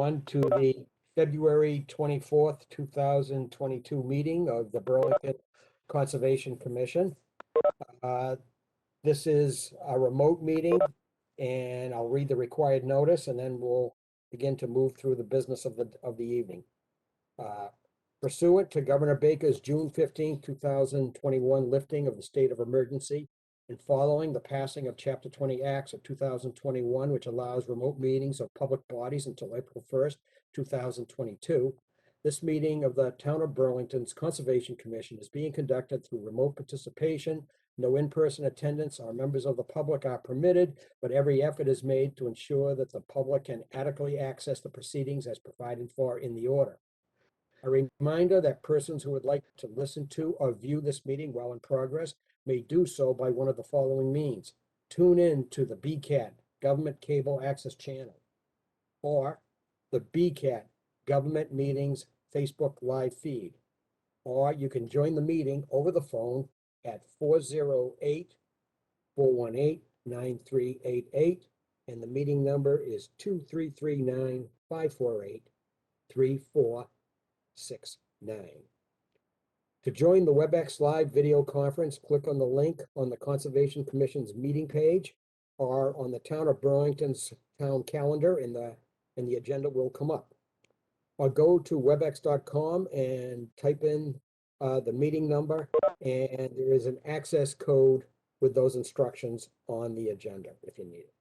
On to the February 24th, 2022 meeting of the Burlington Conservation Commission. This is a remote meeting, and I'll read the required notice, and then we'll begin to move through the business of the evening. Pursuant to Governor Baker's June 15th, 2021 lifting of the state of emergency and following the passing of Chapter 20 Acts of 2021, which allows remote meetings of public bodies until April 1st, 2022, this meeting of the Town of Burlington's Conservation Commission is being conducted through remote participation. No in-person attendance or members of the public are permitted, but every effort is made to ensure that the public can adequately access the proceedings as provided for in the order. A reminder that persons who would like to listen to or view this meeting while in progress may do so by one of the following means. Tune in to the BCAT Government Cable Access Channel or the BCAT Government Meetings Facebook Live feed. Or you can join the meeting over the phone at 408-418-9388, and the meeting number is 233-548-3469. To join the WebEx Live video conference, click on the link on the Conservation Commission's meeting page or on the Town of Burlington's town calendar, and the agenda will come up. Or go to webex.com and type in the meeting number, and there is an access code with those instructions on the agenda if you need it.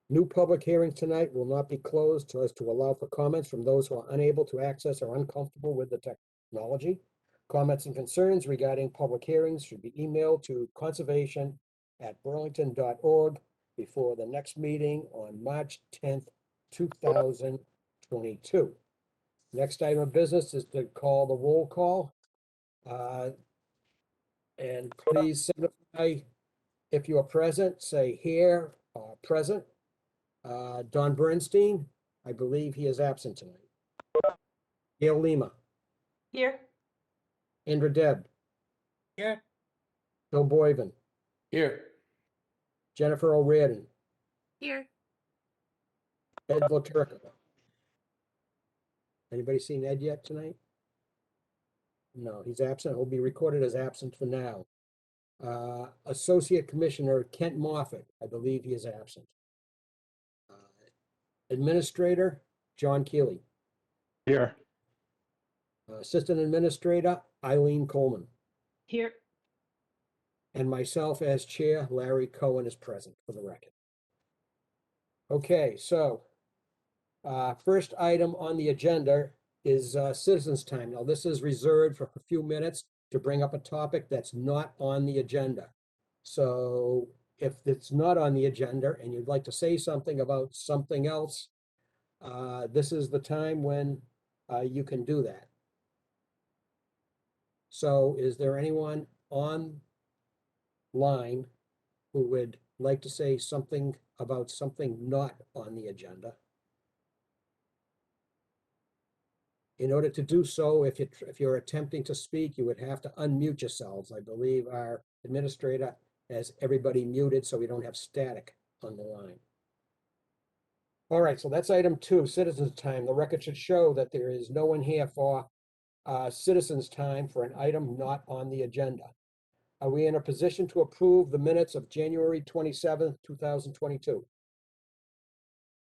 New public hearings tonight will not be closed so as to allow for comments from those who are unable to access or uncomfortable with the technology. Comments and concerns regarding public hearings should be emailed to conservation@burlington.org before the next meeting on March 10th, 2022. Next item of business is to call the roll call. And please signify if you are present, say here, present. Don Bernstein, I believe he is absent tonight. Gail Lima. Here. Indra Deb. Here. Bill Boyven. Here. Jennifer O'Riordan. Here. Ed Laturka. Anybody seen Ed yet tonight? No, he's absent. He'll be recorded as absent for now. Associate Commissioner Kent Moffett, I believe he is absent. Administrator John Keeley. Here. Assistant Administrator Eileen Coleman. Here. And myself as chair, Larry Cohen, is present for the record. Okay, so first item on the agenda is citizens' time. Now, this is reserved for a few minutes to bring up a topic that's not on the agenda. So if it's not on the agenda and you'd like to say something about something else, this is the time when you can do that. So is there anyone online who would like to say something about something not on the agenda? In order to do so, if you're attempting to speak, you would have to unmute yourselves. I believe our administrator has everybody muted so we don't have static on the line. All right, so that's item 2, citizens' time. The record should show that there is no one here for citizens' time for an item not on the agenda. Are we in a position to approve the minutes of January 27th, 2022?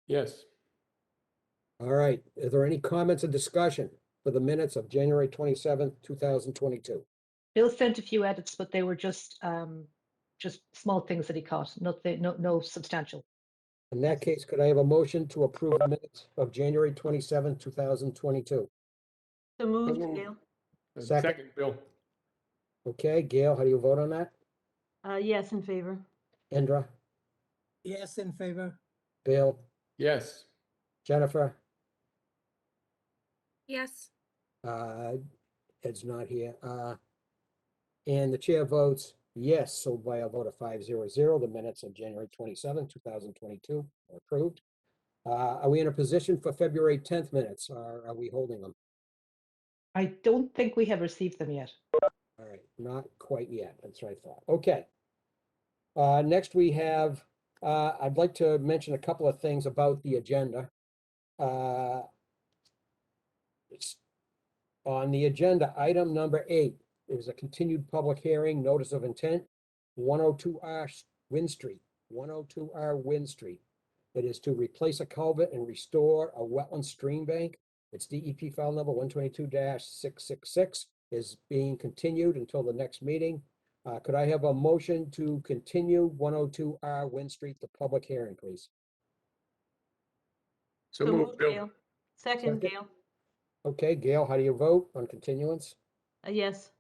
Yes. All right, are there any comments or discussion for the minutes of January 27th, 2022? Bill sent a few edits, but they were just small things that he caught. Nothing, no substantial. In that case, could I have a motion to approve the minutes of January 27th, 2022? So moved, moved. Gail. Second, Bill. Okay, Gail, how do you vote on that? Yes, in favor. Indra? Yes, in favor. Bill? Yes. Jennifer? Yes. Ed's not here. And the chair votes yes, so by a vote of 500, the minutes of January 27th, 2022 are approved. Are we in a position for February 10th minutes, or are we holding them? I don't think we have received them yet. All right, not quite yet. That's what I thought. Okay. Next we have, I'd like to mention a couple of things about the agenda. It's on the agenda, item number 8 is a continued public hearing, notice of intent, 102R Wind Street, 102R Wind Street. It is to replace a culvert and restore a wetland stream bank. Its DEP file number 122-666 is being continued until the next meeting. Could I have a motion to continue 102R Wind Street to public hearing, please? So moved, Bill. Gail. Second. Second, Gail. Okay, Gail, how do you vote on continuance? Yes.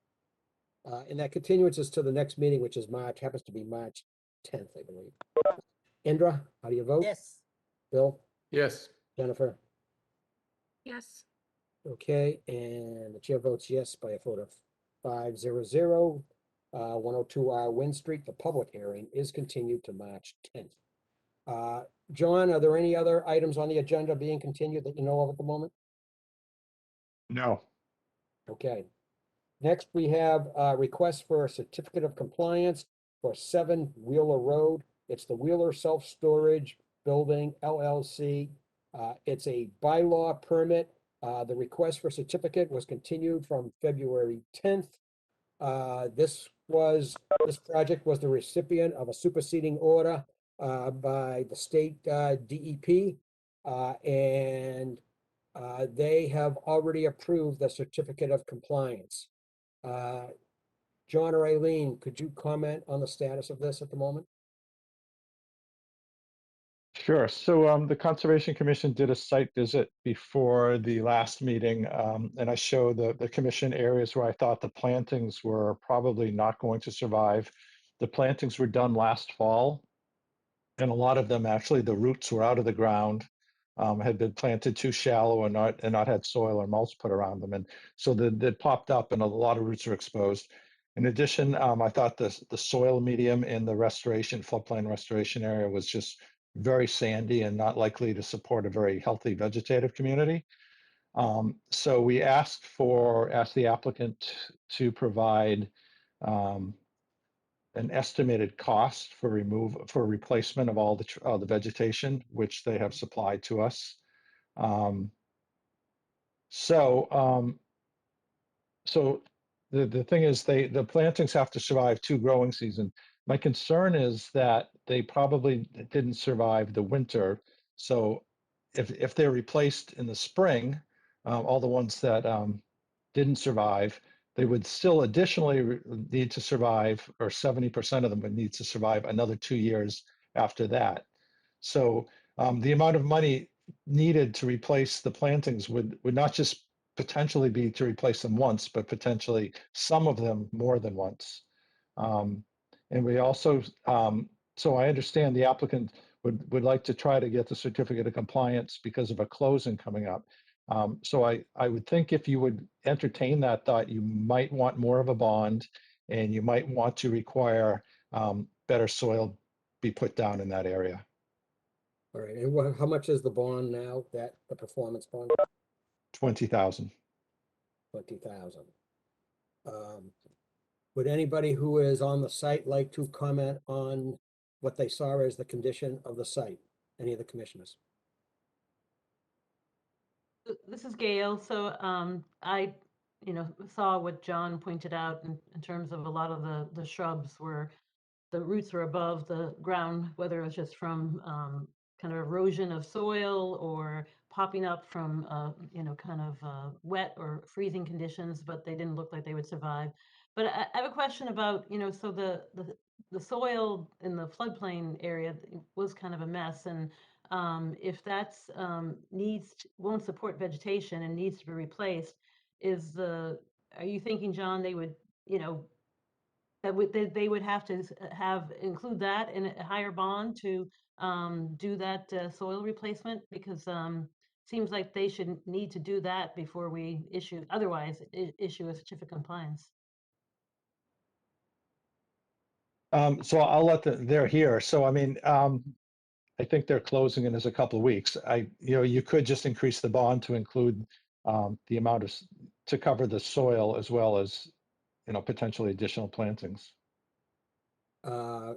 And that continuance is to the next meeting, which is March, happens to be March 10th, I believe. Indra, how do you vote? Yes. Bill, Yes. Jennifer? Yes. Okay, and the chair votes yes by a vote of 5-0-0. 102R Wind Street, the public hearing is continued to March 10th. John, are there any other items on the agenda being continued that you know of at the moment? No. Okay. Next, we have a request for a certificate of compliance for 7 Wheeler Road. It's the Wheeler Self-Storage Building LLC. It's a bylaw permit. The request for certificate was continued from February 10th. This project was the recipient of a superseding order by the state DEP. And they have already approved the certificate of compliance. John or Eileen, could you comment on the status of this at the moment? Sure. So the Conservation Commission did a site visit before the last meeting, and I showed the commission areas where I thought the plantings were probably not going to survive. The plantings were done last fall, and a lot of them, actually, the roots were out of the ground, had been planted too shallow and not had soil or mulch put around them. And so they popped up and a lot of roots are exposed. In addition, I thought the soil medium in the restoration, floodplain restoration area was just very sandy and not likely to support a very healthy vegetative community. So we asked the applicant to provide an estimated cost for replacement of all the vegetation, which they have supplied to us. So the thing is, the plantings have to survive 2 growing seasons. My concern is that they probably didn't survive the winter. So if they're replaced in the spring, all the ones that didn't survive, they would still additionally need to survive, or 70% of them would need to survive another 2 years after that. So the amount of money needed to replace the plantings would not just potentially be to replace them once, but potentially some of them more than once. And we also, so I understand the applicant would like to try to get the certificate of compliance because of a closing coming up. So I would think if you would entertain that thought, you might want more of a bond, and you might want to require better soil be put down in that area. All right, and how much is the bond now, the performance bond? 20,000. 20,000. Would anybody who is on the site like to comment on what they saw as the condition of the site? Any of the commissioners? This is Gail. So I, saw what John pointed out in terms of a lot of the shrubs where the roots were above the ground, whether it was just from kind of erosion of soil or popping up from, kind of wet or freezing conditions, but they didn't look like they would survive. But I have a question about, so the soil in the floodplain area was kind of a mess. And if that's won't support vegetation and needs to be replaced, are you thinking, John, they would, that they would have to include that in a higher bond to do that soil replacement? Because seems like they should need to do that before we issue a certificate of compliance. So I'll let they're here. So I mean, I think they're closing in a couple of weeks. You could just increase the bond to include the amount to cover the soil as well as, potentially additional plantings.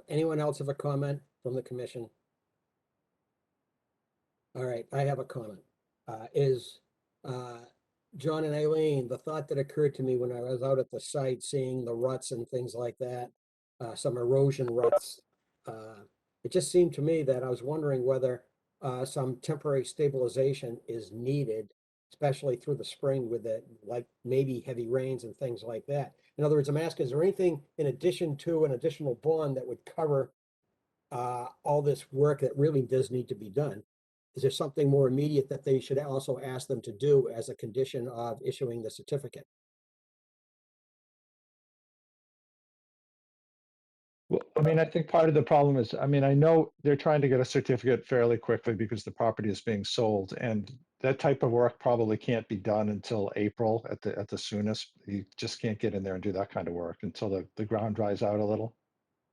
Anyone else have a comment from the commission? All right, I have a comment. is, John and Eileen, the thought that occurred to me when I was out at the site, seeing the ruts and things like that, some erosion ruts. It just seemed to me that I was wondering whether, some temporary stabilization is needed, especially through the spring with the, like, maybe heavy rains and things like that. In other words, I'm asking, is there anything in addition to an additional bond that would cover all this work that really does need to be done? Is there something more immediate that they should also ask them to do as a condition of issuing the certificate? Well, I mean, I think part of the problem is, I mean, I know they're trying to get a certificate fairly quickly because the property is being sold, and that type of work probably can't be done until April at the soonest. You just can't get in there and do that kind of work until the ground dries out a little.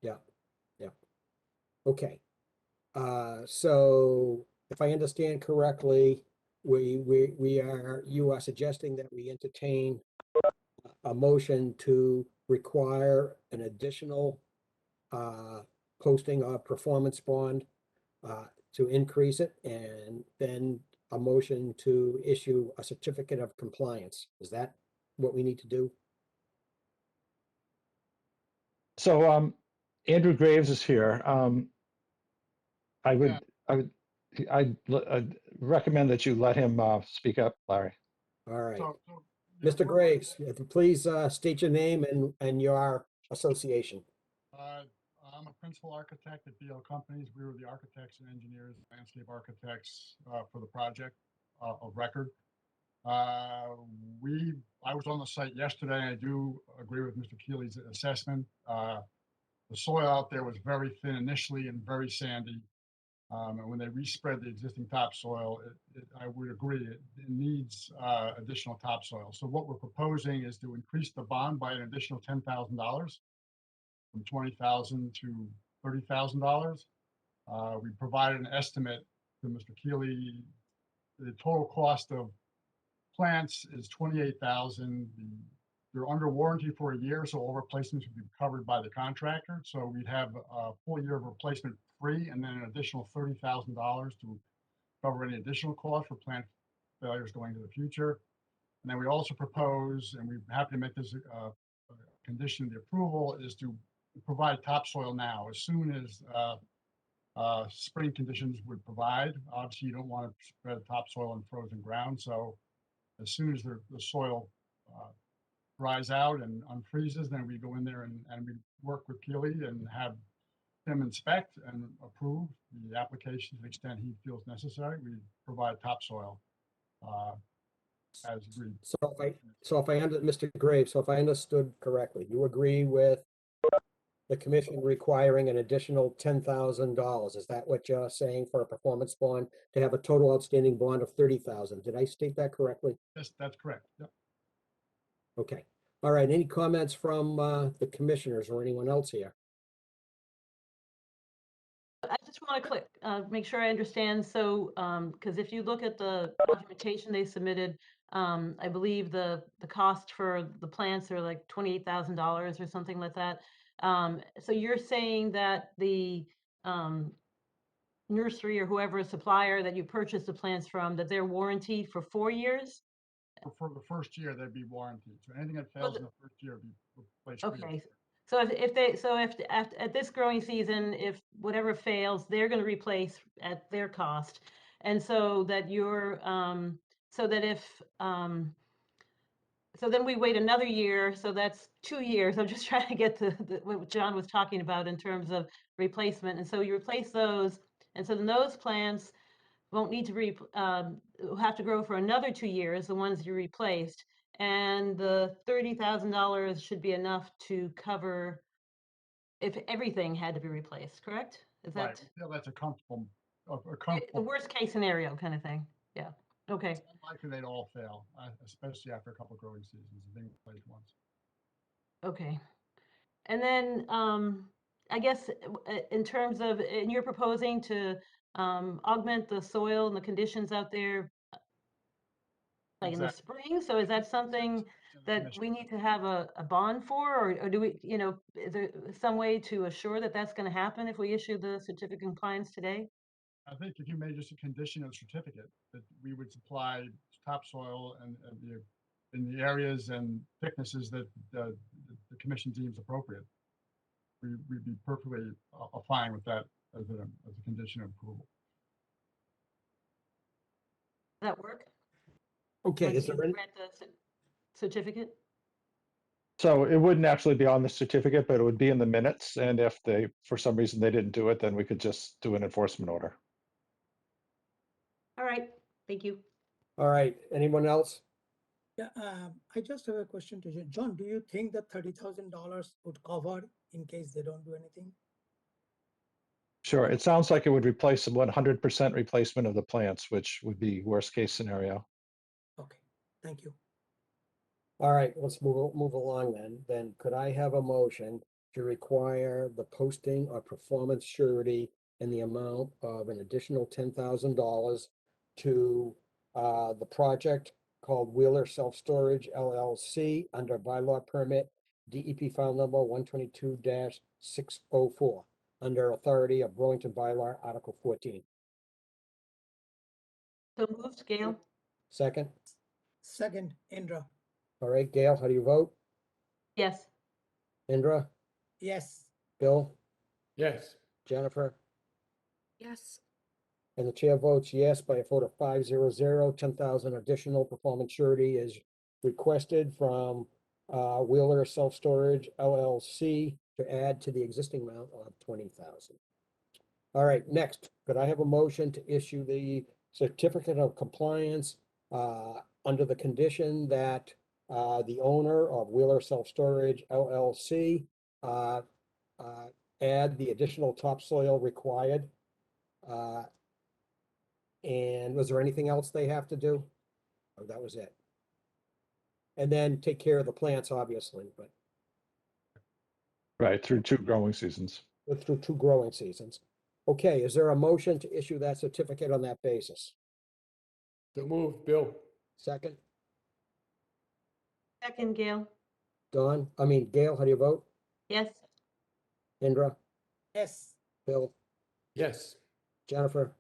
Yeah, yeah. Okay. So if I understand correctly, you are suggesting that we entertain a motion to require an additional posting of performance bond to increase it, and then a motion to issue a certificate of compliance. Is that what we need to do? So, Andrew Graves is here. I would, Yeah. I would, I'd recommend that you let him speak up, Larry. All right. Yeah, Mr. Graves, if you please state your name and your association. I'm a principal architect at BL Companies. We were the architects and engineers, landscape architects for the project of record. I was on the site yesterday. I do agree with Mr. Keeley's assessment. The soil out there was very thin initially and very sandy. And when they respread the existing topsoil, I would agree, it needs additional topsoil. So what we're proposing is to increase the bond by an additional $10,000 from $20,000 to $30,000. We provided an estimate to Mr. Keeley. The total cost of plants is $28,000. They're under warranty for a year, so all replacements would be covered by the contractor. So we'd have a full year of replacement free, and then an additional $30,000 to cover any additional cost for plant failures going into the future. And then we also propose, and we're happy to make this a condition of the approval, is to provide topsoil now as soon as spring conditions would provide. Obviously, you don't want to spread topsoil on frozen ground, so as soon as the soil dries out and unfreezes, then we go in there and we work with Keeley and have him inspect and approve the application to the extent he feels necessary. We provide topsoil as agreed. Mr. Graves, so if I understood correctly, you agree with the commission requiring an additional $10,000? Is that what you're saying for a performance bond, to have a total outstanding bond of $30,000? Did I state that correctly? Yes, that's correct. Yep. Okay. All right. Any comments from the commissioners or anyone else here? I just want to make sure I understand. So, because if you look at the documentation they submitted, I believe the cost for the plants are like $28,000 or something like that. So you're saying that the nursery or whoever supplier that you purchased the plants from, that they're warranted for 4 years? For the first year, they'd be warranted. So anything that fails in the first year would be replaced. Okay. So if at this growing season, if whatever fails, they're going to replace at their cost, and so that you're so that if so then we wait another year, so that's 2 years. I'm just trying to get to what John was talking about in terms of replacement, and so you replace those, and so then those plants won't need to have to grow for another 2 years, the ones you replaced, and the $30,000 should be enough to cover if everything had to be replaced, correct? Is Right. that We feel that's a comfortable, the worst case scenario kind of thing? Yeah. Okay. It's unlikely they'd all fail, especially after a couple of growing seasons and being replaced once. Okay. And then I guess in terms of, and you're proposing to augment the soil and the conditions out there like in the Exactly. spring. So is that something that we need to have a bond for, or do we, is there some way to assure that that's going to happen if we issue the certificate of compliance today? I think if you made just a condition of certificate, that we would supply topsoil and in the areas and thicknesses that the commission deems appropriate. We'd be perfectly fine with that as a condition of approval. Does that work? Okay, Like is you there any, grant the certificate? So it wouldn't actually be on the certificate, but it would be in the minutes. And if they, for some reason, they didn't do it, then we could just do an enforcement order. All right, thank you. all right, anyone else? Yeah, I just have a question to you. John, do you think that $30,000 would cover in case they don't do anything? Sure, it sounds like it would replace 100% replacement of the plants, which would be worst case scenario. Okay, thank you. All right, let's move along then. Then could I have a motion to require the posting of performance surety in the amount of an additional $10,000 to the project called Wheeler Self-Storage LLC under bylaw permit DEP file number 122-604 under authority of Burlington Bylaw Article 14. So moved, Gail? Second, Second, Indra. all right, Gail, how do you vote? Yes. Indra, Yes. Bill, Yes. Jennifer? Yes. And the chair votes yes by a vote of 500. 10,000 additional performance surety is requested from Wheeler Self-Storage LLC to add to the existing amount of 20,000. All right, next, could I have a motion to issue the certificate of compliance under the condition that the owner of Wheeler Self-Storage LLC add the additional topsoil required? And was there anything else they have to do? Oh, that was it. And then take care of the plants, obviously, but Right, through 2 growing seasons. through 2 growing seasons. Okay, is there a motion to issue that certificate on that basis? So moved, Bill. Second, Second, Gail? Gail, how do you vote? Yes. Indra, Yes. Bill, Yes. Jennifer?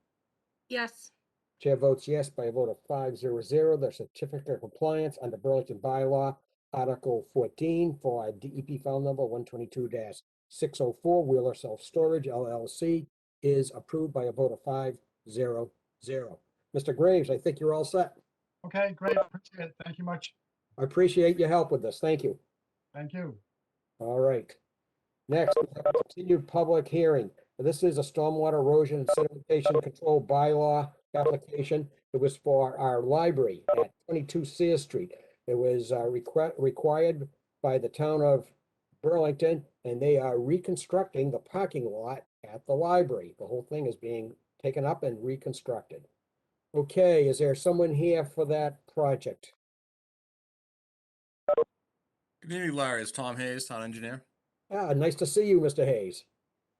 Yes. Chair votes yes by a vote of 500. The certificate of compliance under Burlington Bylaw, Article 14 for DEP file number 122-604, Wheeler Self-Storage LLC is approved by a vote of 500. Mr. Graves, I think you're all set. Okay, great. Appreciate it. Thank you much. I appreciate your help with this. Thank you. Thank you. All right. Next, we have a continued public hearing. This is a stormwater erosion and sedimentation control bylaw application. It was for our library at 22 Sears Street. It was required by the town of Burlington, and they are reconstructing the parking lot at the library. The whole thing is being taken up and reconstructed. Okay, is there someone here for that project? Good evening, Larry. It's Tom Hayes, town engineer. Nice to see you, Mr. Hayes.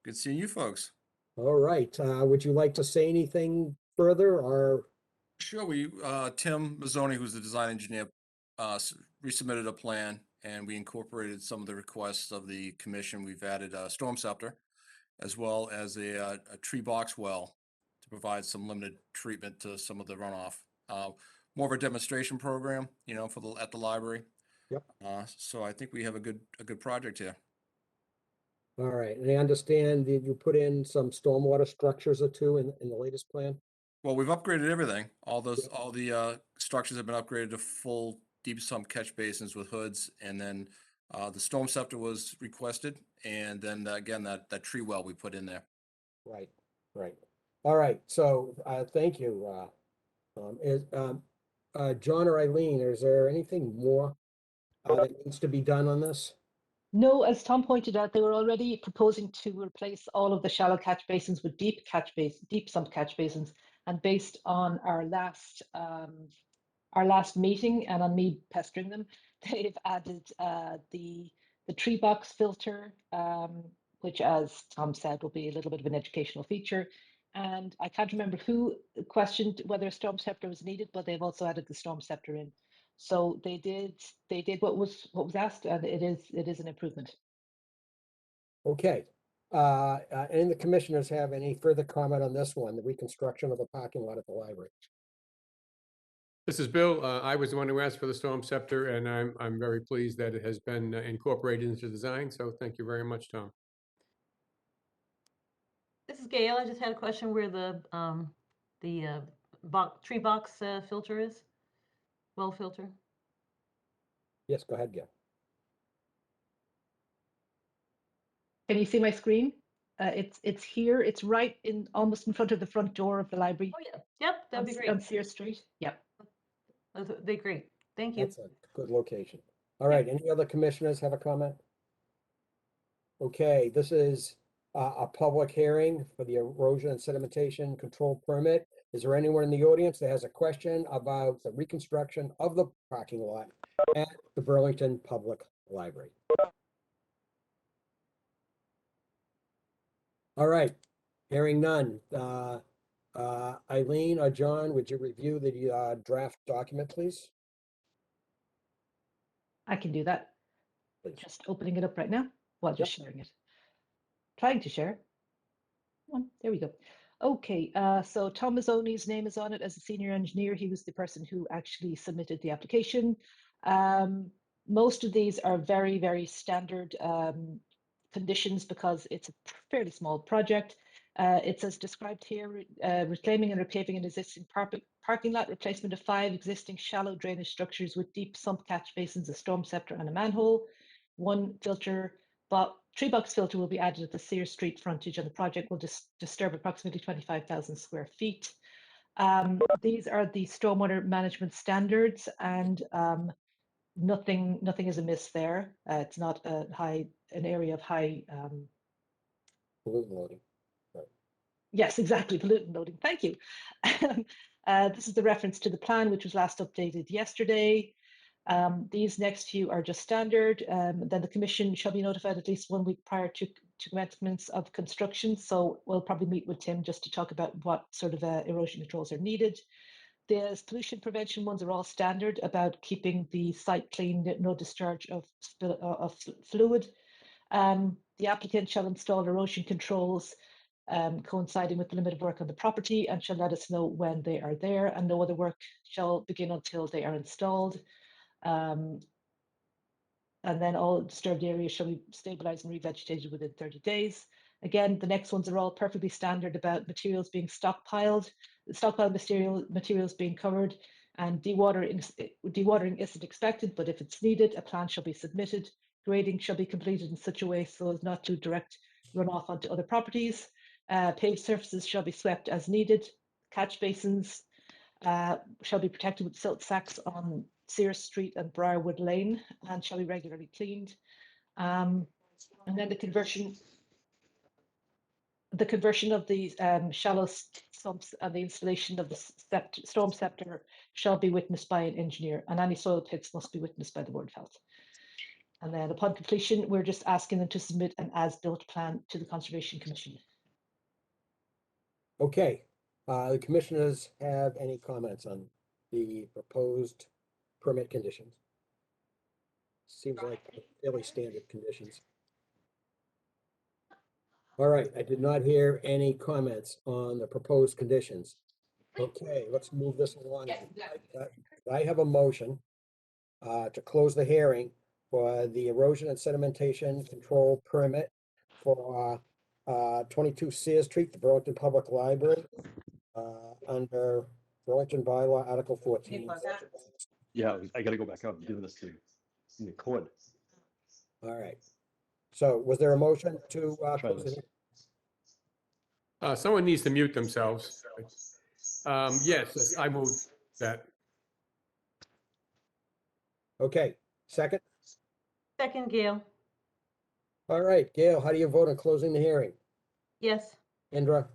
Good seeing you folks. All right, would you like to say anything further or? Sure, Tim Mazzoni, who's the design engineer, resubmitted a plan and we incorporated some of the requests of the commission. We've added a storm scepter as well as a tree box well to provide some limited treatment to some of the runoff. More of a demonstration program, at the library. Yep. So I think we have a good project here. All right, and I understand that you put in some stormwater structures or two in the latest plan? Well, we've upgraded everything. All the structures have been upgraded to full deep sump catch basins with hoods, and then the storm scepter was requested, and then again that tree well we put in there. Right. All right, so thank you. John or Eileen, is there anything more that needs to be done on this? No, as Tom pointed out, they were already proposing to replace all of the shallow catch basins with deep sump catch basins. And based on our last meeting and on me pestering them, they've added the tree box filter, which, as Tom said, will be a little bit of an educational feature. And I can't remember who questioned whether a storm scepter was needed, but they've also added the storm scepter in. So they did what was asked, and it is an improvement. Okay, Any of the commissioners have any further comment on this one, the reconstruction of the parking lot at the library? This is Bill. I was the one who asked for the storm scepter, and I'm very pleased that it has been incorporated into the design. So thank you very much, Tom. This is Gail. I just had a question where the tree box filter is, well filter. Yes, go ahead, Gail. Can you see my screen? It's here. It's right in almost in front of the front door of the library Oh, yeah. Yep, that'd be on great. Sears Street. Yep. They're great. Thank you. That's a good location. All right, any other commissioners have a comment? Okay, this is a public hearing for the erosion and sedimentation control permit. Is there anyone in the audience that has a question about the reconstruction of the parking lot at the Burlington Public Library? All right, hearing none. Eileen or John, would you review the draft document, please? I can do that. Please. Just opening it up right now while just sharing it. Trying to share. Come on, there we go. Okay, so Tom Mazzoni's name is on it as a senior engineer. He was the person who actually submitted the application. Most of these are very, very standard conditions because it's a fairly small project. It's as described here, reclaiming and repaving an existing parking lot, replacement of 5 existing shallow drainage structures with deep sump catch basins, a storm scepter and a manhole. 1 filter, tree box filter will be added at the Sears Street frontage, and the project will disturb approximately 25,000 square feet. These are the stormwater management standards, and nothing is amiss there. It's not an area of high. Pollutant loading. Yes, exactly, pollutant loading. Thank you. This is the reference to the plan, which was last updated yesterday. These next few are just standard. Then the commission shall be notified at least 1 week prior to commencement of construction. So we'll probably meet with Tim just to talk about what sort of erosion controls are needed. The pollution prevention ones are all standard about keeping the site clean, no discharge of fluid. The applicant shall install erosion controls coinciding with the limit of work on the property and shall let us know when they are there, and no other work shall begin until they are installed. And then all disturbed areas shall be stabilized and revegetated within 30 days. Again, the next ones are all perfectly standard about materials being stockpiled, materials being covered, and dewatering isn't expected, but if it's needed, a plan shall be submitted. Grading shall be completed in such a way so as not to direct runoff onto other properties. Paved surfaces shall be swept as needed. Catch basins shall be protected with silt sacks on Sears Street and Briarwood Lane and shall be regularly cleaned. And then the conversion of the shallow sumps and the installation of the storm scepter shall be witnessed by an engineer, and any soil pits must be witnessed by the Board of Health. And then upon completion, we're just asking them to submit an as-built plan to the Conservation Commission. Okay, the commissioners have any comments on the proposed permit conditions? Seems like fairly standard conditions. All right, I did not hear any comments on the proposed conditions. Okay, let's move this along. I have a motion to close the hearing for the erosion and sedimentation control permit for 22 Sears Street, the Burlington Public Library, under Burlington Bylaw Article 14. Yeah, I gotta go back up and do this to the cord. All right. So was there a motion to Try close the this. hearing? Someone needs to mute themselves. Yes, I move that. Okay, second? Second, Gail. All right, Gail, how do you vote on closing the hearing? Yes. Indra,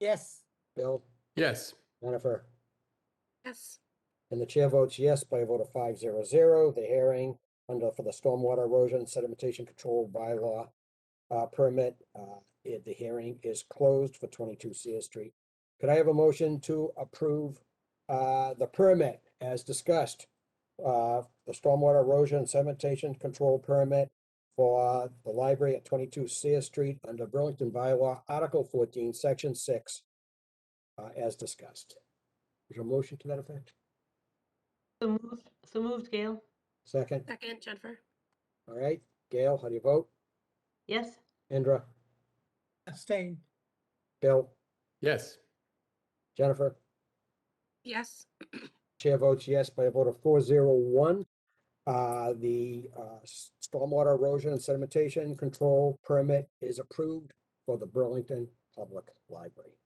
Yes. Bill, Yes. Jennifer? Yes. And the chair votes yes by a vote of 500. The hearing for the stormwater erosion sedimentation control bylaw permit, the hearing is closed for 22 Sears Street. Could I have a motion to approve the permit as discussed? The stormwater erosion sedimentation control permit for the library at 22 Sear Street under Burlington Bylaw, Article 14, Section 6, as discussed. Is there a motion to that effect? So moved, Gail. Second? Second, Jennifer. All right. Gail, how do you vote? Yes. Indra? Abstain. Bill? Yes. Jennifer? Yes. Chair votes yes by a vote of 401. The stormwater erosion and sedimentation control permit is approved for the Burlington Public Library.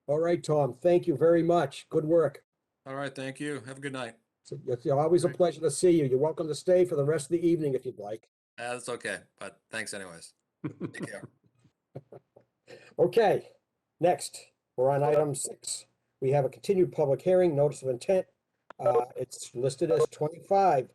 All right, Tom, thank you very much. Good work. All right, thank you. Have a good night. It's always a Great. pleasure to see you. You're welcome to stay for the rest of the evening if you'd like. That's okay, but thanks anyways. Take care. Okay, next, we're on item 6. We have a continued public hearing, notice of intent. It's listed as 25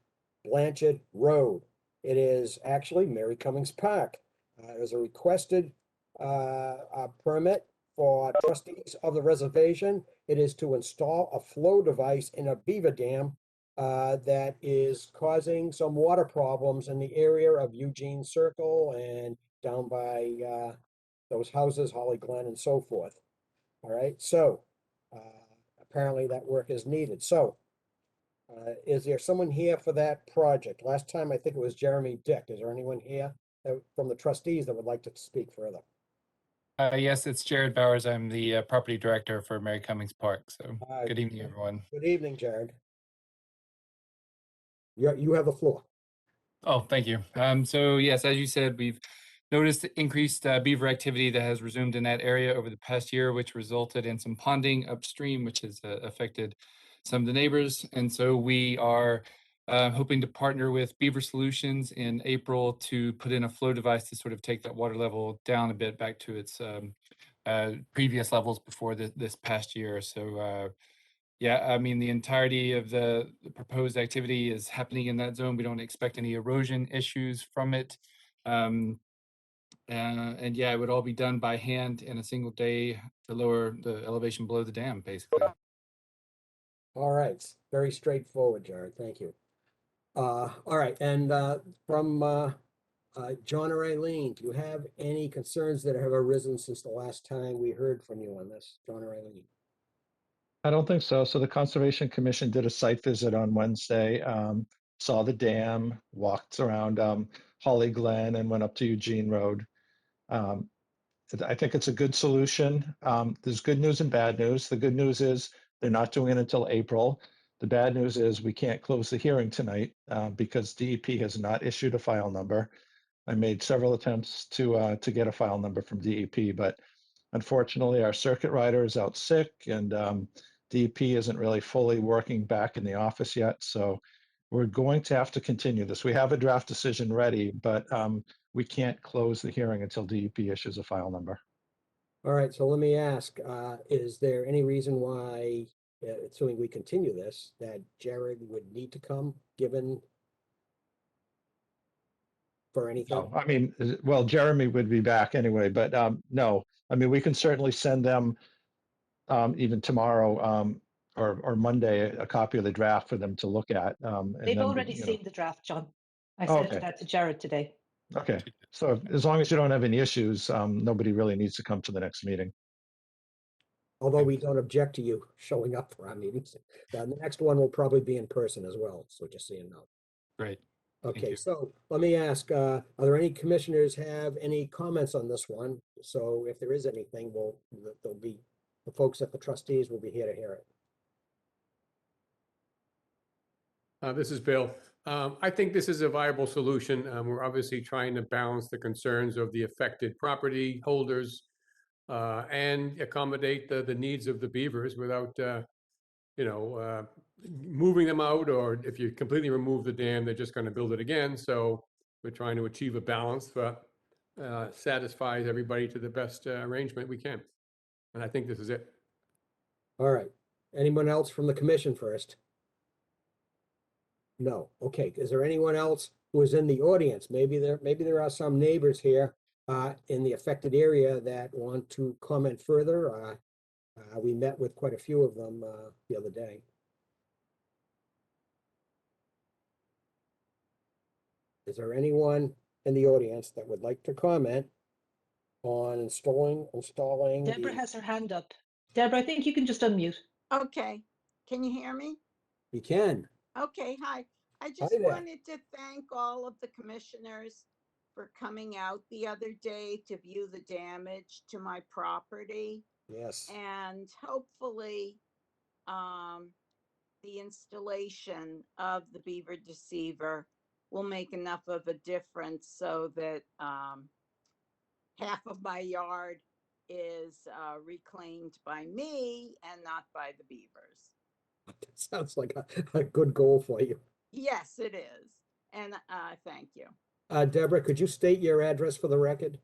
Blanchard Road. It is actually Mary Cummings Park. It was a requested a permit for trustees of the reservation. It is to install a flow device in a beaver dam that is causing some water problems in the area of Eugene Circle and down by those houses, Holly Glen and so forth. All right, so apparently that work is needed. So is there someone here for that project? Last time, I think it was Jeremy Dick. Is there anyone here from the trustees that would like to speak further? Yes, it's Jared Bowers. I'm the property director for Mary Cummings Park. So Hi. good evening, everyone. Good evening, Jared. You have the floor. Oh, thank you. So yes, as you said, we've noticed increased beaver activity that has resumed in that area over the past year, which resulted in some ponding upstream, which has affected some of the neighbors. And so we are hoping to partner with Beaver Solutions in April to put in a flow device to sort of take that water level down a bit back to its previous levels before this past year. So yeah, I mean, the entirety of the proposed activity is happening in that zone. We don't expect any erosion issues from it. And yeah, it would all be done by hand in a single day to lower the elevation below the dam, basically. All right, very straightforward, Jared. Thank you. All right, and from John or Eileen, do you have any concerns that have arisen since the last time we heard from you on this, John or Eileen? I don't think so. So the Conservation Commission did a site visit on Wednesday, saw the dam, walked around Holly Glen and went up to Eugene Road. I think it's a good solution. There's good news and bad news. The good news is they're not doing it until April. The bad news is we can't close the hearing tonight because DEP has not issued a file number. I made several attempts to get a file number from DEP, but unfortunately our circuit rider is out sick and DEP isn't really fully working back in the office yet. So we're going to have to continue this. We have a draft decision ready, but we can't close the hearing until DEP issues a file number. All right, so let me ask, is there any reason why, assuming we continue this, that Jared would need to come, given for anything? No, I mean, well, Jeremy would be back anyway, but no, I mean, we can certainly send them even tomorrow or Monday, a copy of the draft for them to look at. And They've then, already you know, seen the draft, John. I Oh, sent okay. that to Jared today. Okay, so as long as you don't have any issues, nobody really needs to come to the next meeting. Although we don't object to you showing up for our meetings. The next one will probably be in person as well, so just so you know. Great. Thank Okay, you. so let me ask, are there any commissioners have any comments on this one? So if there is anything, there'll be, the folks at the trustees will be here to hear it. This is Bill. I think this is a viable solution. We're obviously trying to balance the concerns of the affected property holders and accommodate the needs of the beavers without, moving them out, or if you completely remove the dam, they're just going to build it again. So we're trying to achieve a balance that satisfies everybody to the best arrangement we can. And I think this is it. All right, anyone else from the commission first? No, okay, is there anyone else who is in the audience? Maybe there are some neighbors here in the affected area that want to comment further. We met with quite a few of them the other day. Is there anyone in the audience that would like to comment on installing Deborah the, has her hand up. Deborah, I think you can just unmute. Okay, can you hear me? you can. Okay, hi. I just there. wanted to thank all of the commissioners for coming out the other day to view the damage to my property. Yes. And hopefully, the installation of the beaver deceiver will make enough of a difference so that half of my yard is reclaimed by me and not by the beavers. Sounds like a good goal for you. Yes, it is. And thank you. Deborah, could you state your address for the record?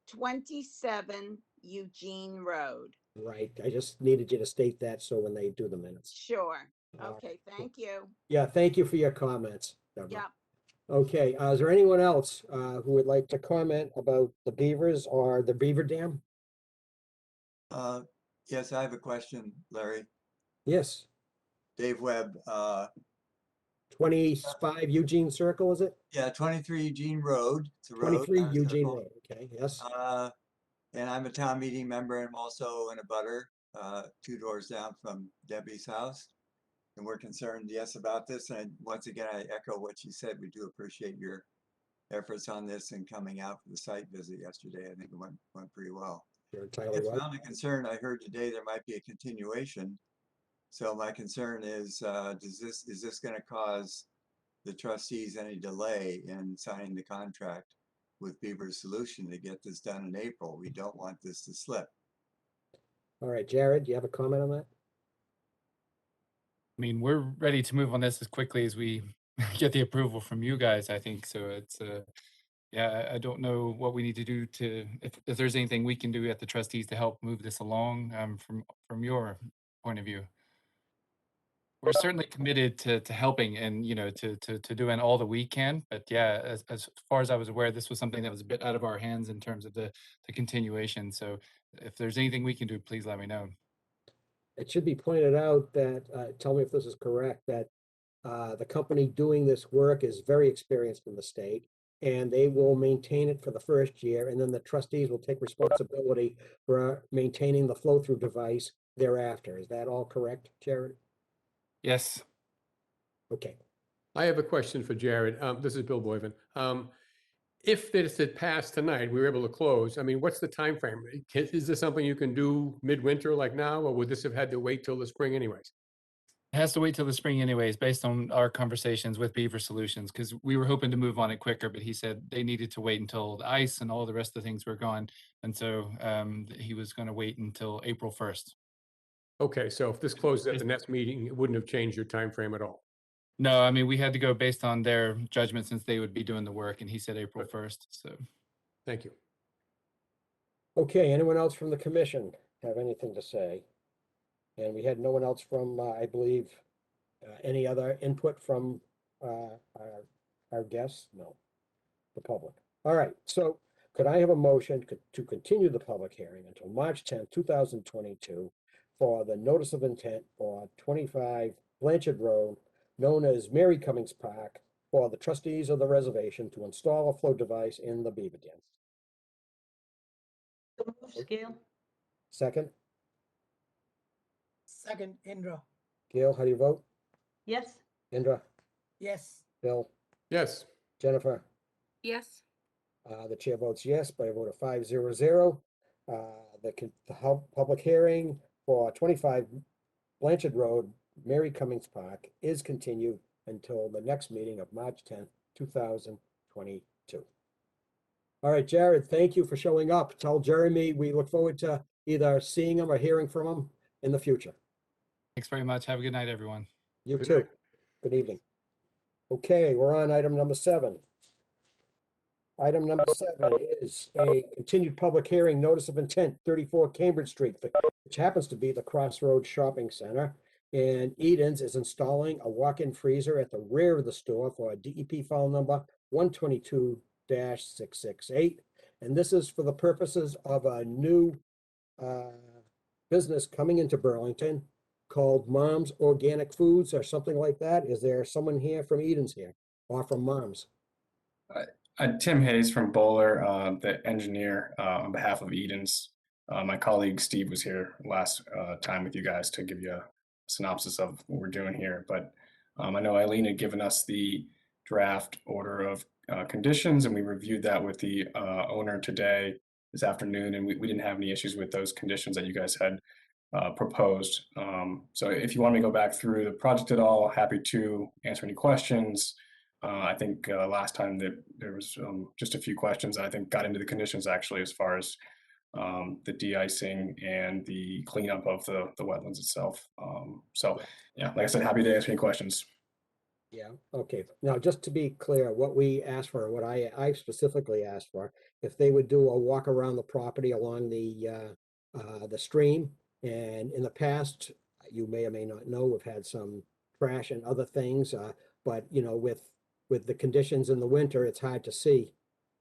27 Eugene Road. Right, I just needed you to state that so when they do the minutes. Sure. All Okay, right. thank you. Yeah, thank you for your comments, Deborah. Yeah. Okay, is there anyone else who would like to comment about the beavers or the beaver dam? Yes, I have a question, Larry. Yes, Dave Webb, 25 Eugene Circle, is it? yeah, 23 Eugene Road. It's a road, 23 not a Eugene circle. Road, okay, yes. And I'm a town meeting member and I'm also in a butter, 2 doors down from Debbie's house. And we're concerned, yes, about this. And once again, I echo what you said. We do appreciate your efforts on this and coming out for the site visit yesterday. I think it went pretty well. You're entirely It's right. found a concern. I heard today there might be a continuation. So my concern is this going to cause the trustees any delay in signing the contract with Beaver Solution to get this done in April? We don't want this to slip. All right, Jared, do you have a comment on that? I mean, we're ready to move on this as quickly as we get the approval from you guys, I think. So it's, yeah, I don't know what we need to do to, if there's anything we can do at the trustees to help move this along, from your point of view. We're certainly committed to helping and, you know, to doing all that we can. But yeah, as far as I was aware, this was something that was a bit out of our hands in terms of the continuation. So if there's anything we can do, please let me know. It should be pointed out that, tell me if this is correct, that the company doing this work is very experienced in the state, and they will maintain it for the first year, and then the trustees will take responsibility for maintaining the flow-through device thereafter. Is that all correct, Jared? Yes. Okay. I have a question for Jared. This is Bill Boyven. If this had passed tonight, we were able to close, I mean, what's the time frame? Is this something you can do midwinter like now, or would this have had to wait till the spring anyways? It has to wait till the spring anyways, based on our conversations with Beaver Solutions, because we were hoping to move on it quicker, but he said they needed to wait until the ice and all the rest of the things were gone. And so he was going to wait until April 1st. Okay, so if this closes at the next meeting, it wouldn't have changed your time frame at all. No, I mean, we had to go based on their judgment since they would be doing the work, and he said April 1st. So Thank you. Okay, anyone else from the commission have anything to say? And we had no one else from, I believe, any other input from our guests? No, the public. All right, so could I have a motion to continue the public hearing until March 10th, 2022 for the notice of intent for 25 Blanchard Road, known as Mary Cummings Park, for the trustees of the reservation to install a flow device in the beaver dam? Gail? Second, Second, Indra. Gail, how do you vote? Yes. Indra, Yes. Bill, Yes, Jennifer? Yes. The chair votes yes by a vote of 5-0. The public hearing for 25 Blanchard Road, Mary Cummings Park is continued until the next meeting of March 10th, 2022. All right, Jared, thank you for showing up. Tell Jeremy we look forward to either seeing him or hearing from him in the future. thanks very much. Have a good night, everyone. You Good too. night. Good evening. Okay, we're on item number 7. Item number 7 is a continued public hearing, notice of intent, 34 Cambridge Street, which happens to be the Crossroads Shopping Center. And Edens is installing a walk-in freezer at the rear of the store for a DEP file number 122-668. And this is for the purposes of a new business coming into Burlington called Mom's Organic Foods or something like that. Is there someone here from Edens here or from Mom's? Tim Hayes from Bowler, the engineer on behalf of Eden's. My colleague Steve was here last time with you guys to give you a synopsis of what we're doing here. But I know Eileen had given us the draft order of conditions, and we reviewed that with the owner today, this afternoon, and we didn't have any issues with those conditions that you guys had proposed. So if you want me to go back through the project at all, happy to answer any questions. I think last time that there was just a few questions, I think got into the conditions actually as far as the de-icing and the cleanup of the wetlands itself. So yeah, like I said, happy to answer any questions. Yeah, okay. Now, just to be clear, what we asked for, what I specifically asked for, if they would do a walk around the property along the stream. And in the past, you may or may not know, we've had some trash and other things, but you know, with the conditions in the winter, it's hard to see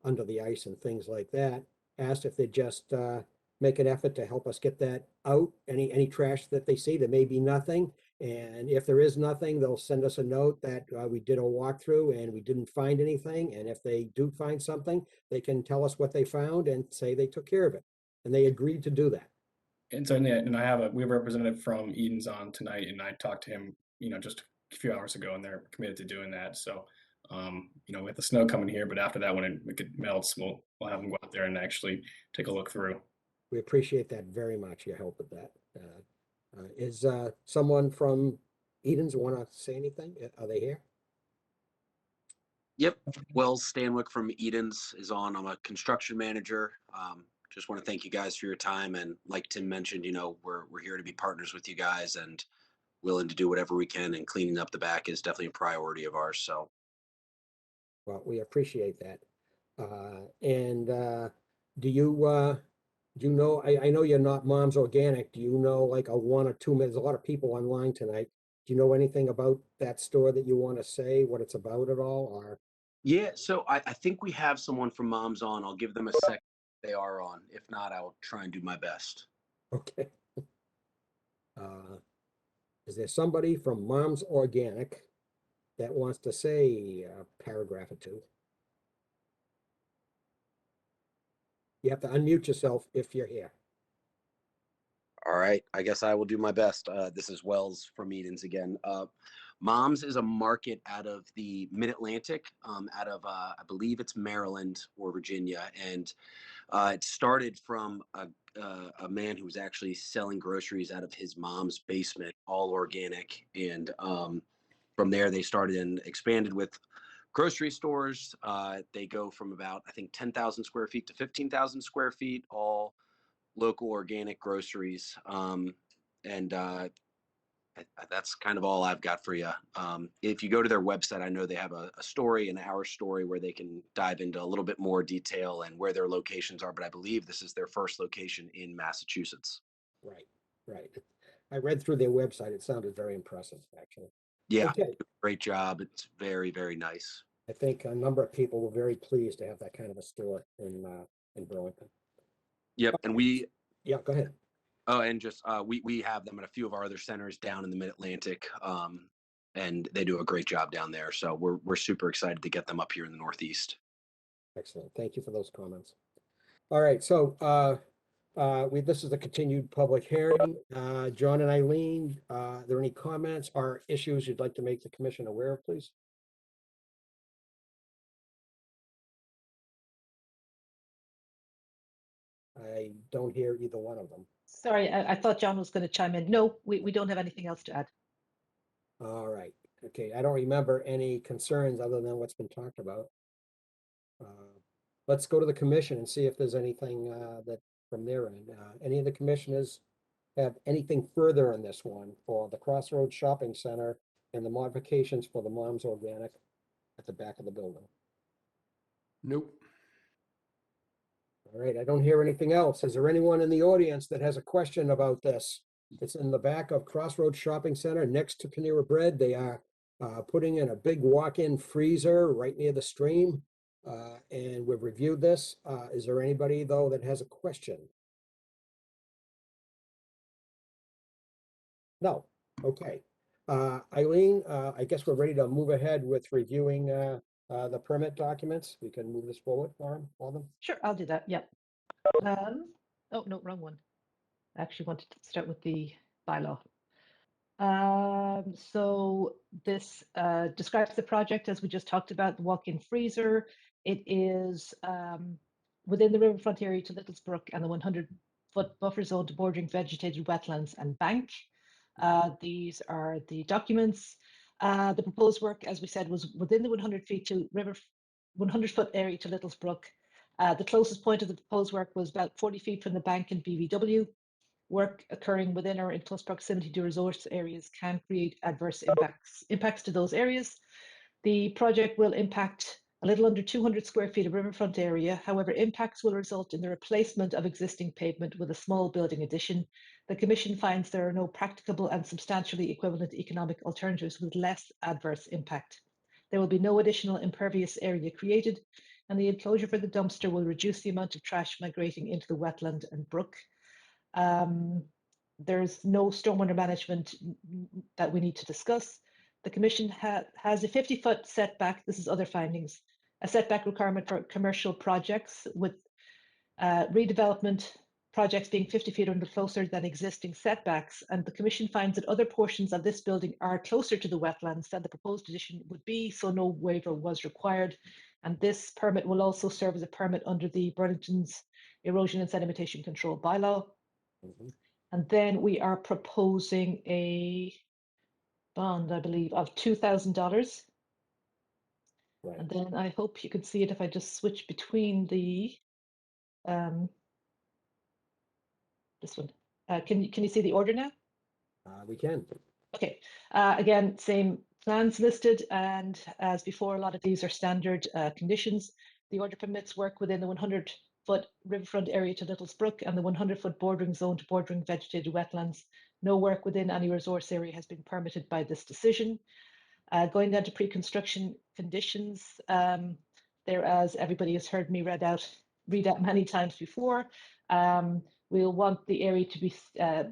under the ice and things like that. Asked if they'd just make an effort to help us get that out, any trash that they see. There may be nothing. And if there is nothing, they'll send us a note that we did a walkthrough and we didn't find anything. And if they do find something, they can tell us what they found and say they took care of it. And they agreed to do that. And so, and we have a representative from Eden's on tonight, and I talked to him, just a few hours ago, and they're committed to doing that. So, with the snow coming here, but after that, when it melts, we'll have them go out there and actually take a look through. We appreciate that very much, your help with that. Is someone from Eden's want to say anything? Are they here? Yep. Wells Stanwyck from Eden's is on. I'm a construction manager. Just want to thank you guys for your time. And like Tim mentioned, we're here to be partners with you guys and willing to do whatever we can. And cleaning up the back is definitely a priority of ours. So. Well, we appreciate that. And do you know, I know you're not Mom's Organic. Do you know like a 1 or 2 minutes? There's a lot of people online tonight. Do you know anything about that store that you want to say, what it's about at all, or? Yeah, so I think we have someone from Mom's on. I'll give them a sec. They are on. If not, I'll try and do my best. Okay. Is there somebody from Mom's Organic that wants to say a paragraph or two? You have to unmute yourself if you're here. All right, I guess I will do my best. This is Wells from Eden's again. Mom's is a market out of the Mid-Atlantic, out of, I believe it's Maryland or Virginia. And it started from a man who was actually selling groceries out of his mom's basement, all organic. And from there, they started and expanded with grocery stores. They go from about, I think, 10,000 square feet to 15,000 square feet, all local organic groceries. That's kind of all I've got for you. If you go to their website, I know they have a story, an hour story, where they can dive into a little bit more detail and where their locations are. But I believe this is their first location in Massachusetts. Right, right. I read through their website. It sounded very impressive, actually. Yeah, okay. Great job. It's very, very nice. I think a number of people were very pleased to have that kind of a store in Burlington. Yep, and we. Yeah, go ahead. Oh, and just we have them at a few of our other centers down in the Mid-Atlantic, and they do a great job down there. So we're super excited to get them up here in the Northeast. Excellent. Thank you for those comments. All right, so this is a continued public hearing. John and Eileen, are there any comments or issues you'd like to make the commission aware of, please? I don't hear either one of them. Sorry, I thought John was going to chime in. No, we don't have anything else to add. All right. Okay. I don't remember any concerns other than what's been talked about. Let's go to the commission and see if there's anything that from their end. Any of the commissioners have anything further on this one for the Crossroads Shopping Center and the modifications for the Mom's Organic at the back of the building? Nope. All right, I don't hear anything else. Is there anyone in the audience that has a question about this? It's in the back of Crossroads Shopping Center next to Panera Bread. They are putting in a big walk-in freezer right near the stream. And we've reviewed this. Is there anybody, though, that has a question? No. Okay. Eileen, I guess we're ready to move ahead with reviewing the permit documents. We can move this forward for them, all them. Sure, I'll do that. Yep. Oh, no, wrong one. I actually wanted to start with the bylaw. So this describes the project as we just talked about, the walk-in freezer. It is within the riverfront area to Littlesbrook and the 100-foot buffer zone to bordering vegetated wetlands and bank. These are the documents. The proposed work, as we said, was within the 100 feet to 100-foot area to Littlesbrook. The closest point of the proposed work was about 40 feet from the bank in BVW. Work occurring within or in close proximity to resource areas can create adverse impacts to those areas. The project will impact a little under 200 square feet of riverfront area. However, impacts will result in the replacement of existing pavement with a small building addition. The Commission finds there are no practicable and substantially equivalent economic alternatives with less adverse impact. There will be no additional impervious area created, and the enclosure for the dumpster will reduce the amount of trash migrating into the wetland and brook. There's no stormwater management that we need to discuss. The Commission has a 50-foot setback. This is other findings. A setback requirement for commercial projects with redevelopment projects being 50 feet under closer than existing setbacks. And the Commission finds that other portions of this building are closer to the wetlands than the proposed addition would be, so no waiver was required. And this permit will also serve as a permit under the Burlington's Erosion and Sedimentation Control Bylaw. And then we are proposing a bond, I believe, of $2,000. Right. And then I hope you can see it if I just switch between the this one. Can you see the order now? We can. Okay. Again, same plans listed, and as before, a lot of these are standard conditions. The order permits work within the 100-foot riverfront area to Littlesbrook and the 100-foot bordering zone to bordering vegetated wetlands. No work within any resource area has been permitted by this decision. Going down to pre-construction conditions, there, as everybody has heard me read out many times before, we'll want the area to be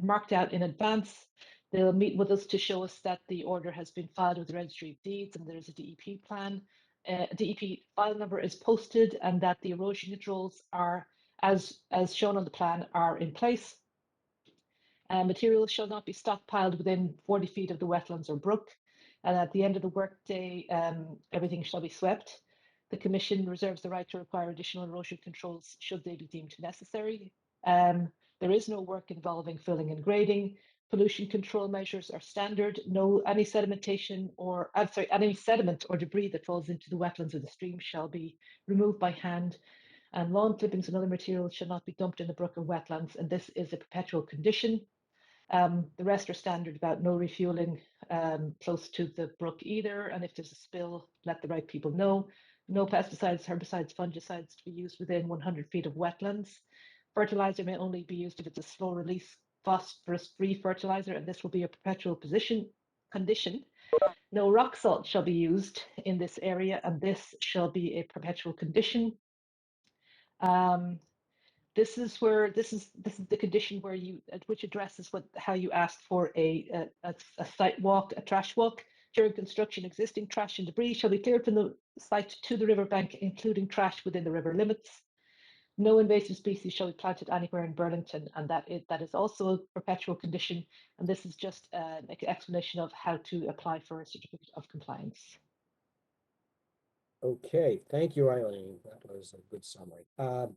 marked out in advance. They'll meet with us to show us that the order has been filed with the Registry of Deeds and there's a DEP plan. DEP file number is posted and that the erosion controls are, as shown on the plan, are in place. Materials shall not be stockpiled within 40 feet of the wetlands or brook. And at the end of the workday, everything shall be swept. The Commission reserves the right to require additional erosion controls should they be deemed necessary. There is no work involving filling and grading. Pollution control measures are standard. Any sedimentation or any sediment or debris that falls into the wetlands or the stream shall be removed by hand. And lawn clippings and other materials shall not be dumped in the brook or wetlands. And this is a perpetual condition. The rest are standard about no refueling close to the brook either. And if there's a spill, let the right people know. No pesticides, herbicides, fungicides to be used within 100 feet of wetlands. Fertilizer may only be used if it's a slow release phosphorus-free fertilizer, and this will be a perpetual condition. No rock salt shall be used in this area, and this shall be a perpetual condition. This is the condition where which addresses how you asked for a site walk, a trash walk. During construction, existing trash and debris shall be cleared from the site to the riverbank, including trash within the river limits. No invasive species shall be planted anywhere in Burlington, and that is also a perpetual condition. And this is just an explanation of how to apply for a certificate of compliance. Okay, thank you, Eileen. That was a good summary. All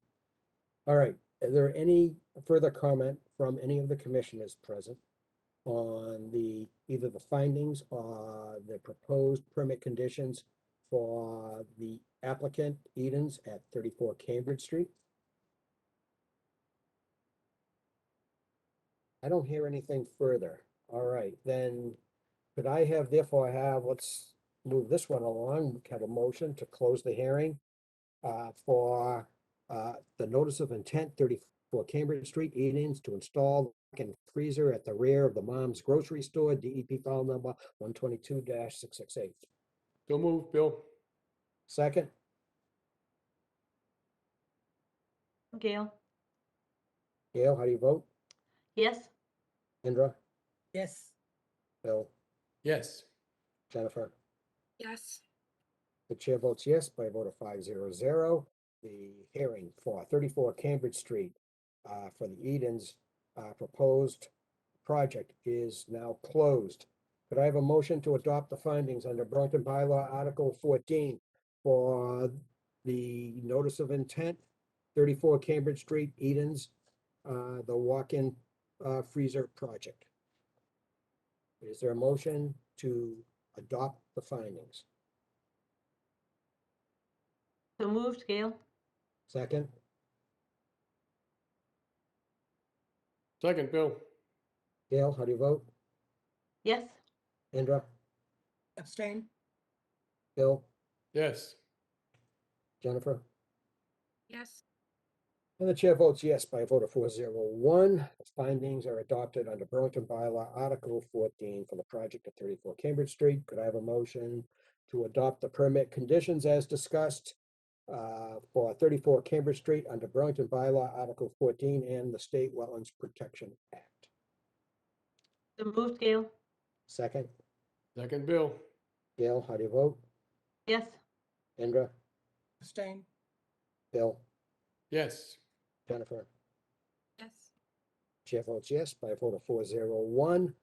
right, is there any further comment from any of the commissioners present on either the findings or the proposed permit conditions for the applicant Edens at 34 Cambridge Street? I don't hear anything further. All right, then could I therefore let's move this one along, have a motion to close the hearing for the notice of intent 34 Cambridge Street, Edens, to install a freezer at the rear of the Mom's Grocery Store, DEP file number 122-668. So move, Bill. Second, Gail? Gail, how do you vote? Yes. Indra, Yes. Bill, Yes. Jennifer, Yes. The chair votes yes by a vote of 5-0-0. The hearing for 34 Cambridge Street for the Edens proposed project is now closed. Could I have a motion to adopt the findings under Burlington Bylaw Article 14 for the notice of intent, 34 Cambridge Street, Edens, the walk-in freezer project? Is there a motion to adopt the findings? So moved, Gail? Second, Second, Bill. Gail, how do you vote? Yes. Indra, Abstain? Bill, Yes. Jennifer? Yes. And the chair votes yes by a vote of 4-0-1. The findings are adopted under Burlington Bylaw Article 14 for the project at 34 Cambridge Street. Could I have a motion to adopt the permit conditions as discussed for 34 Cambridge Street under Burlington Bylaw Article 14 and the State Wetlands Protection Act? So moved, Gail? Second, Second, Bill. Gail, how do you vote? Yes. Indra, Abstain? Bill, Yes. Jennifer? Yes. Chair votes yes by a vote of 4-0-1.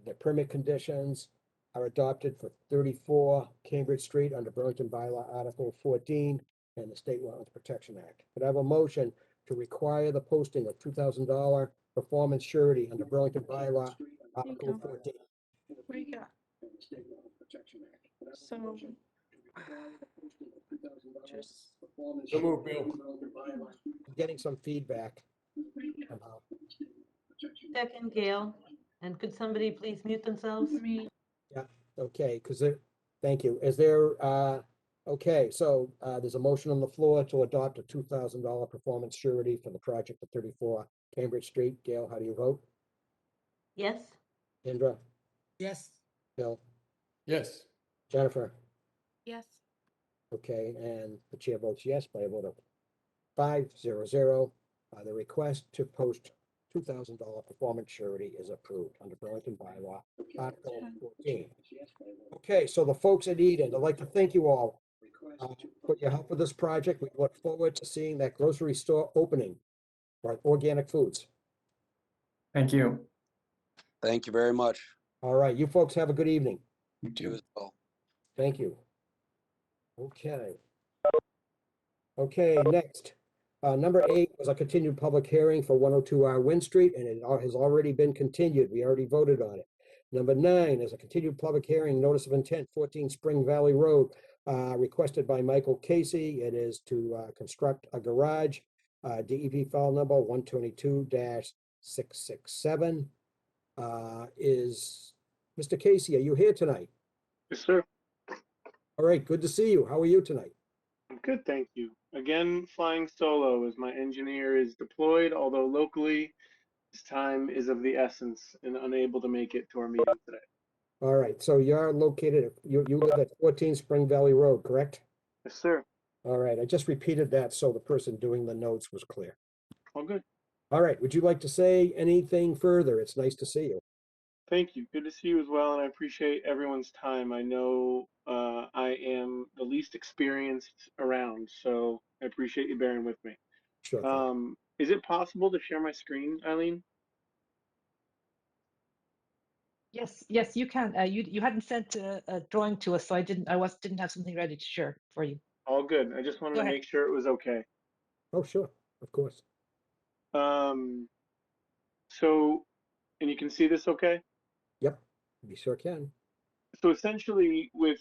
The permit conditions are adopted for 34 Cambridge Street under Burlington Bylaw Article 14 and the State Wetlands Protection Act. Could I have a motion to require the posting of $2,000 performance surety under Burlington Bylaw Article 14? Rika. So, just, So move, Bill. I'm getting some feedback somehow. Second, Gail. And could somebody please mute themselves? Yeah, okay, thank you. Is there, okay, so there's a motion on the floor to adopt a $2,000 performance surety for the project at 34 Cambridge Street. Gail, how do you vote? Yes. Indra, Yes. Bill, Yes. Jennifer? yes. Okay, and the chair votes yes by a vote of 5-0-0. The request to post $2,000 performance surety is approved under Burlington Bylaw Article 14. Okay, so the folks at Eden, I'd like to thank you all for your help with this project. We look forward to seeing that grocery store opening for organic foods. Thank you. Thank you very much. All right, you folks have a good evening. You You too. as well. Thank you. Okay. Okay, next. Number 8 was a continued public hearing for 102R Wynn Street, and it has already been continued. We already voted on it. Number 9 is a continued public hearing, notice of intent, 14 Spring Valley Road, requested by Michael Casey. It is to construct a garage, DEP file number 122-667. Is Mr. Casey, are you here tonight? Yes, sir. All right, good to see you. How are you tonight? I'm good, thank you. Again, flying solo as my engineer is deployed, although locally, his time is of the essence and unable to make it to our meeting today. All right, so you're located, you live at 14 Spring Valley Road, correct? Yes, sir. All right, I just repeated that so the person doing the notes was clear. All good. All right, would you like to say anything further? It's nice to see you. Thank you. Good to see you as well, and I appreciate everyone's time. I know I am the least experienced around, so I appreciate you bearing with me. Sure thing. Is it possible to share my screen, Eileen? Yes, yes, you can. You hadn't sent a drawing to us, so didn't have something ready to share for you. All good. I just wanted Go to ahead. make sure it was okay. Oh, sure, of course. So, and you can see this okay? Yep, you sure can. So essentially, with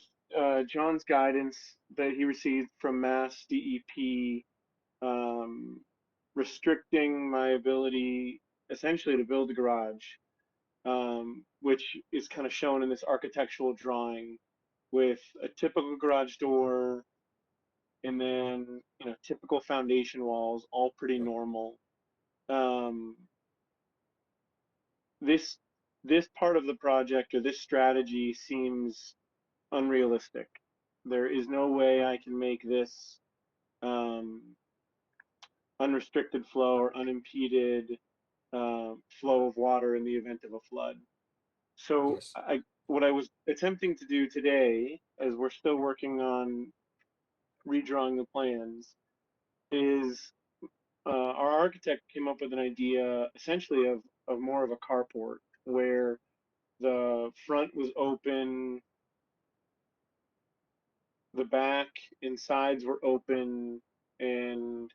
John's guidance that he received from Mass DEP, restricting my ability essentially to build a garage, which is kind of shown in this architectural drawing with a typical garage door and then, typical foundation walls, all pretty normal. This part of the project or this strategy seems unrealistic. There is no way I can make this unrestricted flow or unimpeded flow of water in the event of a flood. So Yes. what I was attempting to do today, as we're still working on redrawing the plans, is our architect came up with an idea essentially of more of a carport where the front was open, the back and sides were open, and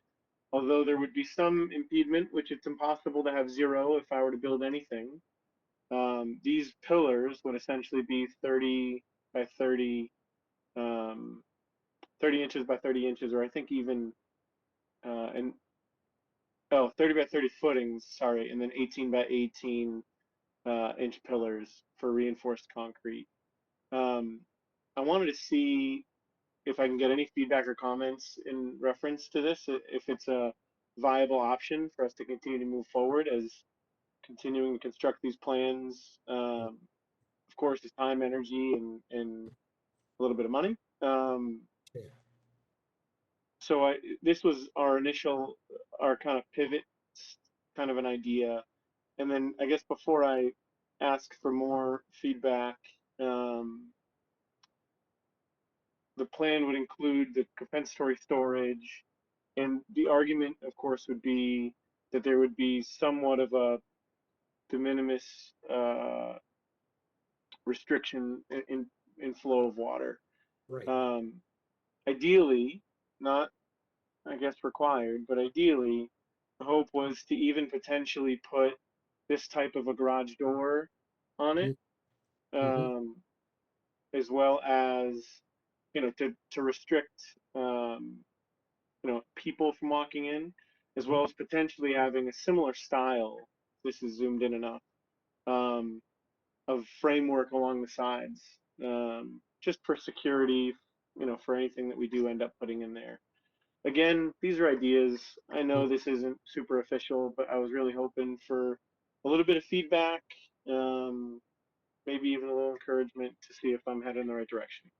although there would be some impediment, which it's impossible to have zero if I were to build anything, these pillars would essentially be 30 by 30, 30 inches by 30 inches, or I think even, and 30 by 30 footings, sorry, and then 18 by 18 inch pillars for reinforced concrete. I wanted to see if I can get any feedback or comments in reference to this, if it's a viable option for us to continue to move forward as continuing to construct these plans. Of course, it's time, energy, and a little bit of money. So this was our kind of pivot, kind of an idea. And then I guess before I ask for more feedback, the plan would include the compensatory storage, and the argument, of course, would be that there would be somewhat of a de minimis restriction in flow of water. Right. Ideally, not, I guess, required, but ideally, the hope was to even potentially put this type of a garage door on it, as well as, to restrict, people from walking in, as well as potentially having a similar style. This is zoomed in enough, of framework along the sides, just for security, for anything that we do end up putting in there. Again, these are ideas. I know this isn't super official, but I was really hoping for a little bit of feedback, maybe even a little encouragement to see if I'm headed in the right direction.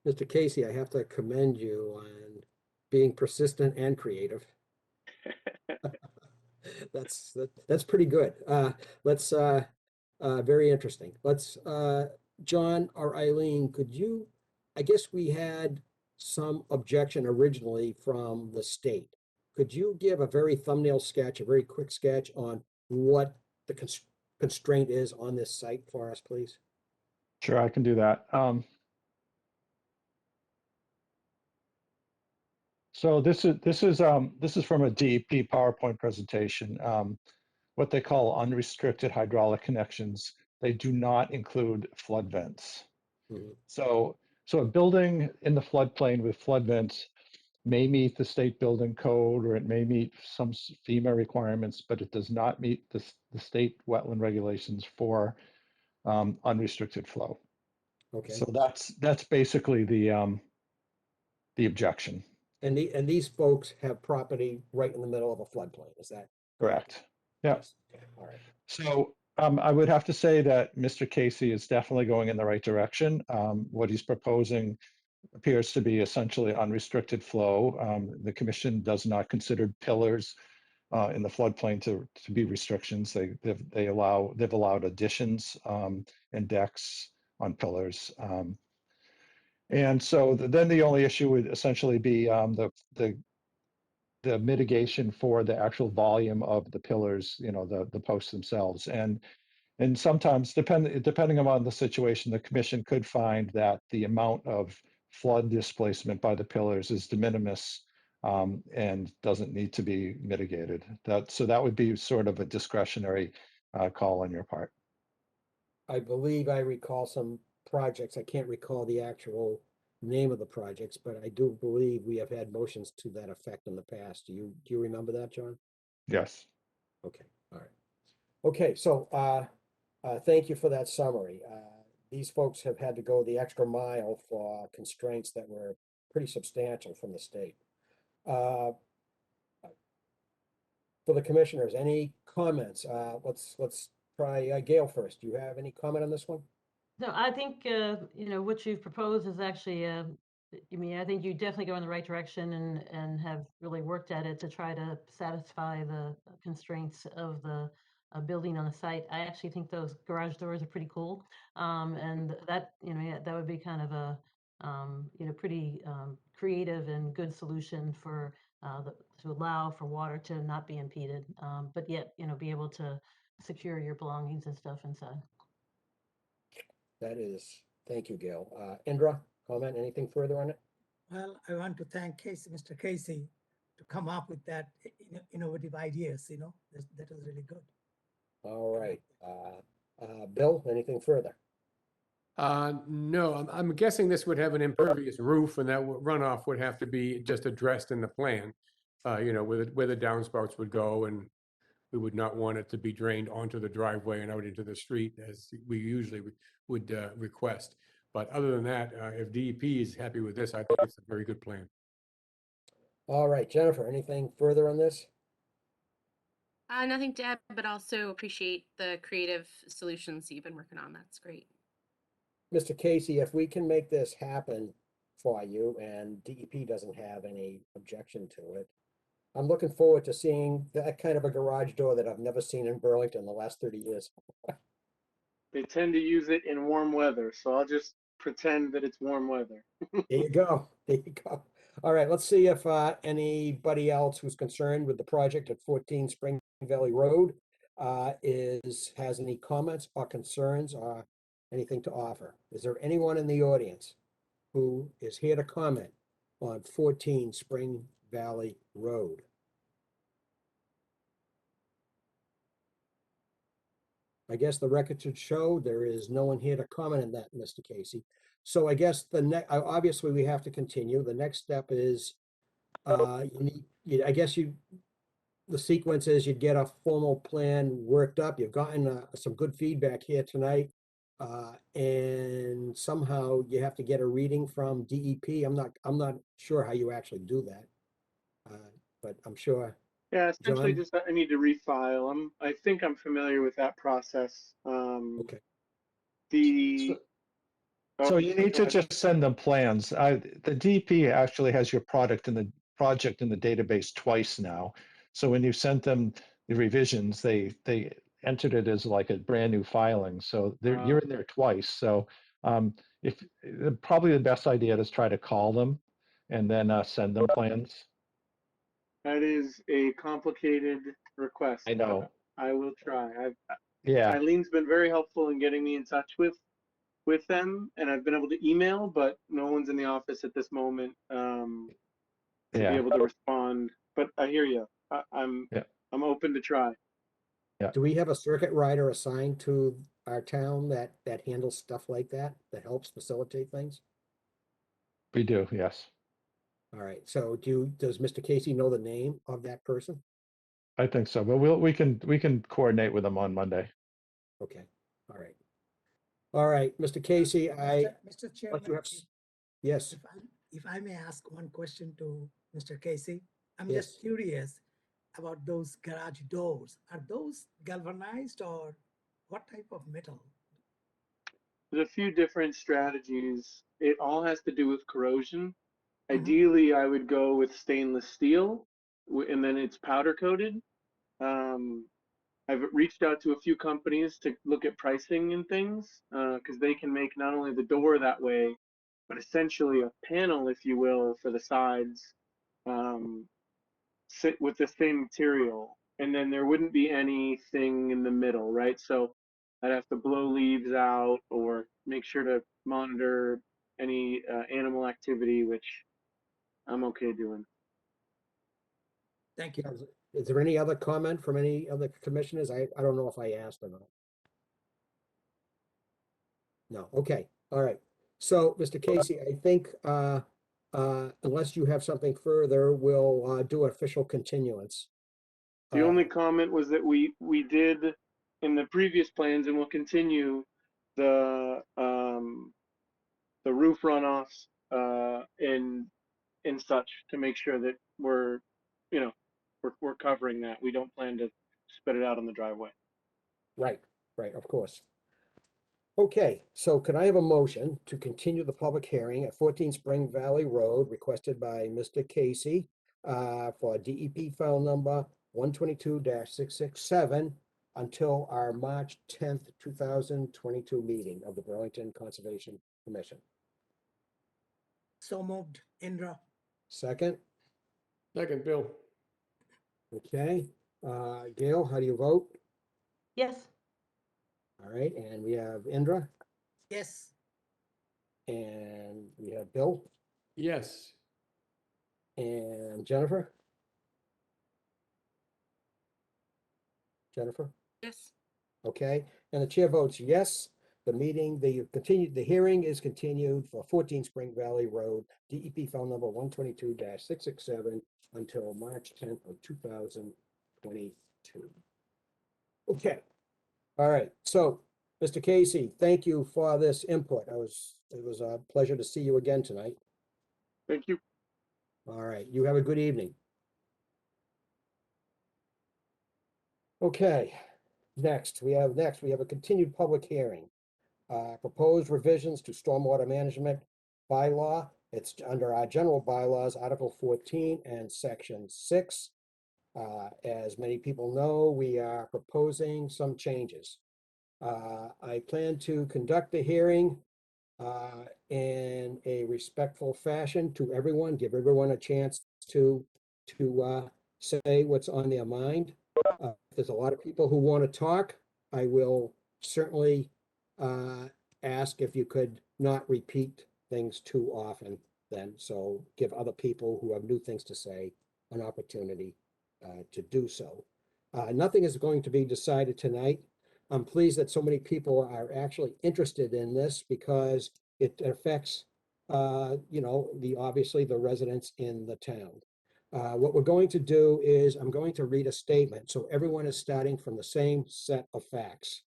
Mr. Casey, I have to commend you on being persistent and creative. That's pretty good. Let's very interesting. Let's John or Eileen, I guess we had some objection originally from the state. Could you give a very thumbnail sketch, a very quick sketch on what the constraint is on this site for us, please? Sure, I can do that. So this is from a DEP PowerPoint presentation. What they call unrestricted hydraulic connections. They do not include flood vents. So a building in the floodplain with flood vents may meet the state building code, or it may meet some FEMA requirements, but it does not meet the state wetland regulations for unrestricted flow. Okay. So that's basically the objection. And these folks have property right in the middle of a floodplain, is that Correct? Yeah. Yes. Okay. All right. So I would have to say that Mr. Casey is definitely going in the right direction. What he's proposing appears to be essentially unrestricted flow. The commission does not consider pillars in the floodplain to be restrictions. They've allowed additions and decks on pillars. And so then the only issue would essentially be the mitigation for the actual volume of the pillars, the posts themselves. And sometimes, depending upon the situation, the commission could find that the amount of flood displacement by the pillars is de minimis and doesn't need to be mitigated. So that would be sort of a discretionary call on your part. I believe I recall some projects. I can't recall the actual name of the projects, but I do believe we have had motions to that effect in the past. Do you remember that, John? Yes. Okay. All right. Okay. So thank you for that summary. These folks have had to go the extra mile for constraints that were pretty substantial from the state. For the commissioners, any comments? Let's try Gail first. Do you have any comment on this one? No, I think, what you've proposed is actually, I think you definitely go in the right direction and have really worked at it to try to satisfy the constraints of the a building on the site. I actually think those garage doors are pretty cool. And that, yeah, that would be kind of a, pretty creative and good solution for to allow for water to not be impeded, but yet, be able to secure your belongings and stuff inside. That is, thank you, Gail. Indra, comment, anything further on it? Well, I want to thank Mr. Casey to come up with that innovative ideas, that was really good. All right. Bill, anything further? No, I'm guessing this would have an impervious roof and that runoff would have to be just addressed in the plan. Where the downspouts would go, and we would not want it to be drained onto the driveway and out into the street as we usually would request. But other than that, if DEP is happy with this, I think it's a very good plan. All right, Jennifer, anything further on this? Nothing to add, but also appreciate the creative solutions you've been working on. That's great. Mr. Casey, if we can make this happen for you and DEP doesn't have any objection to it, I'm looking forward to seeing that kind of a garage door that I've never seen in Burlington in the last 30 years. They tend to use it in warm weather, so I'll just pretend that it's warm weather. There you go. There you go. All right, let's see if anybody else who's concerned with the project at 14 Spring Valley Road has any comments or concerns or anything to offer. Is there anyone in the audience who is here to comment on 14 Spring Valley Road? I guess the record should show there is no one here to comment on that, Mr. Casey. So I guess obviously we have to continue. The next step is, the sequence is you'd get a formal plan worked up. You've gotten some good feedback here tonight. And somehow you have to get a reading from DEP. I'm not sure how you actually do that. But I'm sure. Yeah, essentially John? just I need to refile. I think I'm familiar with that process. Okay. So you need to just send them plans. The DP actually has your project in the database twice now. So when you sent them the revisions, they entered it as like a brand new filing. So you're in there twice. So probably the best idea is try to call them and then send them plans. That is a complicated request. I know. I will try. Yeah. Eileen's been very helpful in getting me in touch with them, and I've been able to email, but no one's in the office at this moment to be able to respond. But I hear you. I'm open to try. Yeah. Do we have a circuit rider assigned to our town that handles stuff like that helps facilitate things? We do, yes. All right. So does Mr. Casey know the name of that person? I think so, but we can coordinate with them on Monday. Okay. All right. All right, Mr. Casey, Mr. Chairman, yes. if I may ask one question to Mr. Casey, I'm Yes. just curious about those garage doors. Are those galvanized or what type of metal? There's a few different strategies. It all has to do with corrosion. Ideally, I would go with stainless steel, and then it's powder coated. I've reached out to a few companies to look at pricing and things because they can make not only the door that way, but essentially a panel, if you will, for the sides, sit with the same material, and then there wouldn't be anything in the middle, right? So I'd have to blow leaves out or make sure to monitor any animal activity, which I'm okay doing. Thank you. Is there any other comment from any other commissioners? I don't know if I asked or not. No, okay, all right. So, Mr. Casey, I think unless you have something further, we'll do official continuance. The only comment was that we did in the previous plans, and we'll continue the roof runoffs and such to make sure that we're covering that. We don't plan to spit it out on the driveway. Right, of course. Okay, so could I have a motion to continue the public hearing at 14 Spring Valley Road requested by Mr. Casey for DEP file number 122-667 until our March 10th, 2022 meeting of the Burlington Conservation Commission. So moved, Indra. Second, Second, Bill. okay. Gail, how do you vote? Yes. All right, and we have Indra Yes. and we have Bill Yes. and Jennifer. Jennifer? Yes. Okay, and the chair votes yes. The hearing is continued for 14 Spring Valley Road, DEP file number 122-667 until March 10th of 2022. Okay, all right, so, Mr. Casey, thank you for this input. It was a pleasure to see you again tonight. Thank you. All right, you have a good evening. Okay, next, we have a continued public hearing. Proposed revisions to stormwater management bylaw. It's under our general bylaws, Article 14 and Section 6. As many people know, we are proposing some changes. I plan to conduct the hearing in a respectful fashion to everyone, give everyone a chance to say what's on their mind. If there's a lot of people who want to talk, I will certainly ask if you could not repeat things too often then, so give other people who have new things to say an opportunity to do so. Nothing is going to be decided tonight. I'm pleased that so many people are actually interested in this because it affects, obviously the residents in the town. What we're going to do is I'm going to read a statement, so everyone is starting from the same set of facts.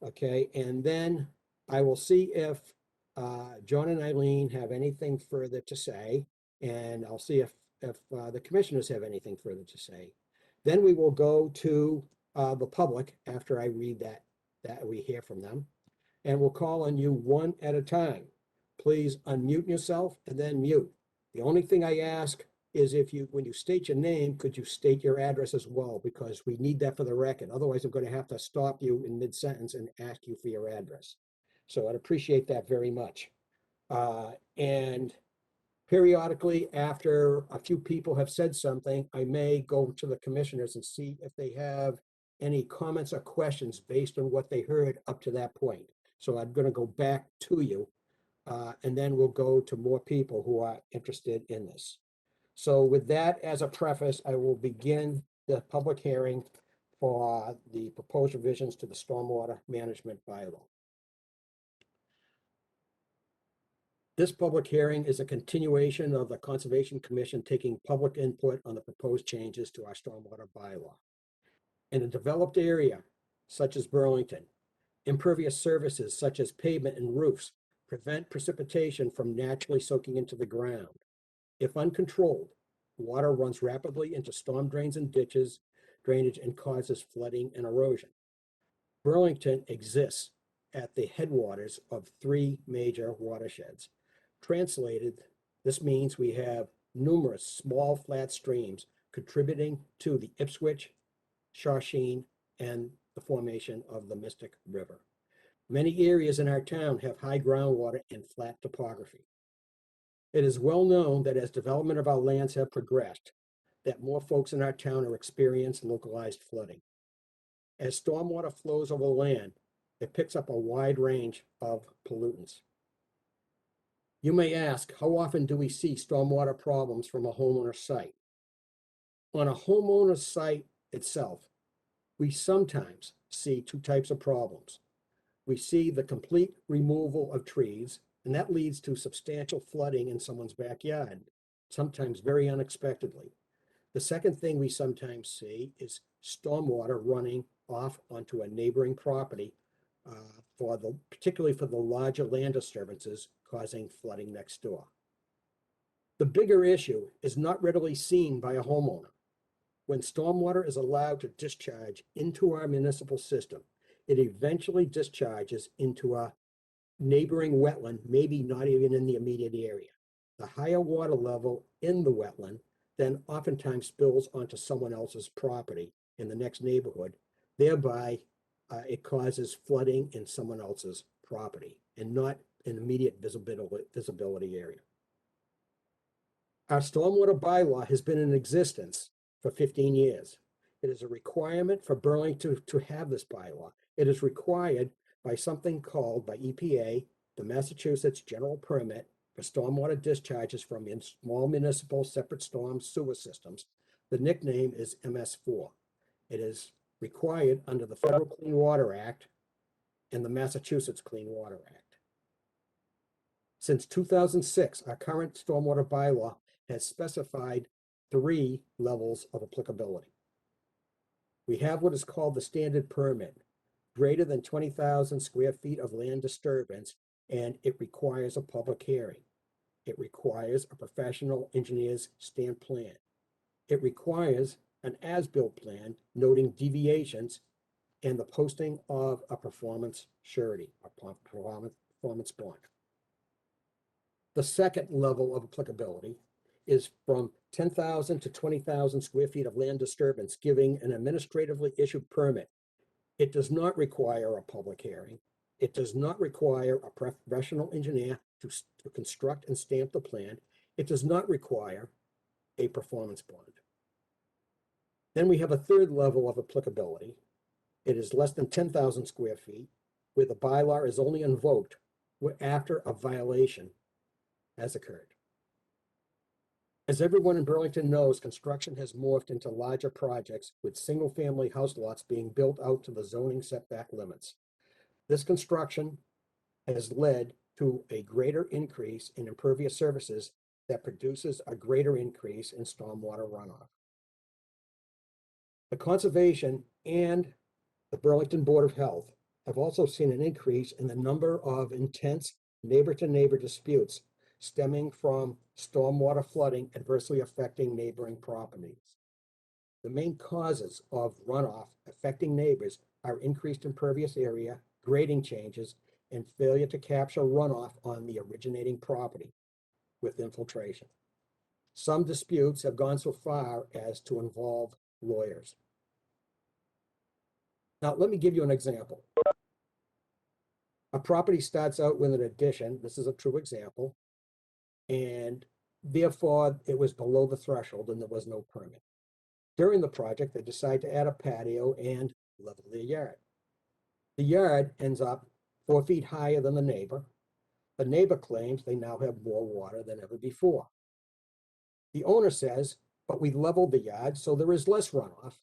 Okay, and then I will see if John and Eileen have anything further to say, and I'll see if the commissioners have anything further to say. Then we will go to the public after I read that we hear from them, and we'll call on you one at a time. Please unmute yourself and then mute. The only thing I ask is when you state your name, could you state your address as well? Because we need that for the record. Otherwise, I'm going to have to stop you in mid-sentence and ask you for your address. So I'd appreciate that very much. And periodically, after a few people have said something, I may go to the commissioners and see if they have any comments or questions based on what they heard up to that point. So I'm going to go back to you, and then we'll go to more people who are interested in this. So with that as a preface, I will begin the public hearing for the proposed revisions to the stormwater management bylaw. This public hearing is a continuation of the Conservation Commission taking public input on the proposed changes to our stormwater bylaw. In a developed area, such as Burlington, impervious surfaces such as pavement and roofs prevent precipitation from naturally soaking into the ground. If uncontrolled, water runs rapidly into storm drains and ditches, drainage, and causes flooding and erosion. Burlington exists at the headwaters of 3 major watersheds. Translated, this means we have numerous small flat streams contributing to the Ipswich, Shawshene, and the formation of the Mystic River. Many areas in our town have high groundwater and flat topography. It is well known that as development of our lands have progressed, that more folks in our town are experiencing localized flooding. As stormwater flows over land, it picks up a wide range of pollutants. You may ask, how often do we see stormwater problems from a homeowner site? On a homeowner site itself, we sometimes see 2 types of problems. We see the complete removal of trees, and that leads to substantial flooding in someone's backyard, sometimes very unexpectedly. The second thing we sometimes see is stormwater running off onto a neighboring property, particularly for the larger land disturbances causing flooding next door. The bigger issue is not readily seen by a homeowner. When stormwater is allowed to discharge into our municipal system, it eventually discharges into a neighboring wetland, maybe not even in the immediate area. The higher water level in the wetland then oftentimes spills onto someone else's property in the next neighborhood, Thereby, it causes flooding in someone else's property and not an immediate visibility area. Our stormwater bylaw has been in existence for 15 years. It is a requirement for Burlington to have this bylaw. It is required by something called by EPA, the Massachusetts General Permit for stormwater discharges from small municipal separate storm sewer systems. The nickname is MS4. It is required under the Federal Clean Water Act and the Massachusetts Clean Water Act. Since 2006, our current stormwater bylaw has specified 3 levels of applicability. We have what is called the standard permit, greater than 20,000 square feet of land disturbance, and it requires a public hearing. It requires a professional engineer's stamp plan. It requires an as-built plan noting deviations and the posting of a performance surety, a performance bond. The second level of applicability is from 10,000 to 20,000 square feet of land disturbance, giving an administratively issued permit. It does not require a public hearing. It does not require a professional engineer to construct and stamp the plan. It does not require a performance bond. Then we have a third level of applicability. It is less than 10,000 square feet, where the bylaw is only invoked after a violation has occurred. As everyone in Burlington knows, construction has morphed into larger projects with single-family house lots being built out to the zoning setback limits. This construction has led to a greater increase in impervious surfaces that produces a greater increase in stormwater runoff. The Conservation and the Burlington Board of Health have also seen an increase in the number of intense neighbor-to-neighbor disputes stemming from stormwater flooding adversely affecting neighboring properties. The main causes of runoff affecting neighbors are increased impervious area, grading changes, and failure to capture runoff on the originating property with infiltration. Some disputes have gone so far as to involve lawyers. Now, let me give you an example. A property starts out with an addition. This is a true example. And therefore, it was below the threshold and there was no permit. During the project, they decide to add a patio and level their yard. The yard ends up 4 feet higher than the neighbor. The neighbor claims they now have more water than ever before. The owner says, but we leveled the yard, so there is less runoff.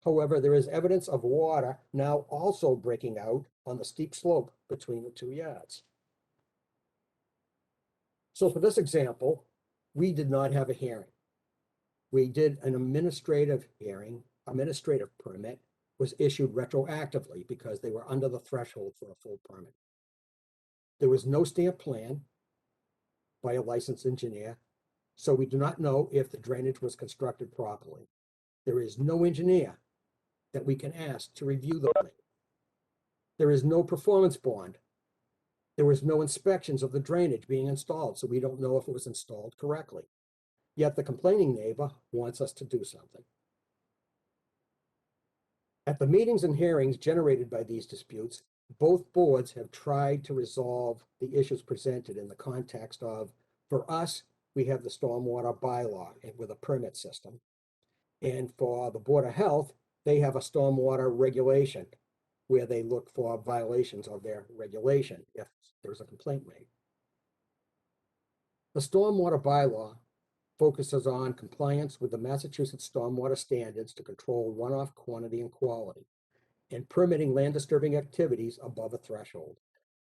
However, there is evidence of water now also breaking out on the steep slope between the 2 yards. So for this example, we did not have a hearing. We did an administrative hearing. Administrative permit was issued retroactively because they were under the threshold for a full permit. There was no stamp plan by a licensed engineer, so we do not know if the drainage was constructed properly. There is no engineer that we can ask to review the plan. There is no performance bond. There was no inspections of the drainage being installed, so we don't know if it was installed correctly. Yet the complaining neighbor wants us to do something. At the meetings and hearings generated by these disputes, both boards have tried to resolve the issues presented in the context of, for us, we have the stormwater bylaw with a permit system. And for the Board of Health, they have a stormwater regulation where they look for violations of their regulation if there's a complaint made. The stormwater bylaw focuses on compliance with the Massachusetts stormwater standards to control runoff quantity and quality, and permitting land disturbing activities above a threshold.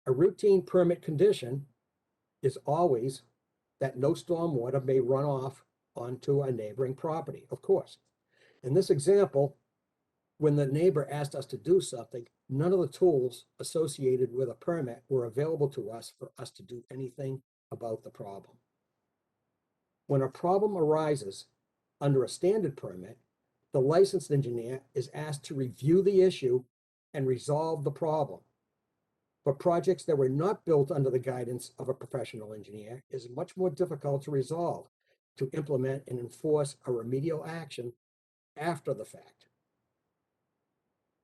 A routine permit condition is always that no stormwater may run off onto a neighboring property, of course. In this example, when the neighbor asked us to do something, none of the tools associated with a permit were available to us for us to do anything about the problem. When a problem arises under a standard permit, the licensed engineer is asked to review the issue and resolve the problem. For projects that were not built under the guidance of a professional engineer, it is much more difficult to resolve, to implement and enforce a remedial action after the fact.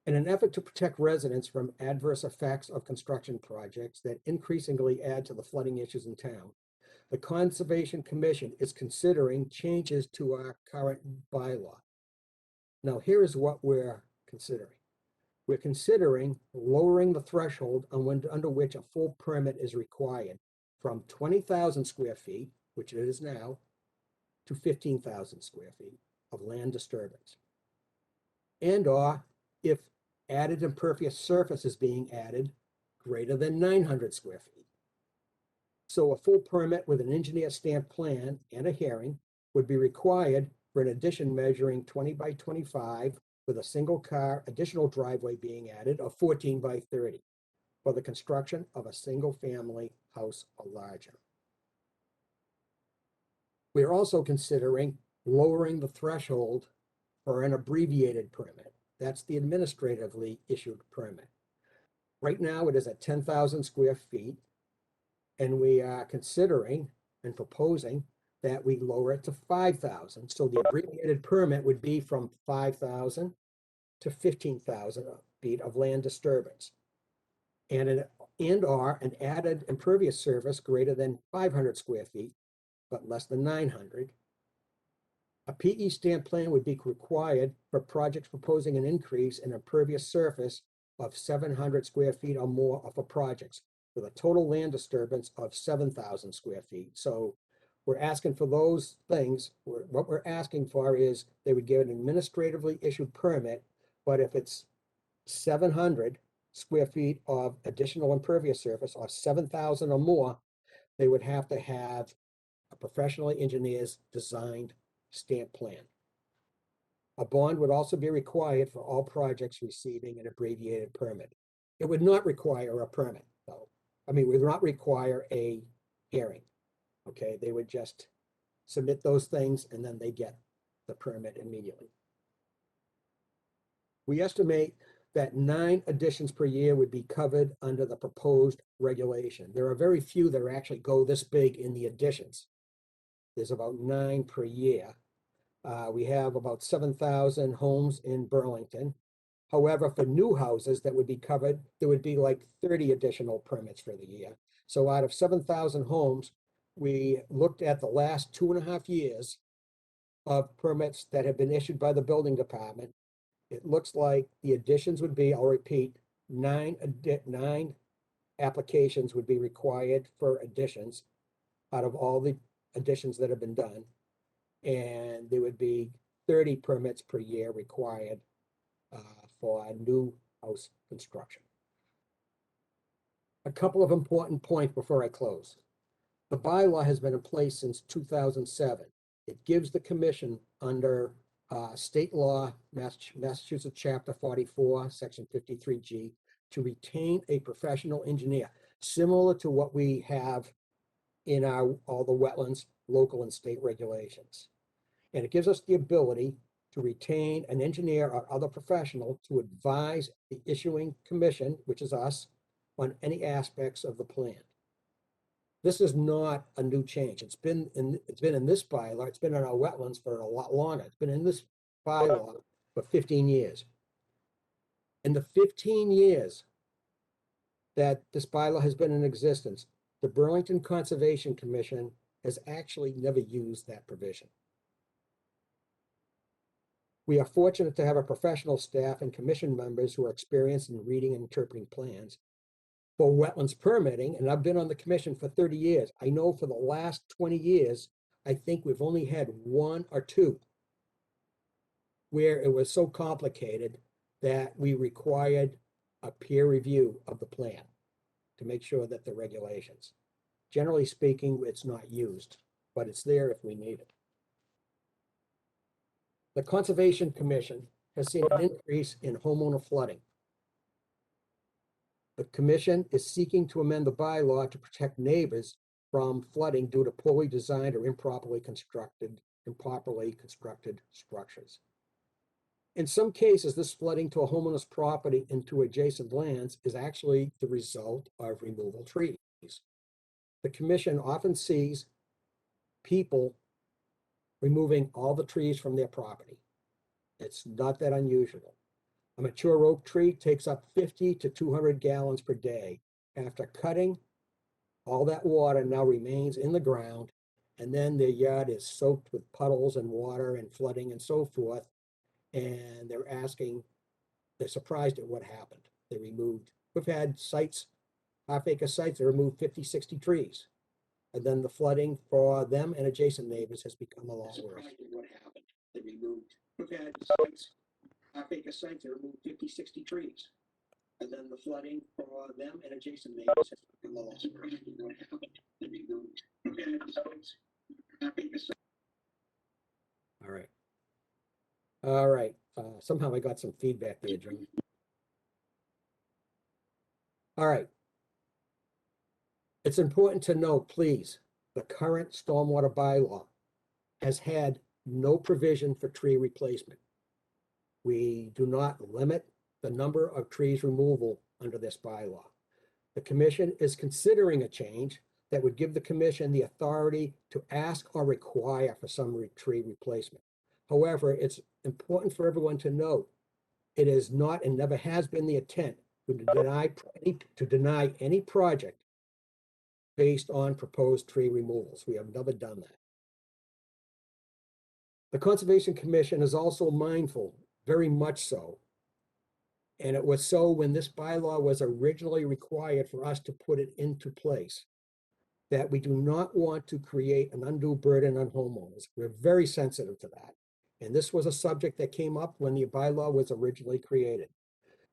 In an effort to protect residents from adverse effects of construction projects that increasingly add to the flooding issues in town, the Conservation Commission is considering changes to our current bylaw. Now, here is what we're considering. We're considering lowering the threshold under which a full permit is required from 20,000 square feet, which it is now, to 15,000 square feet of land disturbance. And/or if added impervious surface is being added greater than 900 square feet. So a full permit with an engineer stamped plan and a hearing would be required for an addition measuring 20 by 25 with a single car additional driveway being added of 14 by 30 for the construction of a single family house or larger. We are also considering lowering the threshold for an abbreviated permit. That's the administratively issued permit. Right now, it is at 10,000 square feet, and we are considering and proposing that we lower it to 5,000. So the abbreviated permit would be from 5,000 to 15,000 feet of land disturbance. And/or an added impervious surface greater than 500 square feet, but less than 900. A PE stamp plan would be required for projects proposing an increase in impervious surface of 700 square feet or more for projects with a total land disturbance of 7,000 square feet. So we're asking for those things. What we're asking for is they would get an administratively issued permit, but if it's 700 square feet of additional impervious surface or 7,000 or more, they would have to have a professionally engineer's designed stamp plan. A bond would also be required for all projects receiving an abbreviated permit. It would not require a permit, though. I mean, it would not require a hearing. Okay, they would just submit those things and then they get the permit immediately. We estimate that 9 additions per year would be covered under the proposed regulation. There are very few that actually go this big in the additions. There's about 9 per year. We have about 7,000 homes in Burlington. However, for new houses that would be covered, there would be like 30 additional permits for the year. So out of 7,000 homes, we looked at the last 2.5 years of permits that have been issued by the building department. It looks like the additions would be, I'll repeat, 9 applications would be required for additions out of all the additions that have been done. And there would be 30 permits per year required for new house construction. A couple of important points before I close. The bylaw has been in place since 2007. It gives the commission under state law, Massachusetts Chapter 44, Section 53G, to retain a professional engineer, similar to what we have in all the wetlands, local and state regulations. And it gives us the ability to retain an engineer or other professional to advise the issuing commission, which is us, on any aspects of the plan. This is not a new change. It's been in this bylaw. It's been in our wetlands for a lot longer. It's been in this bylaw for 15 years. In the 15 years that this bylaw has been in existence, the Burlington Conservation Commission has actually never used that provision. We are fortunate to have a professional staff and commission members who are experienced in reading and interpreting plans for wetlands permitting, and I've been on the commission for 30 years. I know for the last 20 years, I think we've only had 1 or 2 where it was so complicated that we required a peer review of the plan to make sure that the regulations. Generally speaking, it's not used, but it's there if we need it. The Conservation Commission has seen an increase in homeowner flooding. The commission is seeking to amend the bylaw to protect neighbors from flooding due to poorly designed or improperly constructed structures. In some cases, this flooding to a homeowner's property into adjacent lands is actually the result of removal trees. The commission often sees people removing all the trees from their property. It's not that unusual. A mature oak tree takes up 50 to 200 gallons per day. After cutting, all that water now remains in the ground, and then the yard is soaked with puddles and water and flooding and so forth. And they're surprised at what happened. We've had sites, half-acre sites that removed 50, 60 trees. And then the flooding for them and adjacent neighbors has become a lot worse. We've had sites, half-acre sites that removed 50, 60 trees. And then the flooding for them and adjacent neighbors has become a lot worse. All right. All right. Somehow I got some feedback there, John. All right. It's important to note, please, the current stormwater bylaw has had no provision for tree replacement. We do not limit the number of trees removal under this bylaw. The commission is considering a change that would give the commission the authority to ask or require for some tree replacement. However, it's important for everyone to note, it is not and never has been the intent to deny any project based on proposed tree removals. We have never done that. The Conservation Commission is also mindful, very much so, and it was so when this bylaw was originally required for us to put it into place, that we do not want to create an undue burden on homeowners. We're very sensitive to that. And this was a subject that came up when the bylaw was originally created.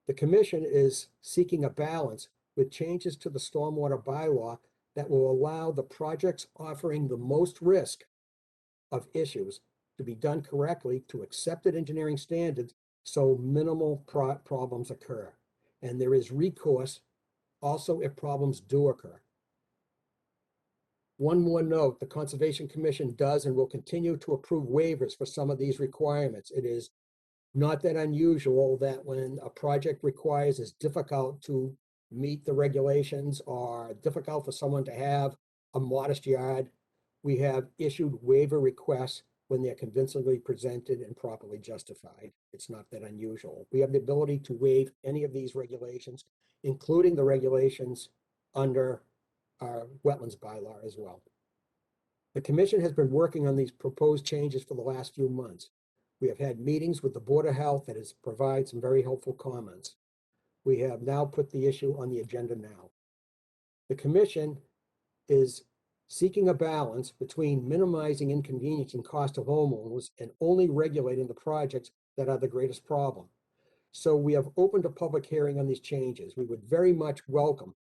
The commission is seeking a balance with changes to the stormwater bylaw that will allow the projects offering the most risk of issues to be done correctly to accepted engineering standards so minimal problems occur. And there is recourse also if problems do occur. One more note, the Conservation Commission does and will continue to approve waivers for some of these requirements. It is not that unusual that when a project requires is difficult to meet the regulations or difficult for someone to have a modest yard, we have issued waiver requests when they're convincingly presented and properly justified. It's not that unusual. We have the ability to waive any of these regulations, including the regulations under our wetlands bylaw as well. The commission has been working on these proposed changes for the last few months. We have had meetings with the Board of Health that has provided some very helpful comments. We have now put the issue on the agenda now. The commission is seeking a balance between minimizing inconvenience and cost of homeowners and only regulating the projects that are the greatest problem. So we have opened a public hearing on these changes. We would very much welcome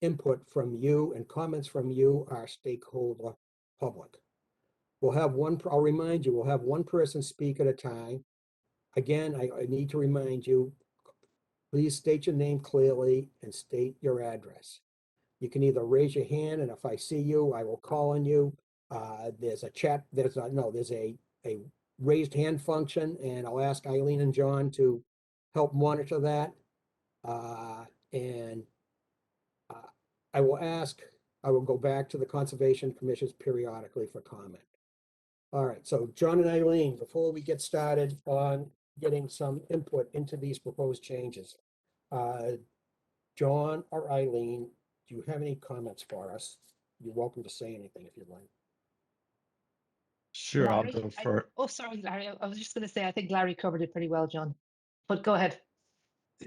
input from you and comments from you, our stakeholder public. I'll remind you, we'll have one person speak at a time. Again, I need to remind you, please state your name clearly and state your address. You can either raise your hand, and if I see you, I will call on you. There's a raised hand function, and I'll ask Eileen and John to help monitor that. I will go back to the Conservation Commissions periodically for comment. All right, so John and Eileen, before we get started on getting some input into these proposed changes, John or Eileen, do you have any comments for us? You're welcome to say anything if you'd like. Sure, I'll Larry, go for. oh, sorry, Larry. I was just going to say, I think Larry covered it pretty well, John. But go ahead.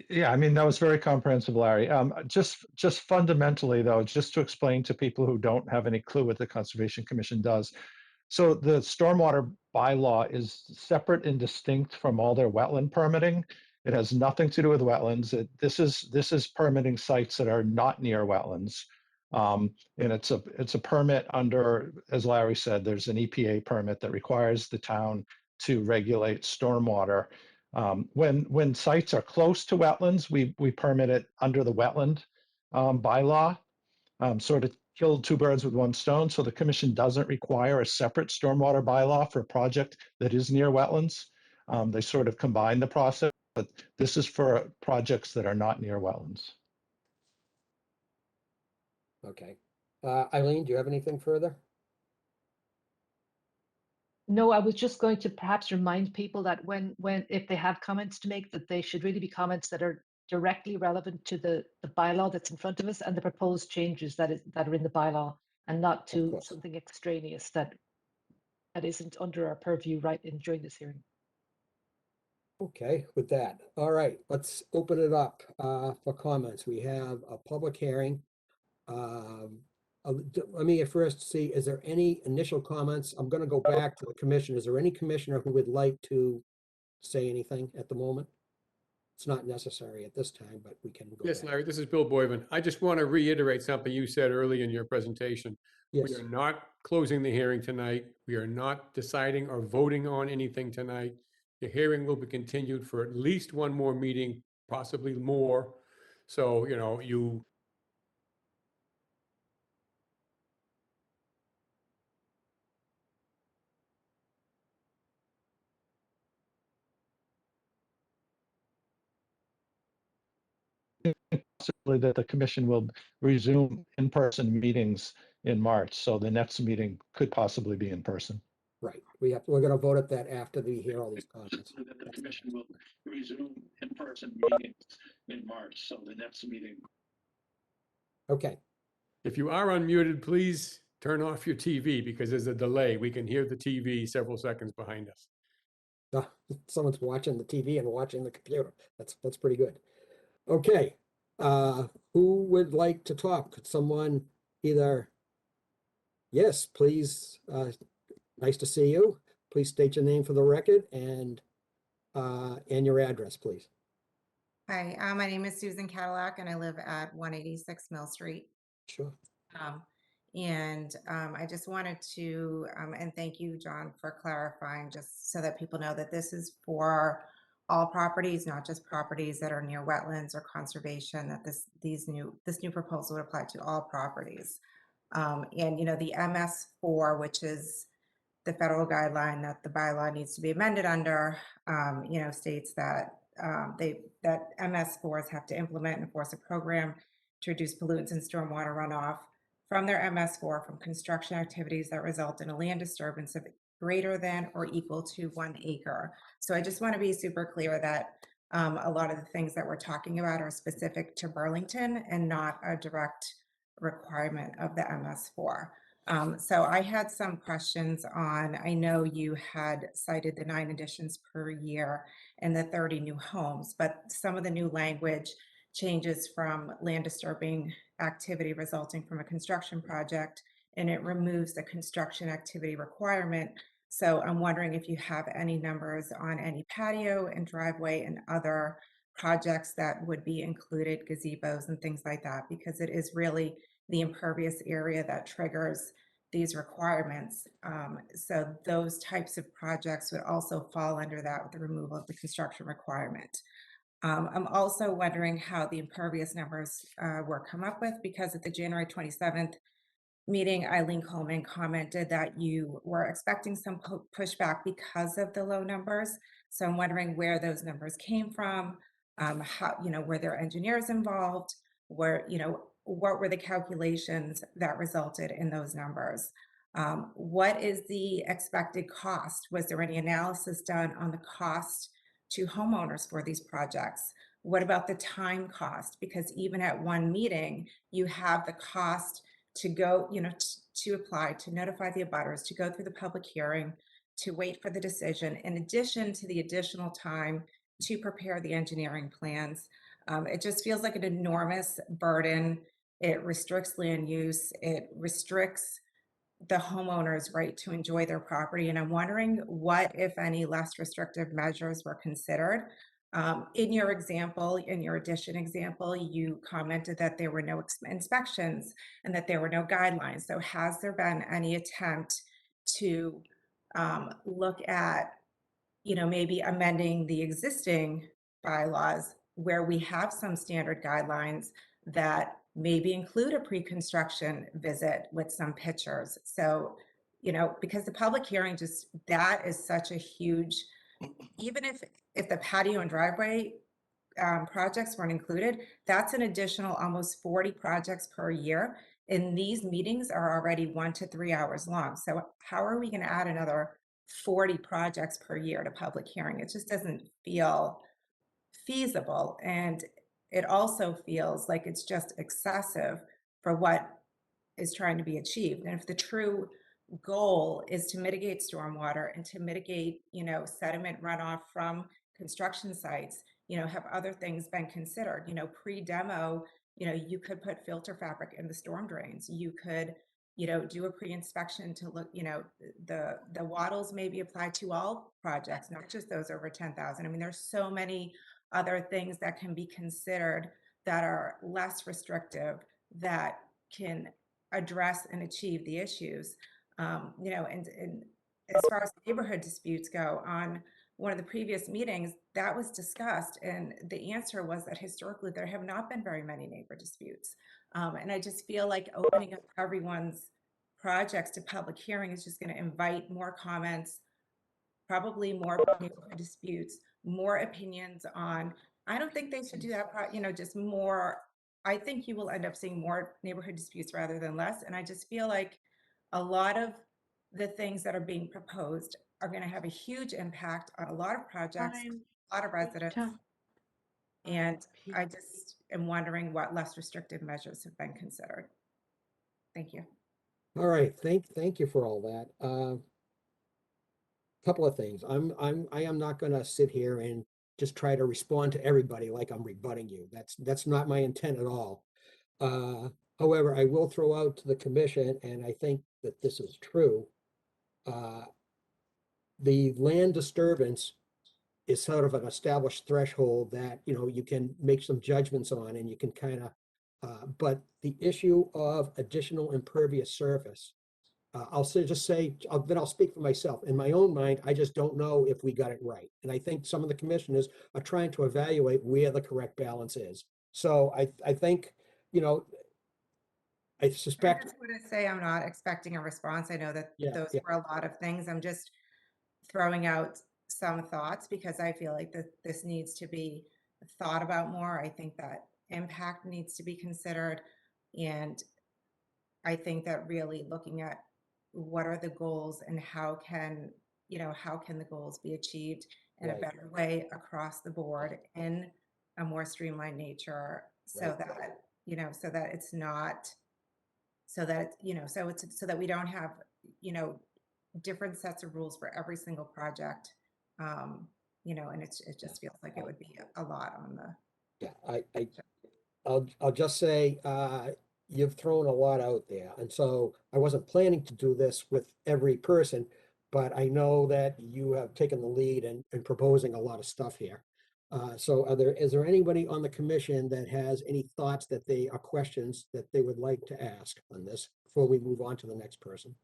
Yeah, I mean, that was very comprehensive, Larry. Just fundamentally, though, just to explain to people who don't have any clue what the Conservation Commission does. So the stormwater bylaw is separate and distinct from all their wetland permitting. It has nothing to do with wetlands. This is permitting sites that are not near wetlands. And it's a permit under, as Larry said, there's an EPA permit that requires the town to regulate stormwater. When sites are close to wetlands, we permit it under the wetland bylaw, sort of kill two birds with one stone. So the commission doesn't require a separate stormwater bylaw for a project that is near wetlands. They sort of combine the process, but this is for projects that are not near wetlands. Okay. Eileen, do you have anything further? No, I was just going to perhaps remind people that if they have comments to make, that they should really be comments that are directly relevant to the bylaw that's in front of us and the proposed changes that are in the bylaw, and not to course. something extraneous that isn't under our purview during this hearing. Okay, with that, all right, let's open it up for comments. We have a public hearing. Let me at first see, is there any initial comments? I'm gonna go back to the commission. Is there any commissioner who would like to say anything at the moment? It's not necessary at this time, but we can go Yes, back. Larry, this is Bill Boyvan. I just want to reiterate something you said early in your presentation. We Yes, are not closing the hearing tonight. We are not deciding or voting on anything tonight. The hearing will be continued for at least one more meeting, possibly more. So, you Possibly that the commission will resume in-person meetings in March, so the next meeting could possibly be in person. right. We're gonna vote at that after we hear all these comments. That the commission will resume in-person meetings in March, so the next meeting. Okay, if you are unmuted, please turn off your TV because there's a delay. We can hear the TV several seconds behind us. someone's watching the TV and watching the computer. That's pretty good. Okay, who would like to talk? Could someone either? Yes, please, nice to see you. Please state your name for the record and your address, please. Hi, my name is Susan Cadillac and I live at 186 Mill Street. Sure. I just wanted to, and thank you, John, for clarifying, just so that people know that this is for all properties, not just properties that are near wetlands or conservation, that this new proposal would apply to all properties. The MS4, which is the federal guideline that the bylaw needs to be amended under, states that that MS4s have to implement and enforce a program to reduce pollutants and stormwater runoff from their MS4 from construction activities that result in a land disturbance of greater than or equal to 1 acre. So I just want to be super clear that a lot of the things that we're talking about are specific to Burlington and not a direct requirement of the MS4. So I had some questions on, I know you had cited the 9 additions per year and the 30 new homes, but some of the new language changes from land disturbing activity resulting from a construction project, and it removes the construction activity requirement. So I'm wondering if you have any numbers on any patio and driveway and other projects that would be included, gazebos and things like that, because it is really the impervious area that triggers these requirements. So those types of projects would also fall under that with the removal of the construction requirement. I'm also wondering how the impervious numbers were come up with, because at the January 27th meeting, Eileen Coleman commented that you were expecting some pushback because of the low numbers. So I'm wondering where those numbers came from, how, were there engineers involved, what were the calculations that resulted in those numbers? What is the expected cost? Was there any analysis done on the cost to homeowners for these projects? What about the time cost? Because even at one meeting, you have the cost to go, to apply, to notify the abutters, to go through the public hearing, to wait for the decision, in addition to the additional time to prepare the engineering plans. It just feels like an enormous burden. It restricts land use. It restricts the homeowner's right to enjoy their property. And I'm wondering what, if any, less restrictive measures were considered. In your example, in your addition example, you commented that there were no inspections and that there were no guidelines. So has there been any attempt to look at, maybe amending the existing bylaws where we have some standard guidelines that maybe include a pre-construction visit with some pictures? So, because the public hearing that is such a huge, even if the patio and driveway projects weren't included, that's an additional almost 40 projects per year. And these meetings are already 1 to 3 hours long. So how are we going to add another 40 projects per year to public hearing. It just doesn't feel feasible. And it also feels like it's just excessive for what is trying to be achieved. And if the true goal is to mitigate stormwater and to mitigate, sediment runoff from construction sites, have other things been considered? Pre-demo, you could put filter fabric in the storm drains. You could, do a pre-inspection to look, the wattles may be applied to all projects, not just those over 10,000. I mean, there's so many other things that can be considered that are less restrictive, that can address and achieve the issues. And as far as neighborhood disputes go, on one of the previous meetings, that was discussed, and the answer was that historically there have not been very many neighbor disputes. And I just feel like opening up everyone's projects to public hearing is just going to invite more comments, probably more neighborhood disputes, more opinions on. I don't think they should do that, just more. I think you will end up seeing more neighborhood disputes rather than less. And I just feel like a lot of the things that are being proposed are going to have a huge impact on a lot of projects, a lot of residents. And I just am wondering what less restrictive measures have been considered. Thank you. All right, thank you for all that. Couple of things. I am not gonna sit here and just try to respond to everybody like I'm rebutting you. That's not my intent at all. However, I will throw out to the commission, and I think that this is true. The land disturbance is sort of an established threshold that, you can make some judgments on, and you can kind of, but the issue of additional impervious surface, then I'll speak for myself. In my own mind, I just don't know if we got it right. And I think some of the commissioners are trying to evaluate where the correct balance is. So I think, I I suspect. just want to say I'm not expecting a response. I know that those Yeah. were a lot of things. I'm just throwing out some thoughts because I feel like this needs to be thought about more. I think that impact needs to be considered. And I think that really looking at what are the goals and how can the goals be achieved in a Right. better way across the board in a more streamlined nature, so Right. that, so that it's not, so that, so that we don't have, different sets of rules for every single project. And it just feels like it would be a lot on the. Yeah, I'll just say, you've thrown a lot out there. And so I wasn't planning to do this with every person, but I know that you have taken the lead in proposing a lot of stuff here. So is there anybody on the commission that has any thoughts or questions that they would like to ask on this before we move on to the next person?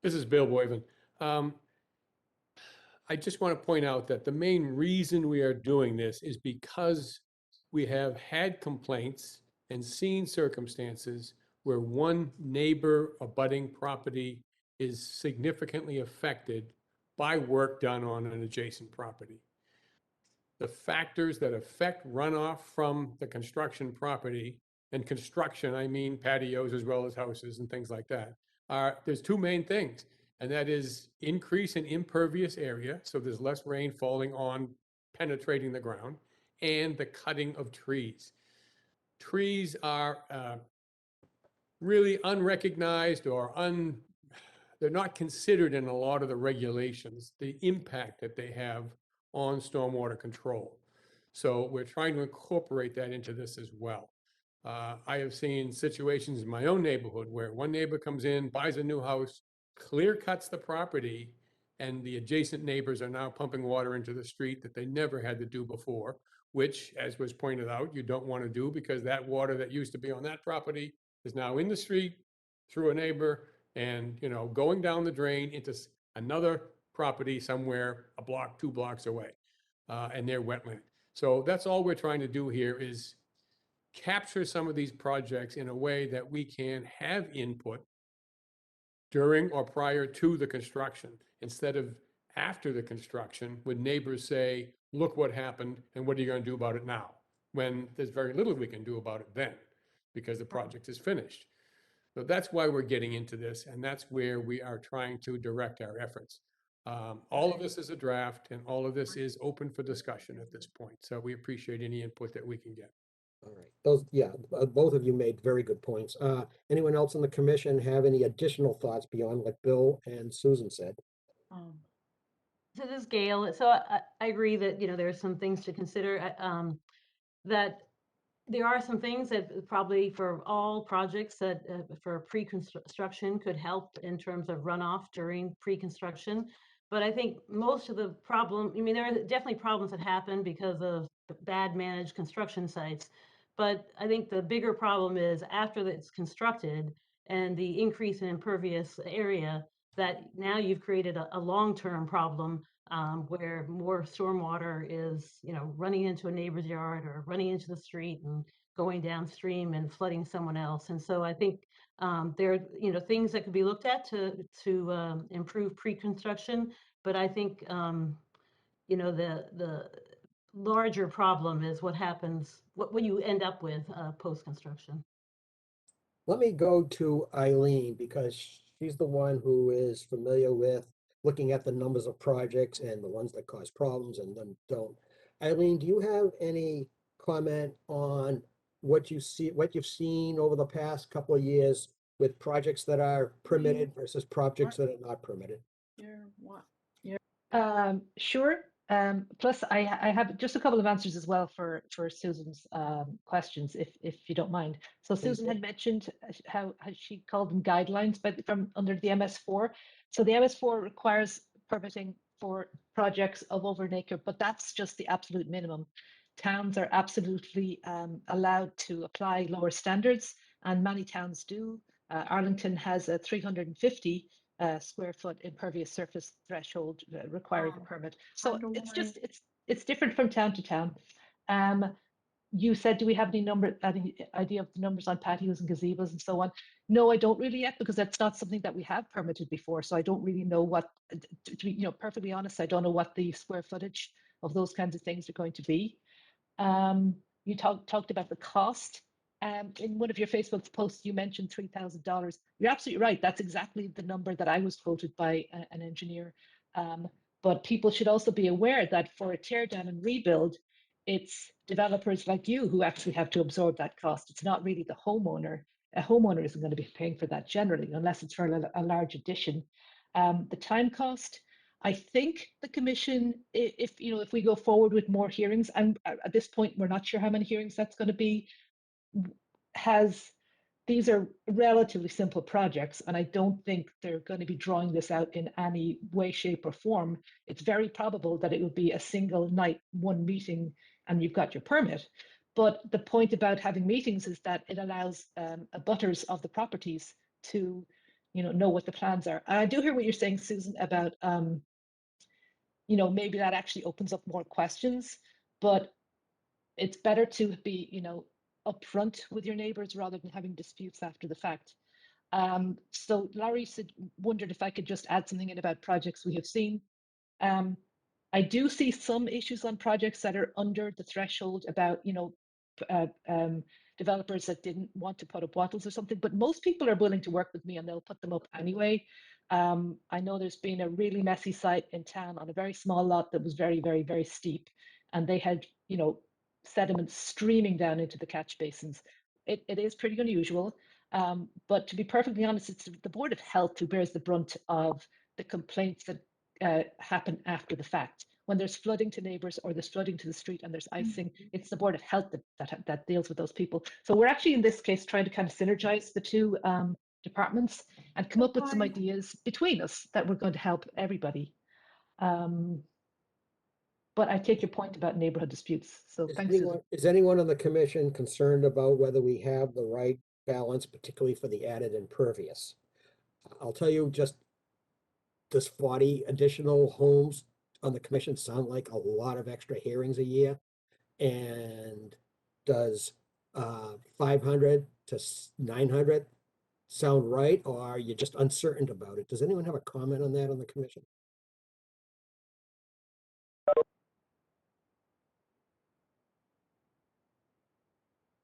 This is Bill Boyven. I just want to point out that the main reason we are doing this is because we have had complaints and seen circumstances where one neighbor abutting property is significantly affected by work done on an adjacent property. The factors that affect runoff from the construction property, and construction, I mean patios as well as houses and things like that, there's two main things. And that is increase in impervious area, so there's less rain falling on, penetrating the ground, and the cutting of trees. Trees are really unrecognized or they're not considered in a lot of the regulations, the impact that they have on stormwater control. So we're trying to incorporate that into this as well. I have seen situations in my own neighborhood where one neighbor comes in, buys a new house, clear cuts the property, and the adjacent neighbors are now pumping water into the street that they never had to do before, which, as was pointed out, you don't want to do because that water that used to be on that property is now in the street through a neighbor and, going down the drain into another property somewhere a block, 2 blocks away, and they're wetland. So that's all we're trying to do here is capture some of these projects in a way that we can have input during or prior to the construction, instead of after the construction, when neighbors say, look what happened, and what are you going to do about it now? When there's very little we can do about it then, because the project is finished. So that's why we're getting into this, and that's where we are trying to direct our efforts. All of this is a draft, and all of this is open for discussion at this point. So we appreciate any input that we can get. All right, those, yeah, both of you made very good points. Anyone else on the commission have any additional thoughts beyond what Bill and Susan said? So this is Gail. So I agree that, there are some things to consider, that there are some things that probably for all projects that for pre-construction could help in terms of runoff during pre-construction. But I think most of the problem, there are definitely problems that happen because of bad managed construction sites. But I think the bigger problem is after it's constructed and the increase in impervious area, that now you've created a long-term problem where more stormwater is, running into a neighbor's yard or running into the street and going downstream and flooding someone else. And so I think there are, things that could be looked at to improve pre-construction. But I think, the larger problem is what happens, what you end up with post-construction. Let me go to Eileen because she's the one who is familiar with looking at the numbers of projects and the ones that cause problems and then don't. Eileen, do you have any comment on what you see, what you've seen over the past couple of years with projects that are permitted versus projects that are not permitted? Sure. Plus, I have just a couple of answers as well for Susan's questions, if you don't mind. So Susan had mentioned how she called them guidelines, but from under the MS4. So the MS4 requires permitting for projects of over an acre, but that's just the absolute minimum. Towns are absolutely allowed to apply lower standards, and many towns do. Arlington has a 350 square foot impervious surface threshold requiring a permit. So it's different from town to town. You said, do we have any idea of the numbers on patios and gazebos and so on? No, I don't really yet, because that's not something that we have permitted before. So I don't really know what, to be perfectly honest, I don't know what the square footage of those kinds of things are going to be. You talked about the cost. In one of your Facebook posts, you mentioned $3,000. You're absolutely right. That's exactly the number that I was quoted by an engineer. But people should also be aware that for a tear down and rebuild, it's developers like you who actually have to absorb that cost. It's not really the homeowner. A homeowner isn't going to be paying for that generally, unless it's for a large addition. The time cost, I think the commission, if we go forward with more hearings, and at this point we're not sure how many hearings that's going to be, these are relatively simple projects, and I don't think they're going to be drawing this out in any way, shape, or form. It's very probable that it will be a single night, one meeting, and you've got your permit. But the point about having meetings is that it allows abutters of the properties to, know what the plans are. And I do hear what you're saying, Susan, about maybe that actually opens up more questions, but it's better to be, upfront with your neighbors rather than having disputes after the fact. So Larry wondered if I could just add something in about projects we have seen. I do see some issues on projects that are under the threshold about, developers that didn't want to put up wattles or something, but most people are willing to work with me and they'll put them up anyway. I know there's been a really messy site in town on a very small lot that was very, very, very steep, and they had, sediment streaming down into the catch basins. It is pretty unusual, but to be perfectly honest, it's the Board of Health who bears the brunt of the complaints that happen after the fact. When there's flooding to neighbors or there's flooding to the street and there's icing, it's the Board of Health that deals with those people. So we're actually in this case trying to kind of synergize the two departments and come up with some ideas between us that we're going to help everybody. But I take your point about neighborhood disputes. So thanks, Susan. Is anyone on the commission concerned about whether we have the right balance, particularly for the added impervious? I'll tell you, just does 40 additional homes on the commission sound like a lot of extra hearings a year? And does 500 to 900 sound right, or are you just uncertain about it? Does anyone have a comment on that on the commission?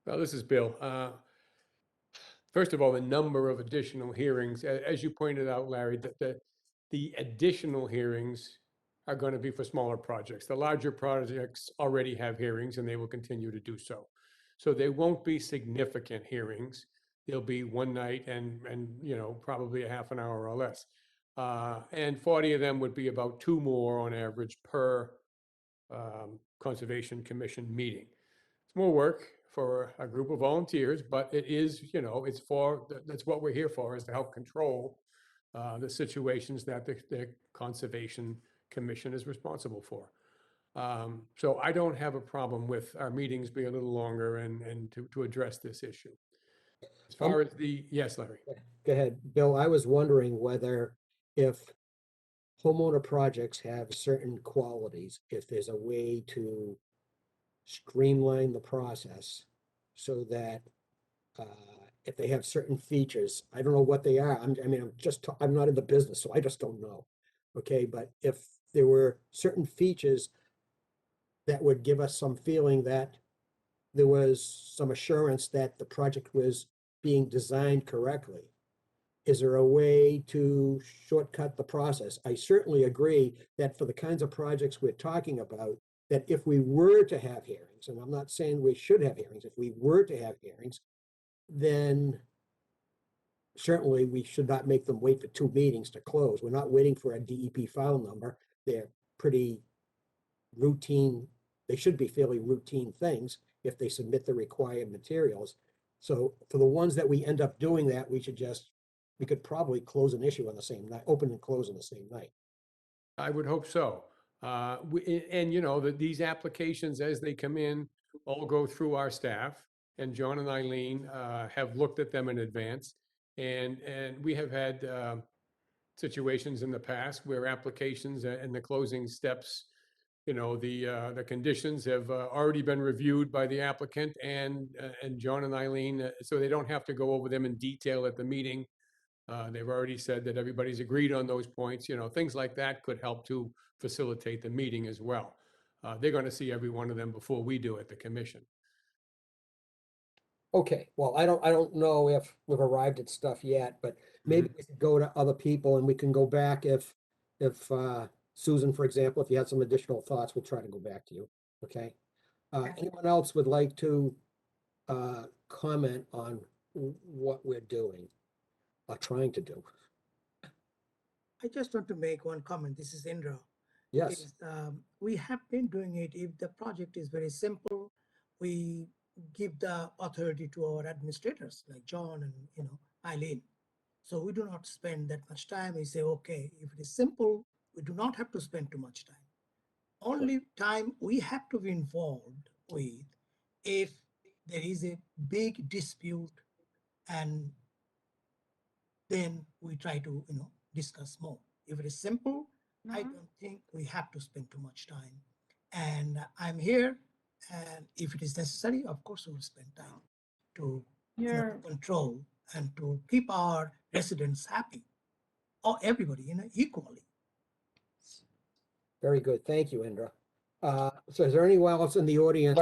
Well, this is Bill. first of all, the number of additional hearings, as you pointed out, Larry, that the additional hearings are going to be for smaller projects. The larger projects already have hearings and they will continue to do so. So they won't be significant hearings. They'll be one night and you know, probably a half an hour or less. And 40 of them would be about 2 more on average per Conservation Commission meeting. It's more work for a group of volunteers, but it is, you know, it's for, that's what we're here for, is to help control the situations that the Conservation Commission is responsible for. So I don't have a problem with our meetings being a little longer and to address this issue. As far as the, yes, Larry. Go ahead, Bill. I was wondering whether if homeowner projects have certain qualities, if there's a way to streamline the process so that if they have certain features, I don't know what they are. I'm not in the business, so I just don't know. Okay, but if there were certain features that would give us some feeling that there was some assurance that the project was being designed correctly, is there a way to shortcut the process? I certainly agree that for the kinds of projects we're talking about, that if we were to have hearings, and I'm not saying we should have hearings, if we were to have hearings, then certainly we should not make them wait for 2 meetings to close. We're not waiting for a DEP file number. They're pretty routine. They should be fairly routine things if they submit the required materials. So for the ones that we end up doing that, we could probably close an issue on the same night, open and close on the same night. I would hope so. And you know, these applications as they come in all go through our staff, and John and Eileen have looked at them in advance. And we have had situations in the past where applications and the closing steps, you know, the conditions have already been reviewed by the applicant and John and Eileen, so they don't have to go over them in detail at the meeting. They've already said that everybody's agreed on those points. You know, things like that could help to facilitate the meeting as well. They're going to see every one of them before we do at the commission. Okay, well, I don't know if we've arrived at stuff yet, but maybe we could go to other people and we can go back if Susan, for example, if you had some additional thoughts, we'll try to go back to you, okay? Anyone else would like to comment on what we're doing or trying to do? I just want to make one comment. This is Indra. Yes. We have been doing it. If the project is very simple, we give the authority to our administrators like John and Eileen. So we do not spend that much time. We say, okay, if it is simple, we do not have to spend too much time. Only time we have to be involved with if there is a big dispute, and then we try to discuss more. If it is simple, I don't think we have to spend too much time. And I'm here, and if it is necessary, of course, we'll spend time to control and to keep our residents happy, or everybody, equally. Very good. Thank you, Indra. So is there anyone else in the audience?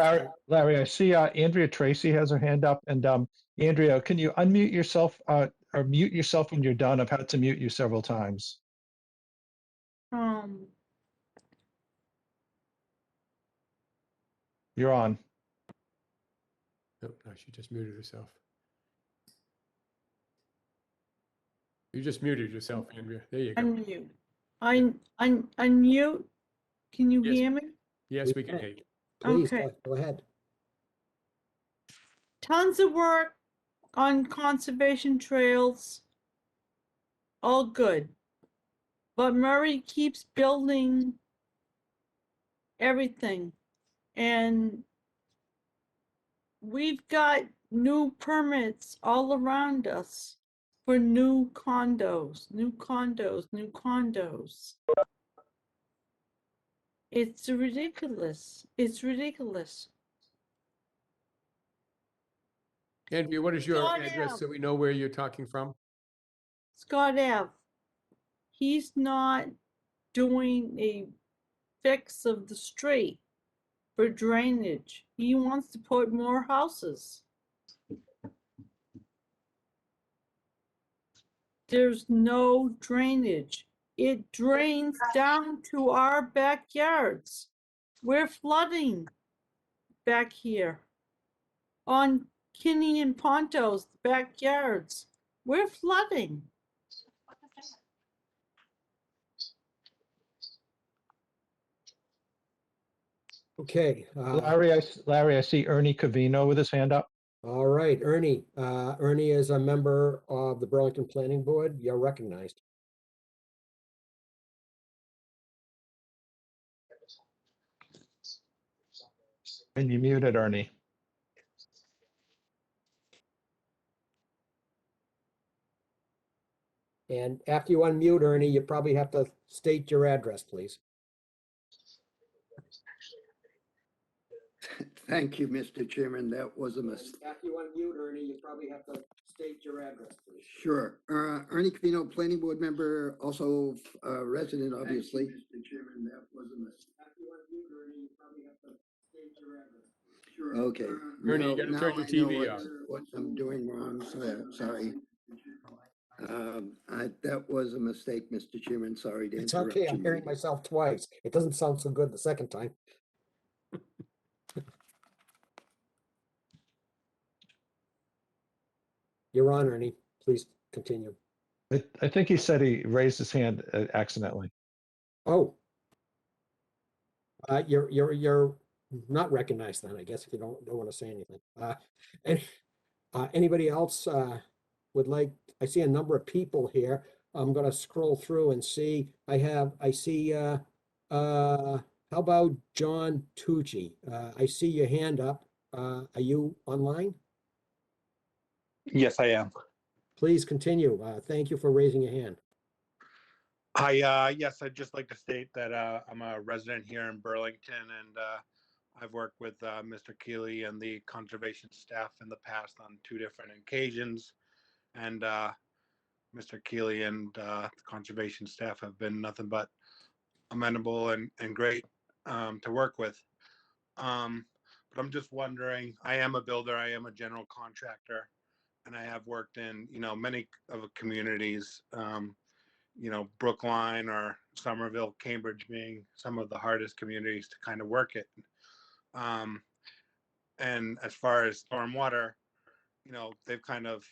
Larry, I see Andrea Tracy has her hand up, and Andrea, can you unmute yourself or mute yourself when you're done? I've had to mute you several times. You're on. Nope, no, she just muted herself. You just muted yourself, Andrea. There you go. Unmute. Unmute. Can you hear me? Yes, we can hear you. Please, Okay. go ahead. Tons of work on conservation trails. All good. But Murray keeps building everything. And we've got new permits all around us for new condos. It's ridiculous. It's ridiculous. Andrea, what is your Scott address Ave. so we know where you're talking from? Scott Ave. He's not doing a fix of the street for drainage. He wants to put more houses. there's no drainage. It drains down to our backyards. We're flooding back here on Kinney and Ponto's backyards. We're flooding. Okay. Larry, I see Ernie Cavino with his hand up. All right, Ernie. Ernie is a member of the Burlington Planning Board. You're recognized. And you muted Ernie. And after you unmute Ernie, you probably have to state your address, please. Thank you, Mr. Chairman. That was a mistake. After you unmute Ernie, you probably have to state your address, please. Sure. Ernie Cavino, Planning Board member, also resident, obviously. Mr. Chairman, that was a mistake. After you unmute Ernie, you probably have to state your address. Sure. Okay. Ernie, you gotta turn your TV off. What I'm doing wrong, sorry. That was a mistake, Mr. Chairman. Sorry to It's interrupt okay, you. I'm hearing myself twice. It doesn't sound so good the second time. You're on, Ernie. Please continue. I think he said he raised his hand accidentally. Oh. You're not recognized then, I guess, if you don't want to say anything. Anybody else would like, I see a number of people here. I'm gonna scroll through and see. I see how about John Tucci? I see your hand up. Are you online? Yes, I am. Please continue. Thank you for raising your hand. Yes, I'd just like to state that I'm a resident here in Burlington, and I've worked with Mr. Keeley and the conservation staff in the past on 2 different occasions. And Mr. Keeley and the conservation staff have been nothing but amenable and great to work with. But I'm just wondering, I am a builder, I am a general contractor, and I have worked in, many of the communities, Brookline or Somerville, Cambridge being some of the hardest communities to kind of work it. And as far as stormwater, they've kind of,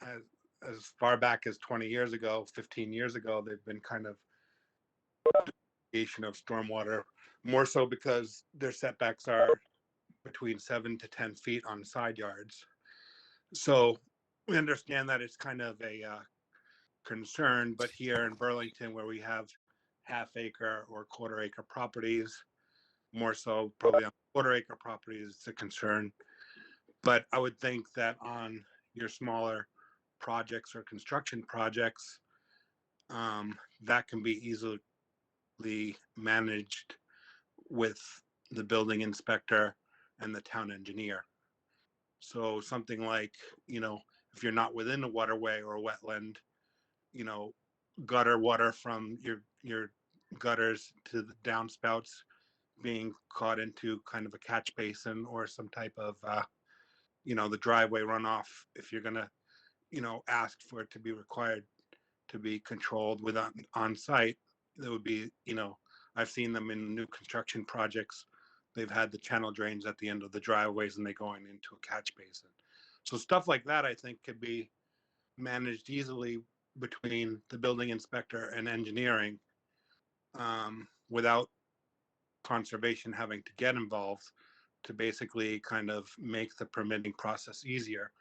as far back as 20 years ago, 15 years ago, they've been kind of of stormwater, more so because their setbacks are between 7 to 10 feet on side yards. So we understand that it's kind of a concern, but here in Burlington, where we have half-acre or quarter-acre properties, more so probably on quarter-acre properties, it's a concern. But I would think that on your smaller projects or construction projects, that can be easily managed with the building inspector and the town engineer. So something like, if you're not within a waterway or a wetland, gutter water from your gutters to the downspouts being caught into kind of a catch basin or some type of, the driveway runoff, if you're gonna, ask for it to be required to be controlled with on site, there would be, I've seen them in new construction projects. They've had the channel drains at the end of the driveways and they going into a catch basin. So stuff like that, I think, could be managed easily between the building inspector and engineering, without conservation having to get involved, to basically kind of make the permitting process easier.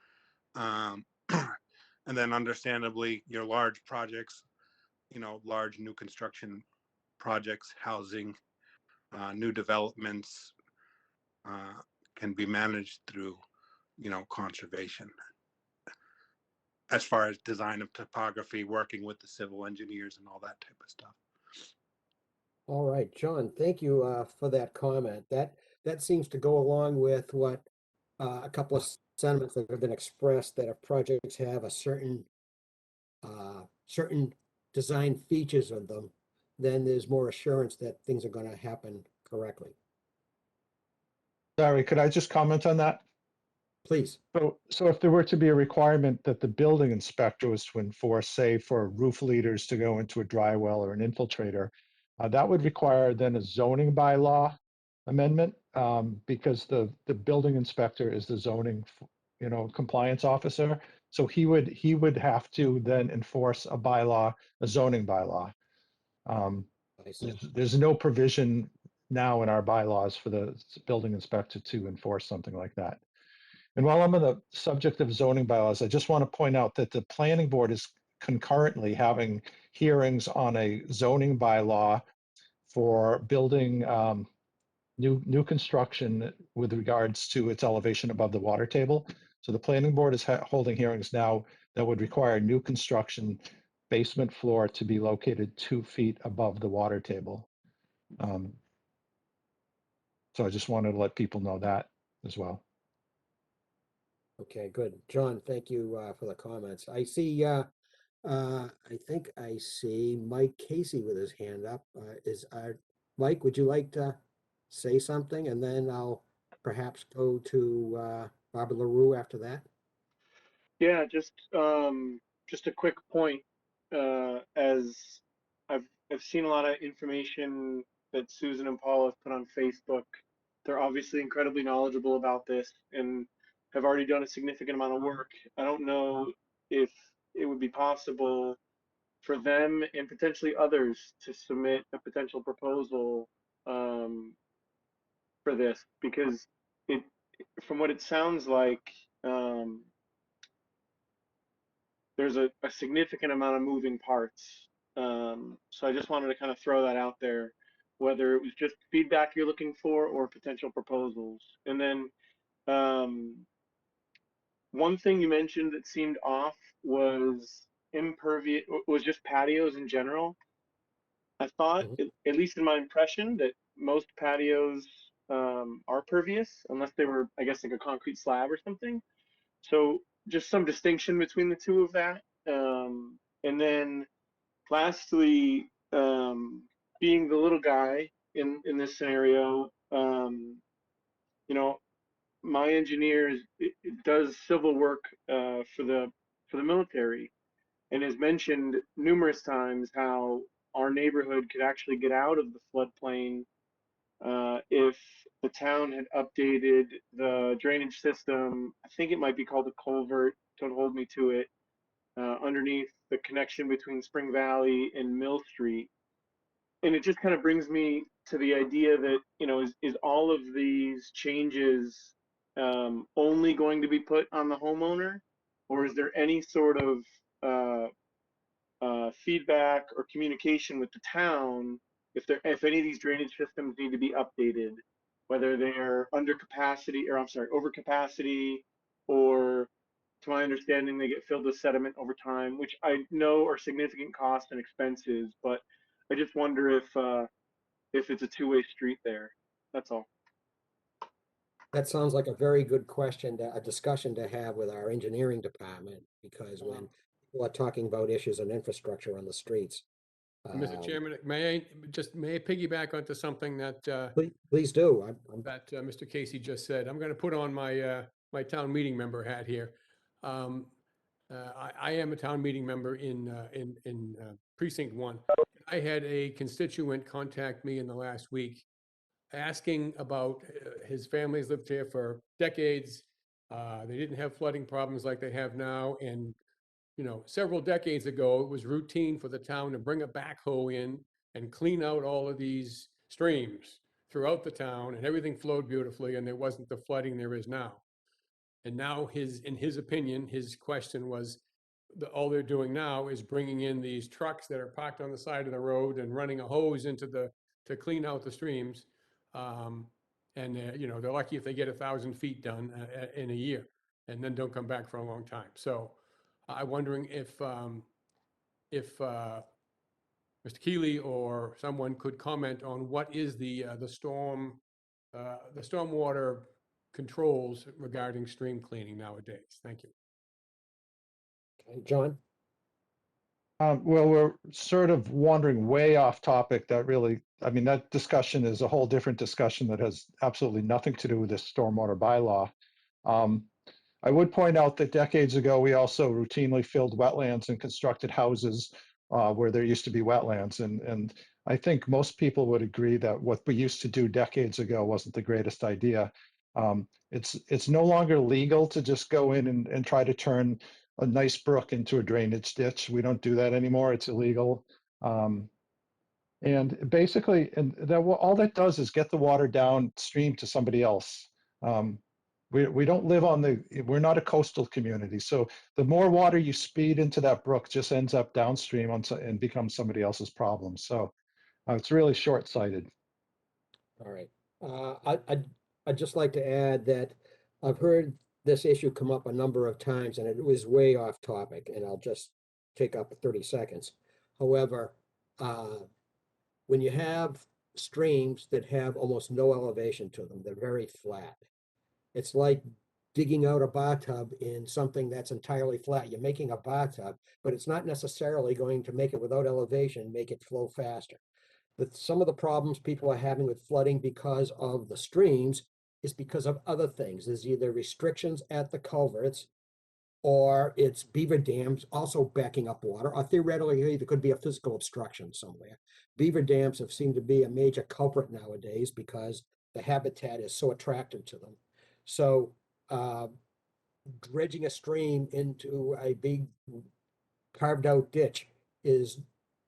And then understandably, your large projects, large new construction projects, housing, new developments, can be managed through, conservation. As far as design of topography, working with the civil engineers and all that type of stuff. All right, John, thank you for that comment. That seems to go along with what a couple of sentiments that have been expressed, that if projects have a certain design features of them, then there's more assurance that things are going to happen correctly. Larry, could I just comment on that? Please. So if there were to be a requirement that the building inspector was to enforce, say, for roof leaders to go into a dry well or an infiltrator, that would require then a zoning bylaw amendment, because the building inspector is the zoning, compliance officer. So he would have to then enforce a bylaw, a zoning bylaw. I see. There's no provision now in our bylaws for the building inspector to enforce something like that. And while I'm on the subject of zoning bylaws, I just want to point out that the planning board is concurrently having hearings on a zoning bylaw for building new construction with regards to its elevation above the water table. So the planning board is holding hearings now that would require new construction basement floor to be located 2 feet above the water table. So I just wanted to let people know that as well. Okay, good. John, thank you for the comments. I see, I think I see Mike Casey with his hand up. Mike, would you like to say something? And then I'll perhaps go to Barbara LaRue after that. Yeah, just a quick point. As I've seen a lot of information that Susan and Paul have put on Facebook. They're obviously incredibly knowledgeable about this and have already done a significant amount of work. I don't know if it would be possible for them and potentially others to submit a potential proposal for this, because it, from what it sounds like, there's a significant amount of moving parts. So I just wanted to kind of throw that out there, whether it was just feedback you're looking for or potential proposals. And then one thing you mentioned that seemed off was just patios in general. I thought, at least in my impression, that most patios are pervious, unless they were, I guess, like a concrete slab or something. So just some distinction between the two of that. And then lastly, being the little guy in this scenario, my engineer does civil work for the military, and has mentioned numerous times how our neighborhood could actually get out of the floodplain if the town had updated the drainage system. I think it might be called a culvert, don't hold me to it, underneath the connection between Spring Valley and Mill Street. And it just kind of brings me to the idea that, is all of these changes only going to be put on the homeowner, or is there any sort of feedback or communication with the town if any of these drainage systems need to be updated, whether they're under capacity, or I'm sorry, over capacity, or, to my understanding, they get filled with sediment over time, which I know are significant costs and expenses, but I just wonder if it's a two-way street there. That's all. That sounds like a very good question, a discussion to have with our engineering department, because when people are talking about issues and infrastructure on the streets. Mr. Chairman, may I piggyback onto something that Please do. that Mr. Casey just said. I'm going to put on my my town meeting member hat here. I am a town meeting member in Precinct 1. I had a constituent contact me in the last week asking about his family's lived here for decades. They didn't have flooding problems like they have now. And, several decades ago, it was routine for the town to bring a backhoe in and clean out all of these streams throughout the town, and everything flowed beautifully, and there wasn't the flooding there is now. And now in his opinion, his question was, all they're doing now is bringing in these trucks that are parked on the side of the road and running a hose to clean out the streams. And they're lucky if they get 1,000 feet done in a year, and then don't come back for a long time. So I'm wondering if Mr. Keeley or someone could comment on what is the stormwater controls regarding stream cleaning nowadays. Thank you. Okay, John? Well, we're sort of wandering way off topic. That discussion is a whole different discussion that has absolutely nothing to do with this stormwater bylaw. I would point out that decades ago, we also routinely filled wetlands and constructed houses where there used to be wetlands. And I think most people would agree that what we used to do decades ago wasn't the greatest idea. It's no longer legal to just go in and try to turn a nice brook into a drainage ditch. We don't do that anymore. It's illegal. And basically, and that all that does is get the water downstream to somebody else. We don't live on we're not a coastal community. So the more water you speed into that brook just ends up downstream and becomes somebody else's problem. So it's really short-sighted. All right. I'd just like to add that I've heard this issue come up a number of times and it was way off topic, and I'll just take up 30 seconds. However, when you have streams that have almost no elevation to them, they're very flat. It's like digging out a bathtub in something that's entirely flat. You're making a bathtub, but it's not necessarily going to make it without elevation, make it flow faster. Some of the problems people are having with flooding because of the streams is because of other things. There's either restrictions at the culverts, or it's beaver dams also backing up water, or theoretically there could be a physical obstruction somewhere. Beaver dams have seemed to be a major culprit nowadays because the habitat is so attractive to them. So dredging a stream into a big carved out ditch is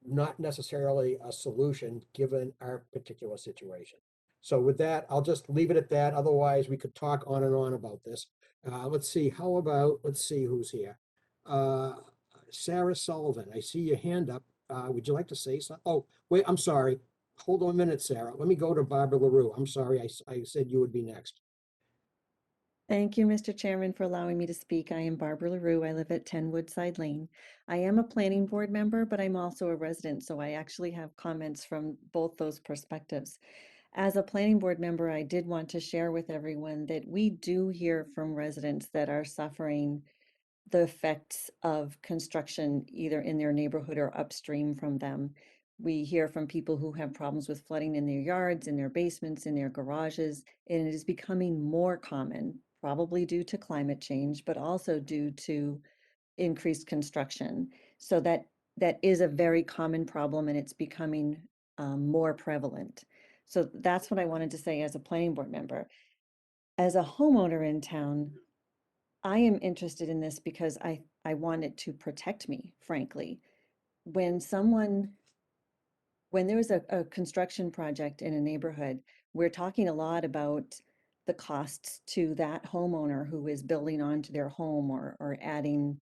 not necessarily a solution given our particular situation. So with that, I'll just leave it at that. Otherwise, we could talk on and on about this. Let's see, let's see who's here. Sarah Sullivan, I see your hand up. Would you like to say something? Oh, wait, I'm sorry. Hold on a minute, Sarah. Let me go to Barbara LaRue. I'm sorry, I said you would be next. Thank you, Mr. Chairman, for allowing me to speak. I am Barbara LaRue. I live at 10 Woodside Lane. I am a planning board member, but I'm also a resident, so I actually have comments from both those perspectives. As a planning board member, I did want to share with everyone that we do hear from residents that are suffering the effects of construction either in their neighborhood or upstream from them. We hear from people who have problems with flooding in their yards, in their basements, in their garages, and it is becoming more common, probably due to climate change, but also due to increased construction. So that is a very common problem, and it's becoming more prevalent. So that's what I wanted to say as a planning board member. As a homeowner in town, I am interested in this because I want it to protect me, frankly. When there's a construction project in a neighborhood, we're talking a lot about the costs to that homeowner who is building onto their home or adding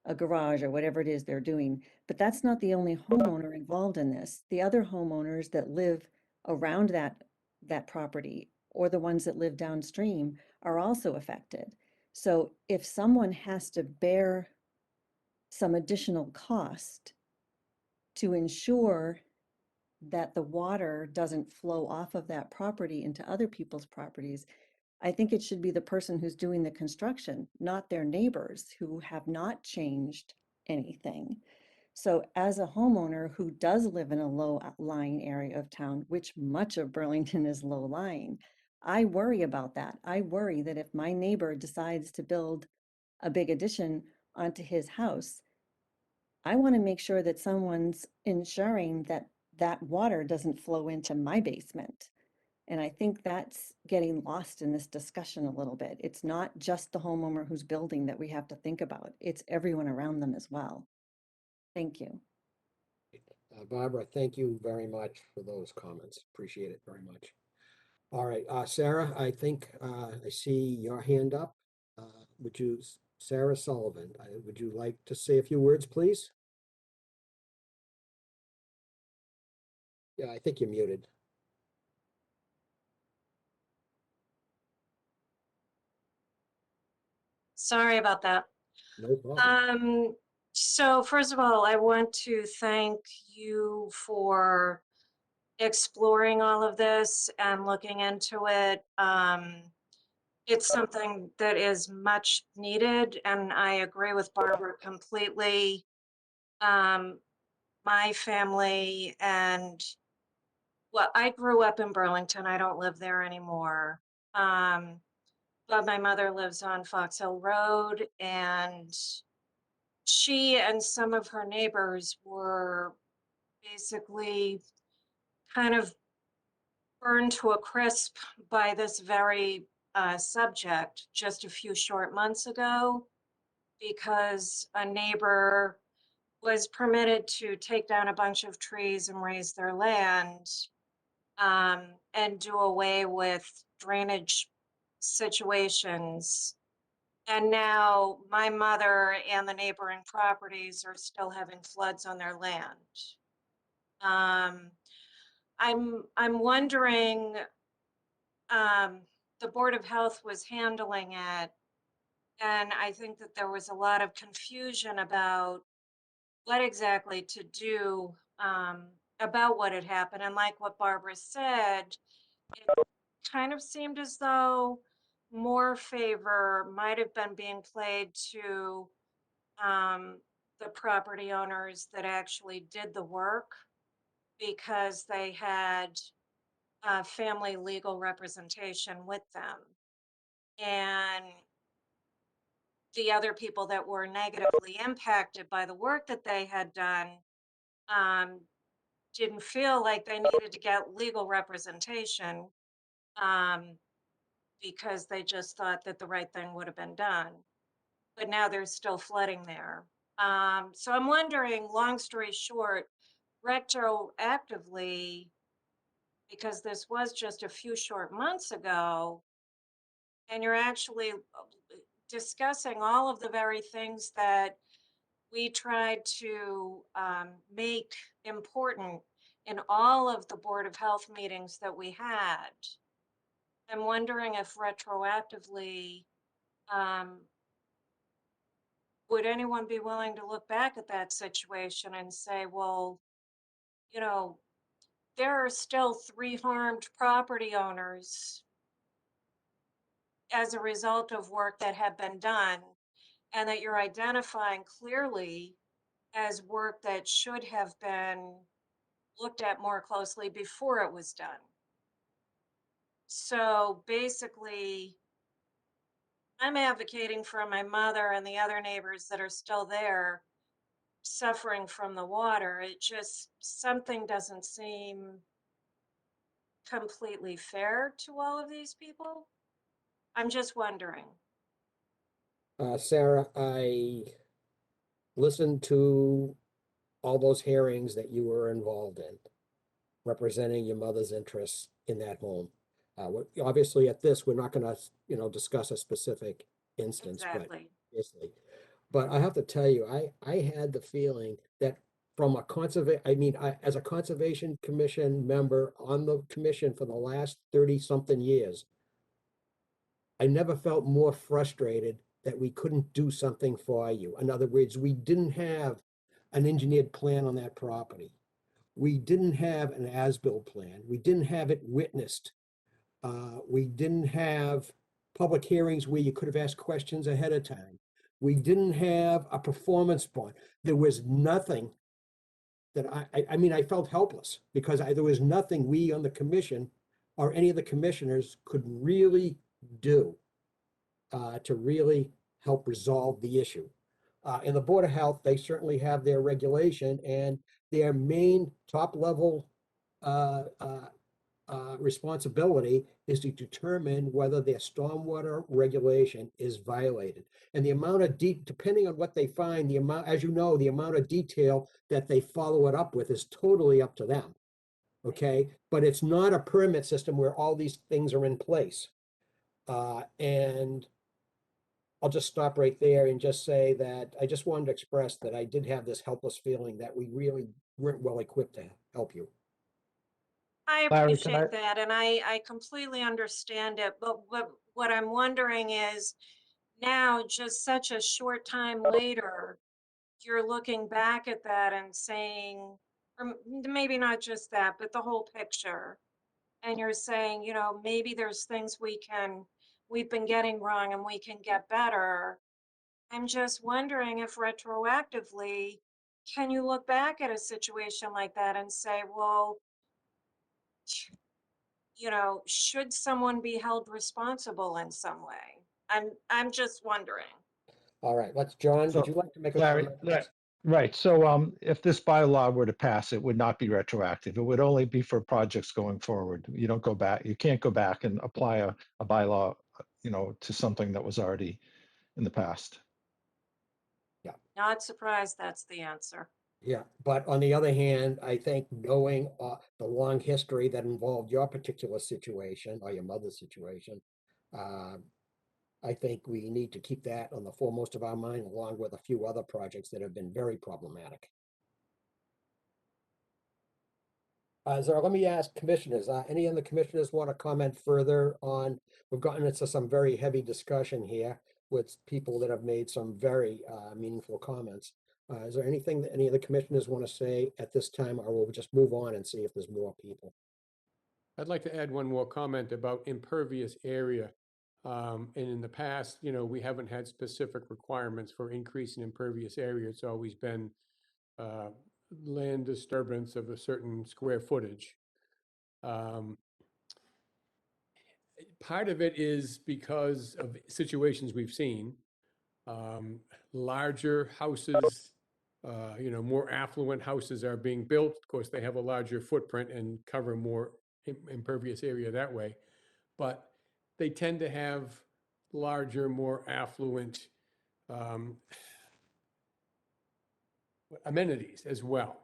a garage or whatever it is they're doing. But that's not the only homeowner involved in this. The other homeowners that live around that property or the ones that live downstream are also affected. So if someone has to bear some additional cost to ensure that the water doesn't flow off of that property into other people's properties, I think it should be the person who's doing the construction, not their neighbors who have not changed anything. So as a homeowner who does live in a low-lying area of town, which much of Burlington is low-lying, I worry about that. I worry that if my neighbor decides to build a big addition onto his house, I want to make sure that someone's ensuring that that water doesn't flow into my basement. And I think that's getting lost in this discussion a little bit. It's not just the homeowner who's building that we have to think about. It's everyone around them as well. Thank you. Barbara, thank you very much for those comments. Appreciate it very much. All right, Sarah, I think I see your hand up. Sarah Sullivan, would you like to say a few words, please? Yeah, I think you're muted. Sorry about that. No problem. So first of all, I want to thank you for exploring all of this and looking into it. It's something that is much needed, and I agree with Barbara completely. My family and I grew up in Burlington. I don't live there anymore. but my mother lives on Fox Hill Road, and she and some of her neighbors were basically kind of burned to a crisp by this very subject just a few short months ago, because a neighbor was permitted to take down a bunch of trees and raise their land, and do away with drainage situations. And now my mother and the neighboring properties are still having floods on their land. I'm wondering, the Board of Health was handling it, and I think that there was a lot of confusion about what exactly to do, about what had happened. And like what Barbara said, it kind of seemed as though more favor might have been being played to the property owners that actually did the work, because they had family legal representation with them. And the other people that were negatively impacted by the work that they had done um, didn't feel like they needed to get legal representation, um, because they just thought that the right thing would have been done. But now there's still flooding there. So I'm wondering, long story short, retroactively, because this was just a few short months ago, and you're actually discussing all of the very things that we tried to make important in all of the Board of Health meetings that we had. I'm wondering if retroactively, would anyone be willing to look back at that situation and say, well, you know, there are still 3 harmed property owners as a result of work that had been done, and that you're identifying clearly as work that should have been looked at more closely before it was done. So basically, I'm advocating for my mother and the other neighbors that are still there suffering from the water. It just, something doesn't seem completely fair to all of these people. I'm just wondering. Sarah, I listened to all those hearings that you were involved in, representing your mother's interests in that home. Obviously at this, we're not gonna, discuss a specific instance, but Exactly. obviously. But I have to tell you, I had the feeling that from as a Conservation Commission member on the commission for the last 30-something years, I never felt more frustrated that we couldn't do something for you. In other words, we didn't have an engineered plan on that property. We didn't have an as-built plan. We didn't have it witnessed. We didn't have public hearings where you could have asked questions ahead of time. We didn't have a performance bond. There was nothing that I felt helpless because there was nothing we on the commission or any of the commissioners could really do to really help resolve the issue. In the Board of Health, they certainly have their regulation, and their main top-level responsibility is to determine whether their stormwater regulation is violated. And the amount of depending on what they find, the amount, as you know, the amount of detail that they follow it up with is totally up to them. Okay, but it's not a permit system where all these things are in place. And I'll just stop right there and just say that I just wanted to express that I did have this helpless feeling that we really weren't well equipped to help you. I Larry, can I? appreciate that, and I completely understand it, but what I'm wondering is, now, just such a short time later, you're looking back at that and saying, or maybe not just that, but the whole picture. And you're saying, maybe there's things we've been getting wrong and we can get better. I'm just wondering if retroactively, can you look back at a situation like that and say, well, you know, should someone be held responsible in some way? I'm just wondering. All right, John, So, would you like to make a Larry, comment? right, so if this bylaw were to pass, it would not be retroactive. It would only be for projects going forward. You don't go back, you can't go back and apply a bylaw, to something that was already in the past. Not surprised that's the answer. Yeah, but on the other hand, I think knowing the long history that involved your particular situation or your mother's situation, I think we need to keep that on the foremost of our mind, along with a few other projects that have been very problematic. So let me ask commissioners, any of the commissioners want to comment further on, we've gotten into some very heavy discussion here with people that have made some very meaningful comments. Is there anything that any of the commissioners want to say at this time, or we'll just move on and see if there's more people? I'd like to add one more comment about impervious area. And in the past, we haven't had specific requirements for increase in impervious area. It's always been land disturbance of a certain square footage. Part of it is because of situations we've seen. Larger houses, more affluent houses are being built. Of course, they have a larger footprint and cover more impervious area that way. But they tend to have larger, more affluent amenities as well.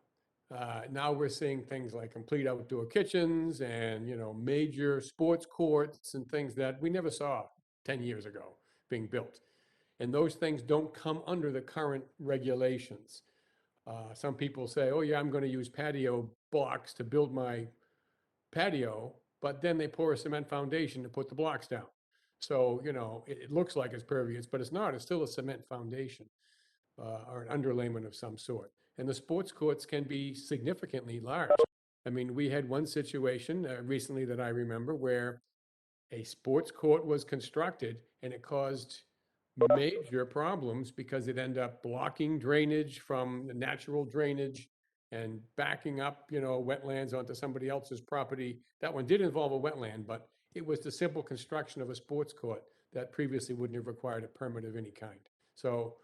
Now we're seeing things like complete outdoor kitchens and, major sports courts and things that we never saw 10 years ago being built. And those things don't come under the current regulations. Some people say, oh yeah, I'm going to use patio blocks to build my patio, but then they pour a cement foundation to put the blocks down. So, it looks like it's pervious, but it's not. It's still a cement foundation or an underlayment of some sort. And the sports courts can be significantly large. I mean, we had one situation recently that I remember where a sports court was constructed and it caused major problems because it ended up blocking drainage from the natural drainage and backing up, wetlands onto somebody else's property. That one did involve a wetland, but it was the simple construction of a sports court that previously wouldn't have required a permit of any kind. So,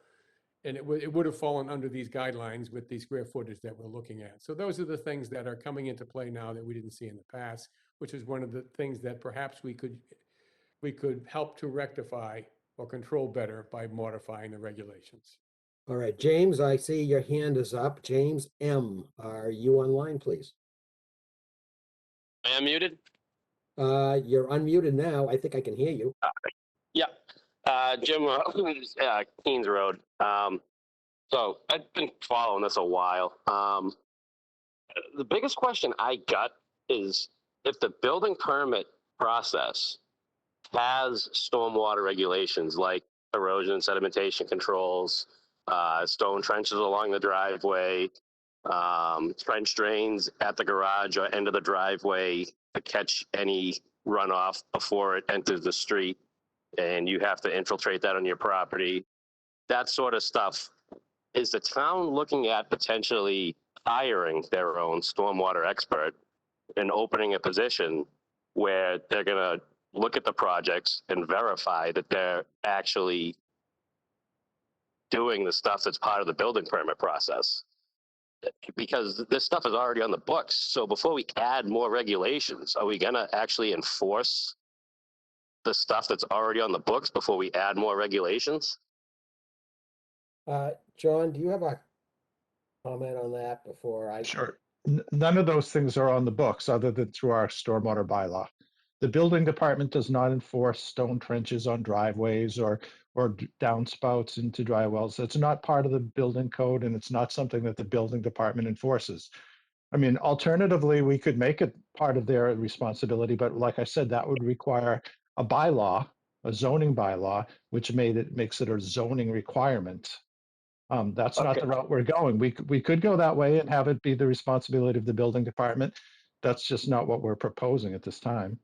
and it would have fallen under these guidelines with the square footage that we're looking at. So those are the things that are coming into play now that we didn't see in the past, which is one of the things that perhaps we could help to rectify or control better by modifying the regulations. All right, James, I see your hand is up. James M., are you online, please? I am muted? You're unmuted now. I think I can hear you. Yeah. Jim, Keens Road. So I've been following this a while. The biggest question I got is if the building permit process has stormwater regulations like erosion, sedimentation controls, stone trenches along the driveway, trench drains at the garage or end of the driveway to catch any runoff before it enters the street, and you have to infiltrate that on your property, that sort of stuff. Is the town looking at potentially hiring their own stormwater expert and opening a position where they're going to look at the projects and verify that they're actually doing the stuff that's part of the building permit process? Because this stuff is already on the books. So before we add more regulations, are we going to actually enforce the stuff that's already on the books before we add more regulations? John, do you have a comment on that before I? Sure. None of those things are on the books other than through our stormwater bylaw. The building department does not enforce stone trenches on driveways or downspouts into dry wells. It's not part of the building code, and it's not something that the building department enforces. I mean, alternatively, we could make it part of their responsibility, but like I said, that would require a bylaw, a zoning bylaw, which makes it a zoning requirement. That's not the route we're going. We could go that way and have it be the responsibility of the building department. That's just not what we're proposing at this time.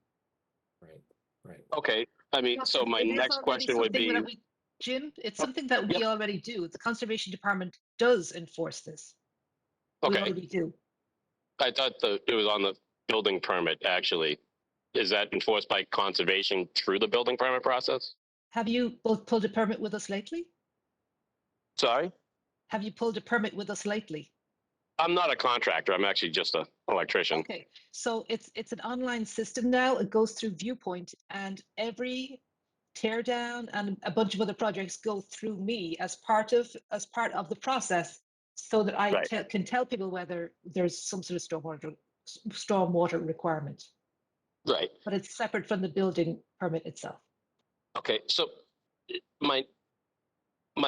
Right. Okay. I mean, so my next question would be, Jim, it's something that we already do. The Conservation Department does enforce this. We okay, already do. I thought it was on the building permit, actually. is that enforced by conservation through the building permit process? Have you both pulled a permit with us lately? Sorry? Have you pulled a permit with us lately? I'm not a contractor. I'm actually just an electrician. Okay, so it's an online system now. It goes through Viewpoint, and every tear down and a bunch of other projects go through me as part of the process, so that I Right. can tell people whether there's some sort of stormwater requirement. Right. But it's separate from the building permit itself. Okay. So my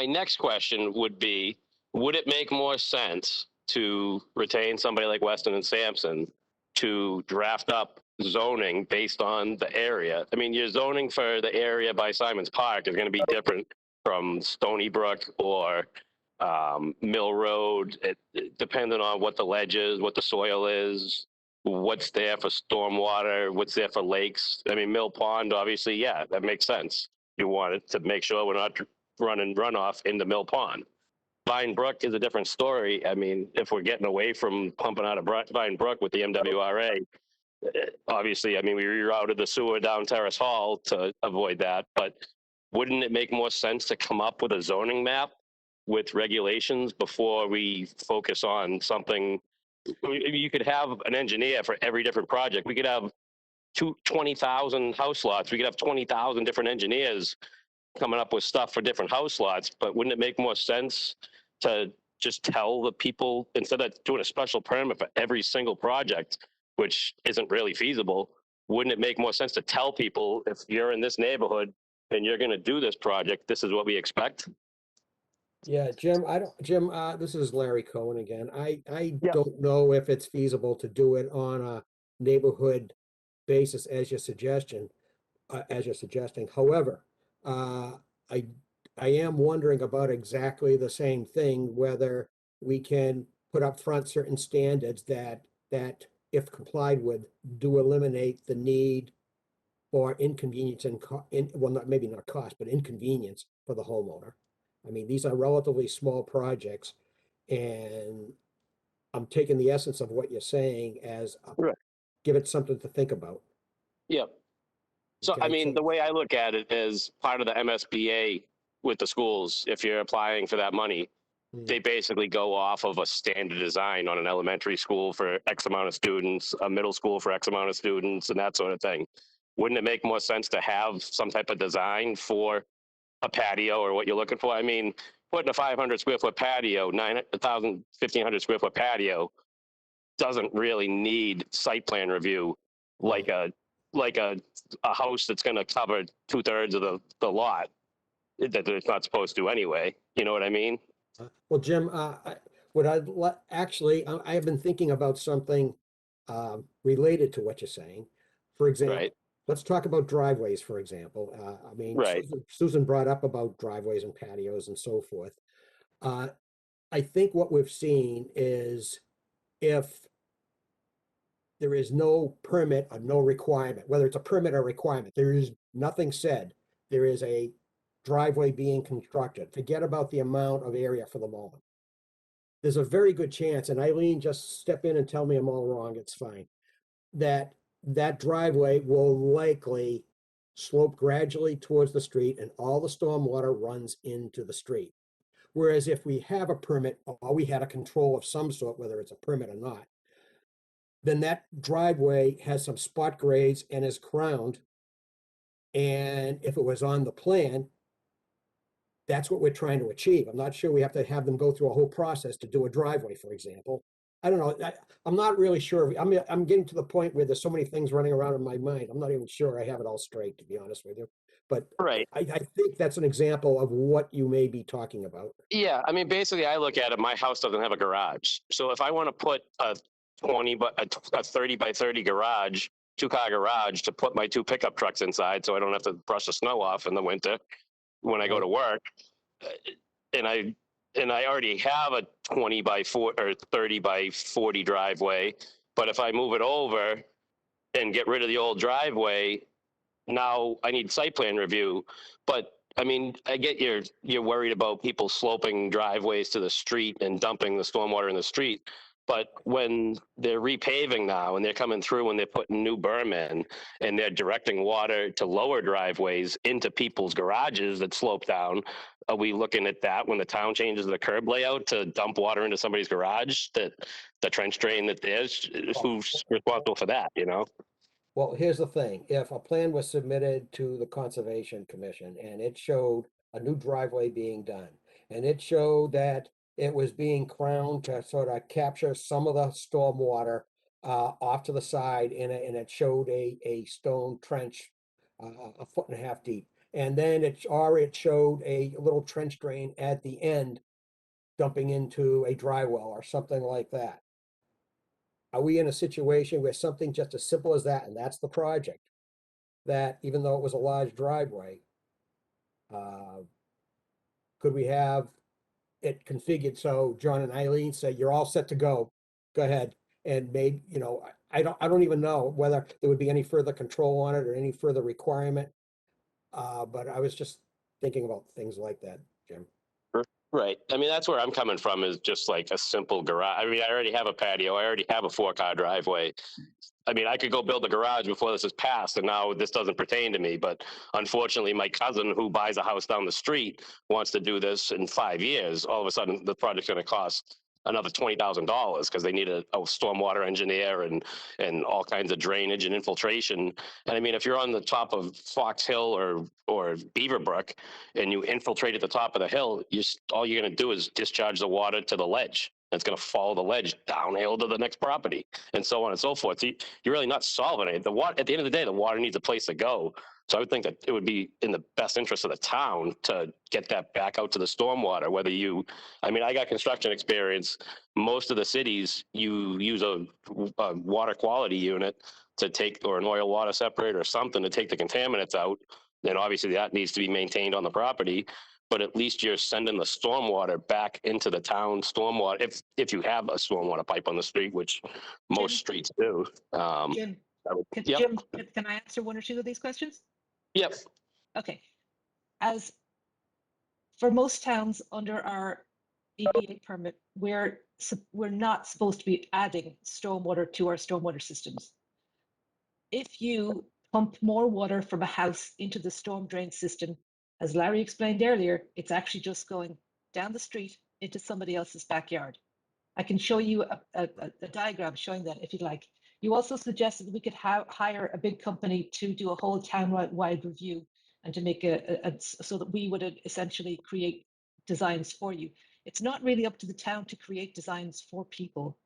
next question would be, would it make more sense to retain somebody like Weston and Sampson to draft up zoning based on the area? I mean, your zoning for the area by Simon's Park is going to be different from Stony Brook or Mill Road, depending on what the ledge is, what the soil is, what's there for stormwater, what's there for lakes. I mean, Mill Pond, obviously, yeah, that makes sense. You want it to make sure we're not running runoff into Mill Pond. Vine Brook is a different story. I mean, if we're getting away from pumping out of Vine Brook with the MWRA, obviously, I mean, we rerouted the sewer down Terrace Hall to avoid that, but wouldn't it make more sense to come up with a zoning map with regulations before we focus on something? You could have an engineer for every different project. We could have 20,000 house lots. We could have 20,000 different engineers coming up with stuff for different house lots, but wouldn't it make more sense to just tell the people, instead of doing a special permit for every single project, which isn't really feasible, wouldn't it make more sense to tell people, if you're in this neighborhood and you're going to do this project, this is what we expect? Yeah, Jim, Jim, this is Larry Cohen again. I Yeah. don't know if it's feasible to do it on a neighborhood basis as you're suggesting. However, I am wondering about exactly the same thing, whether we can put up front certain standards that if complied with, do eliminate the need for inconvenience and well, not maybe not cost, but inconvenience for the homeowner. I mean, these are relatively small projects, and I'm taking the essence of what you're saying as Right. give it something to think about. Yep. So, I Okay, mean, so- the way I look at it is part of the MSBA with the schools, if you're applying for that money, they basically go off of a standard design on an elementary school for X amount of students, a middle school for X amount of students, and that sort of thing. Wouldn't it make more sense to have some type of design for a patio or what you're looking for? I mean, putting a 500 square foot patio, 9,000, 1,500 square foot patio doesn't really need site plan review like a house that's going to cover 2/3 of the lot that it's not supposed to anyway. You know what I mean? Well, Jim, actually, I have been thinking about something related to what you're saying. For example, Right. let's talk about driveways, for example. I mean, Right. Susan brought up about driveways and patios and so forth. I think what we've seen is if there is no permit or no requirement, whether it's a permit or requirement, there is nothing said. There is a driveway being constructed. Forget about the amount of area for the moment. There's a very good chance, and Eileen, just step in and tell me I'm all wrong, it's fine, that driveway will likely slope gradually towards the street and all the stormwater runs into the street. Whereas if we have a permit or we had a control of some sort, whether it's a permit or not, then that driveway has some spot grades and is crowned. And if it was on the plan, that's what we're trying to achieve. I'm not sure we have to have them go through a whole process to do a driveway, for example. I don't know. I'm not really sure. I'm getting to the point where there's so many things running around in my mind. I'm not even sure I have it all straight, to be honest with you. But Right. I think that's an example of what you may be talking about. Yeah, I mean, basically, I look at it. My house doesn't have a garage, so if I want to put a 30 by 30 garage, 2-car garage, to put my 2 pickup trucks inside, so I don't have to brush the snow off in the winter when I go to work, and I already have a 20 by 4 or 30 by 40 driveway, but if I move it over and get rid of the old driveway, now I need site plan review. But I mean, I get you're worried about people sloping driveways to the street and dumping the stormwater in the street. But when they're repaving now and they're coming through and they're putting new berm in and they're directing water to lower driveways into people's garages that slope down, are we looking at that when the town changes the curb layout to dump water into somebody's garage, that the trench drain that there's, who's responsible for that, you know? Well, here's the thing, if a plan was submitted to the Conservation Commission and it showed a new driveway being done, and it showed that it was being crowned to sort of capture some of the stormwater off to the side, and it showed a stone trench a foot and a half deep. And then it showed a little trench drain at the end dumping into a dry well or something like that. Are we in a situation where something just as simple as that, and that's the project, that even though it was a large driveway, could we have it configured so John and Eileen say, you're all set to go, go ahead, and maybe, you know, I don't even know whether there would be any further control on it or any further requirement. But I was just thinking about things like that, Jim. Right. I mean, that's where I'm coming from, is just like a simple garage. I mean, I already have a patio. I already have a 4-car driveway. I mean, I could go build a garage before this is passed, and now this doesn't pertain to me. But unfortunately, my cousin, who buys a house down the street, wants to do this in 5 years. All of a sudden, the project's going to cost another $20,000 because they need a stormwater engineer and all kinds of drainage and infiltration. And I mean, if you're on the top of Fox Hill or Beaverbrook and you infiltrate at the top of the hill, all you're going to do is discharge the water to the ledge. It's going to follow the ledge downhill to the next property, and so on and so forth. So you're really not solving it. The water, at the end of the day, the water needs a place to go. So I would think that it would be in the best interest of the town to get that back out to the stormwater. I mean, I got construction experience. Most of the cities, you use a water quality unit to take, or an oil water separator or something to take the contaminants out. Then obviously that needs to be maintained on the property. But at least you're sending the stormwater back into the town stormwater, if you have a stormwater pipe on the street, which most streets do. Jim, Yep. Jim, can I answer one or two of these questions? Yep. Okay. As for most towns under our EPA permit, we're not supposed to be adding stormwater to our stormwater systems. If you pump more water from a house into the storm drain system, as Larry explained earlier, it's actually just going down the street into somebody else's backyard. I can show you a diagram showing that if you'd like. You also suggested we could hire a big company to do a whole town-wide review and to make so that we would essentially create designs for you. It's not really up to the town to create designs for people.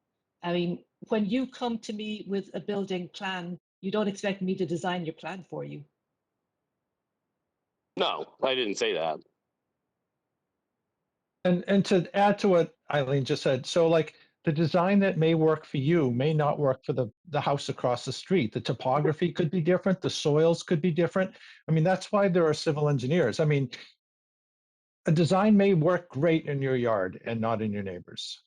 I mean, when you come to me with a building plan, you don't expect me to design your plan for you. No, I didn't say that. And to add to what Eileen just said, so like the design that may work for you may not work for the house across the street. The topography could be different. The soils could be different. I mean, that's why there are civil engineers. I mean, a design may work great in your yard and not in your neighbor's.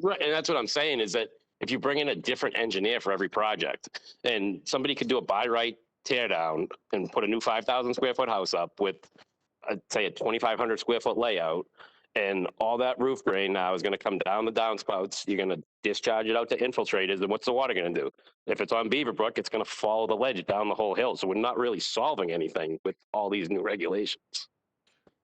Right, and that's what I'm saying, is that if you bring in a different engineer for every project, and somebody could do a by right tear down and put a new 5,000 square foot house up with, say, a 2,500 square foot layout, and all that roof drain now is going to come down the downspouts. You're going to discharge it out to infiltrators, and what's the water going to do? If it's on Beaverbrook, it's going to follow the ledge down the whole hill. So we're not really solving anything with all these new regulations.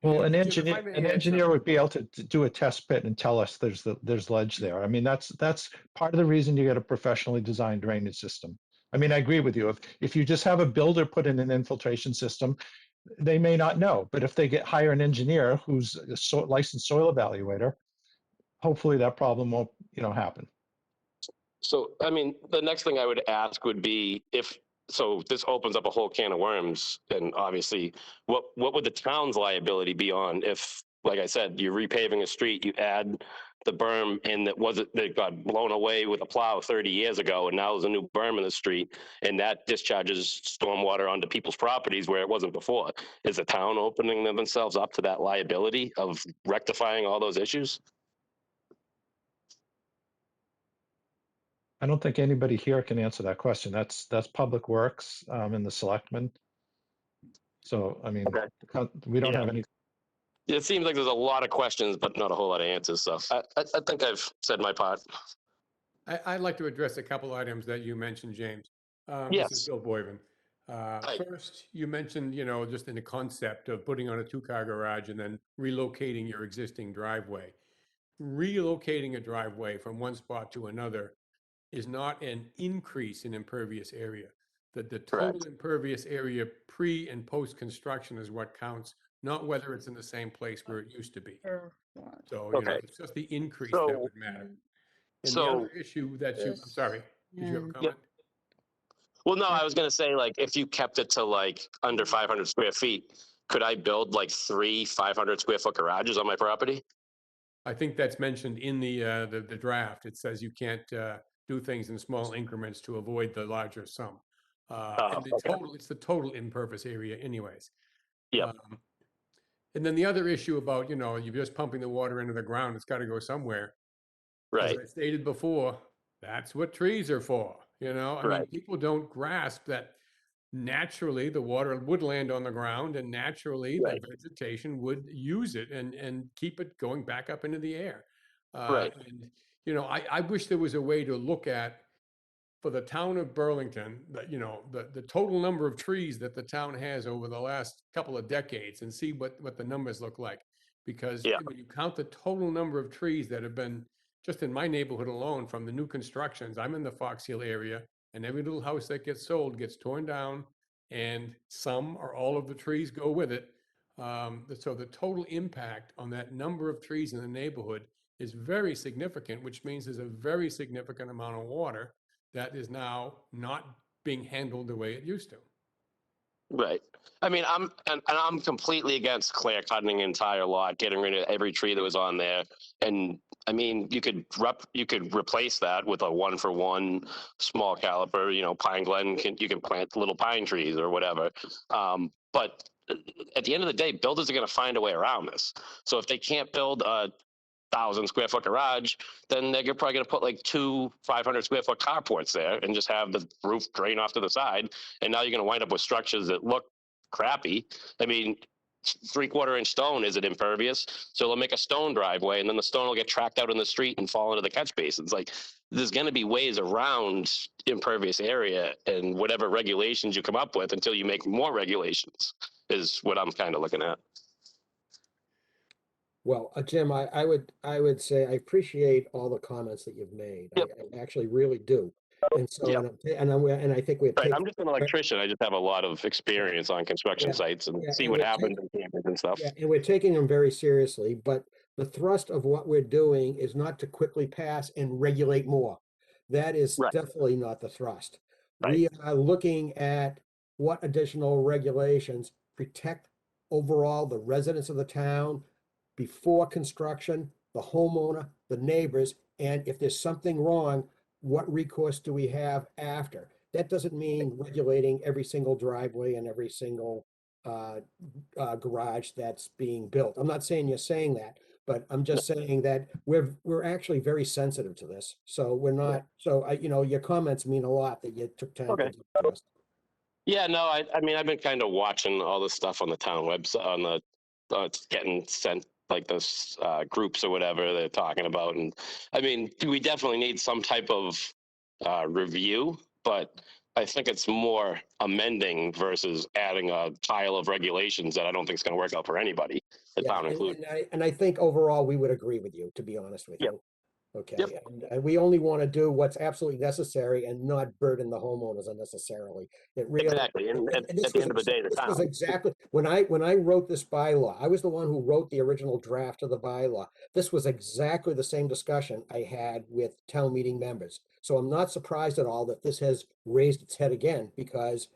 Well, Yeah, an Jim, if I engineer, may an add engineer something. would be able to do a test pit and tell us there's ledge there. I mean, that's part of the reason you get a professionally designed drainage system. I mean, I agree with you. If you just have a builder put in an infiltration system, they may not know. But if they hire an engineer who's a licensed soil evaluator, hopefully that problem won't, happen. So, I mean, the next thing I would ask would be so this opens up a whole can of worms, and obviously what would the town's liability be on if, like I said, you're repaving a street, you add the berm in that got blown away with a plow 30 years ago, and now there's a new berm in the street, and that discharges stormwater onto people's properties where it wasn't before. Is the town opening themselves up to that liability of rectifying all those issues? I don't think anybody here can answer that question. That's Public Works and the selectmen. So, I mean, Okay. we don't have any. It seems like there's a lot of questions, but not a whole lot of answers. So I think I've said my part. I'd like to address a couple items that you mentioned, James. This is Yes. Bill Boyven. Hi. First, you mentioned, just in the concept of putting on a two-car garage and then relocating your existing driveway. Relocating a driveway from one spot to another is not an increase in impervious area. The total Correct. impervious area pre and post construction is what counts, not whether it's in the same place where it used to be. So, Okay. it's just the increase that So, would matter. And the so, other issue that I'm sorry, did you have a Yep. comment? Well, no, I was going to say, like, if you kept it to like under 500 square feet, could I build like 3 500 square foot garages on my property? I think that's mentioned in the draft. It says you can't do things in small increments to avoid the larger sum. And the Okay. total, it's the total impervious area anyways. Yep. And then the other issue about, you're just pumping the water into the ground, it's got to go somewhere. As Right. I stated before, that's what trees are for, I mean, Right. people don't grasp that naturally the water would land on the ground and naturally Right. the vegetation would use it and keep it going back up into the air. Right. And, I wish there was a way to look at, for the town of Burlington, that, the total number of trees that the town has over the last couple of decades and see what the numbers look like. Because Yeah. when you count the total number of trees that have been just in my neighborhood alone from the new constructions, I'm in the Fox Hill area, and every little house that gets sold gets torn down, and some or all of the trees go with it. So the total impact on that number of trees in the neighborhood is very significant, which means there's a very significant amount of water that is now not being handled the way it used to. Right. I mean, I'm completely against clear cutting an entire lot, getting rid of every tree that was on there. And I mean, you could replace that with a 1-for-1 small caliper. Pine Glen you can plant little pine trees or whatever. But at the end of the day, builders are going to find a way around this. So if they can't build a 1,000 square foot garage, then they're probably going to put like 2 500 square foot carports there and just have the roof drain off to the side. And now you're going to wind up with structures that look crappy. I mean, 3/4 inch stone isn't impervious, so they'll make a stone driveway, and then the stone will get tracked out in the street and fall into the catch basins. Like, there's going to be ways around impervious area and whatever regulations you come up with until you make more regulations, is what I'm kind of looking at. Well, Jim, I would say I appreciate all the comments that you've made. Yep. I actually really do. And so, Yep. and I think we're Right. taking. I'm just an electrician. I just have a lot of experience on construction Yeah. sites and Yeah, see and what we're happens in campers and stuff. Yeah, and we're taking them very seriously, but the thrust of what we're doing is not to quickly pass and regulate more. That is Right. definitely not the thrust. Right. We are looking at what additional regulations protect overall the residents of the town before construction, the homeowner, the neighbors, and if there's something wrong, what recourse do we have after? That doesn't mean regulating every single driveway and every single garage that's being built. I'm not saying you're saying that, but I'm just saying that we're actually very sensitive to this. So we're not, so your comments mean a lot that you took time to Okay. discuss. Yeah, no, I mean, I've been kind of watching all the stuff on the town website, on the it's getting sent, like those groups or whatever they're talking about. And I mean, we definitely need some type of review, but I think it's more amending versus adding a pile of regulations that I don't think is going to work out for anybody, the Yeah, town included. and I think overall we would agree with you, to be honest with Yep. you. Okay, Yep. and we only want to do what's absolutely necessary and not burden the homeowners unnecessarily. It really. Exactly. And at this the was end of the day, the this was town. exactly, when I wrote this bylaw, I was the one who wrote the original draft of the bylaw. This was exactly the same discussion I had with town meeting members. So I'm not surprised at all that this has raised its head again, because,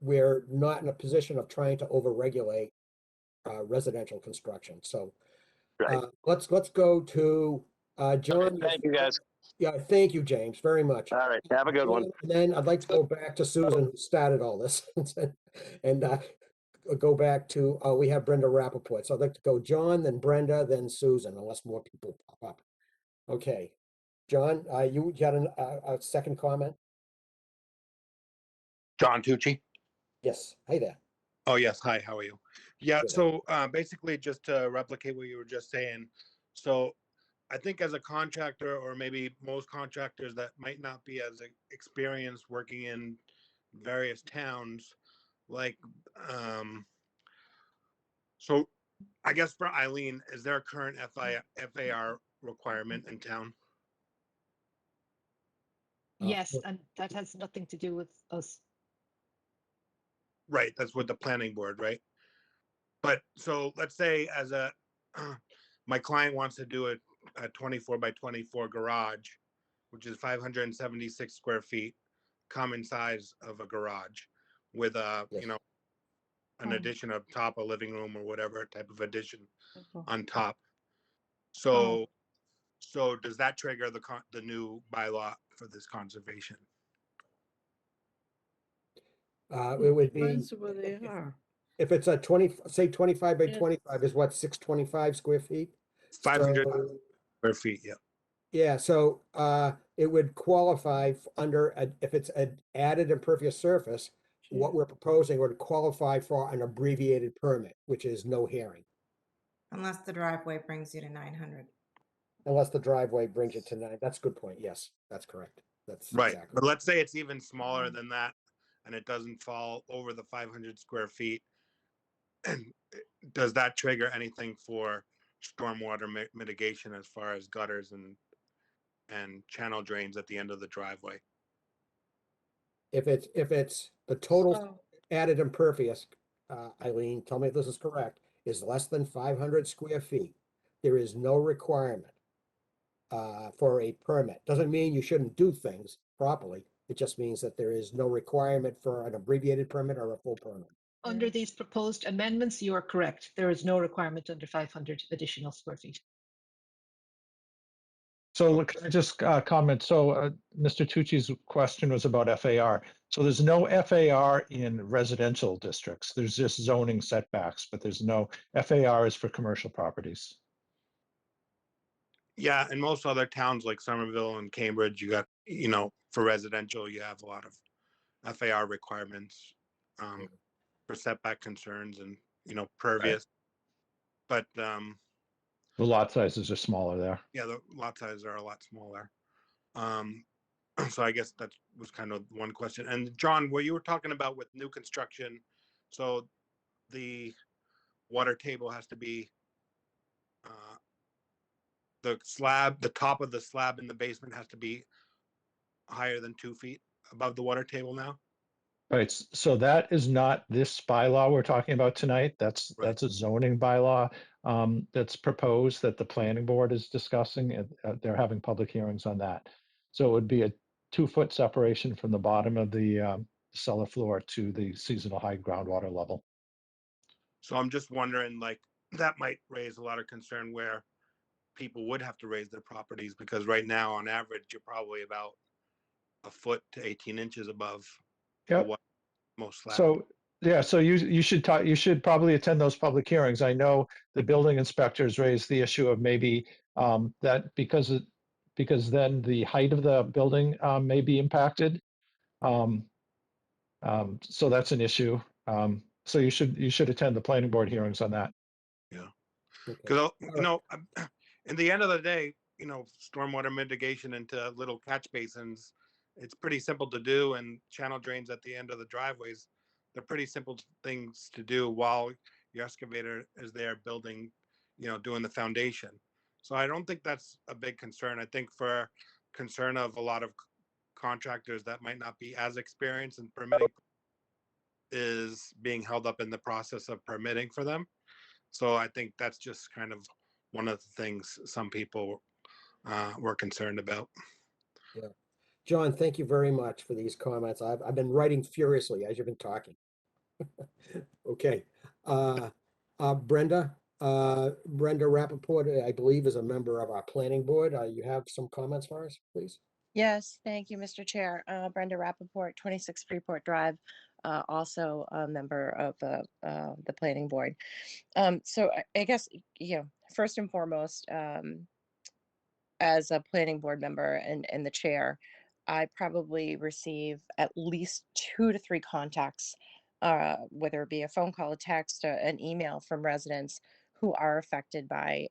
we're not in a position of trying to overregulate residential construction. So Right. let's go to John. Thank you, guys. Yeah, thank you, James, very much. All right. Have a good one. And then I'd like to go back to Susan, who started all this, and go back to, we have Brenda Rappaport. So I'd like to go John, then Brenda, then Susan, unless more people pop up. Okay, John, you got a second comment? John Tucci. Yes, hey there. Oh, yes. Hi, how are you? Yeah, Good. so basically just to replicate what you were just saying. So I think as a contractor, or maybe most contractors that might not be as experienced working in various towns, like, so I guess for Eileen, is there a current FAR requirement in town? Yes, and that has nothing to do with us. Right, that's with the planning board, right? But so let's say as a, my client wants to do a 24 by 24 garage, which is 576 square feet, common size of a garage with a, you know, an addition up top, a living room or whatever type of addition on top. So, so does that trigger the new bylaw for this conservation? It would be, Depends where they are. if it's a 20, say 25 by Yes. 25 is what, 625 square feet? 500 So, square feet, yeah. yeah, so it would qualify under, if it's an added impervious surface, what we're proposing would qualify for an abbreviated permit, which is no hearing, Unless the driveway brings you to 900. unless the driveway brings it to 9. That's a good point. Yes, that's correct. That's Right, exactly. but let's say it's even smaller than that and it doesn't fall over the 500 square feet. And does that trigger anything for stormwater mitigation as far as gutters and channel drains at the end of the driveway? If it's the total So, added impervious, Eileen, tell me if this is correct, is less than 500 square feet, there is no requirement for a permit. Doesn't mean you shouldn't do things properly. It just means that there is no requirement for an abbreviated permit or a full permit. Under these proposed amendments, you are correct. There is no requirement under 500 additional square feet. So look, can I just comment? So Mr. Tucci's question was about FAR. So there's no FAR in residential districts. There's just zoning setbacks, but there's no FAR is for commercial properties. Yeah, in most other towns like Somerville and Cambridge, you got, you know, for residential, you have a lot of FAR requirements for setback concerns and, you know, pervious. But The lot sizes are smaller there. yeah, the lot sizes are a lot smaller. So I guess that was kind of one question. And John, what you were talking about with new construction, so the water table has to be the slab, the top of the slab in the basement has to be higher than 2 feet above the water table now? Right, so that is not this bylaw we're talking about tonight. That's a zoning bylaw that's proposed that the planning board is discussing, and they're having public hearings on that. So it would be a 2-foot separation from the bottom of the cellar floor to the seasonal high groundwater level. So I'm just wondering, like, that might raise a lot of concern where people would have to raise their properties, because right now, on average, you're probably about a foot to 18 inches above Yep. what most slabs. So, yeah, so you should probably attend those public hearings. I know the building inspectors raised the issue of maybe that because then the height of the building may be impacted. So that's an issue. So you should attend the planning board hearings on that. Yeah, because you know, in the end of the day, you know, stormwater mitigation into little catch basins, it's pretty simple to do, and channel drains at the end of the driveways, they're pretty simple things to do while your excavator is there building, you know, doing the foundation. So I don't think that's a big concern. I think for concern of a lot of contractors that might not be as experienced in permitting is being held up in the process of permitting for them. So I think that's just kind of one of the things some people were concerned about. Yeah. John, thank you very much for these comments. I've been writing furiously as you've been talking. Okay. Brenda Rappaport, I believe, is a member of our planning board. You have some comments for us, please? Yes, thank you, Mr. Chair. Brenda Rappaport, 26 Freeport Drive, also a member of the planning board. So I guess, you know, first and foremost, as a planning board member and the chair, I probably receive at least 2 to 3 contacts, whether it be a phone call, a text, an email from residents who are affected by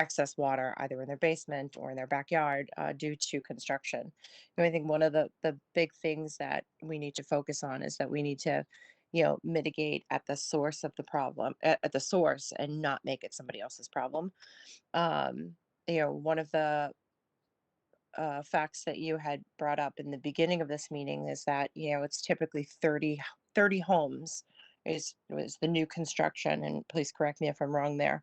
excess water either in their basement or in their backyard due to construction. I think one of the big things that we need to focus on is that we need to, mitigate at the source of the problem, at the source, and not make it somebody else's problem. One of the facts that you had brought up in the beginning of this meeting is that, it's typically 30 homes was the new construction, and please correct me if I'm wrong there.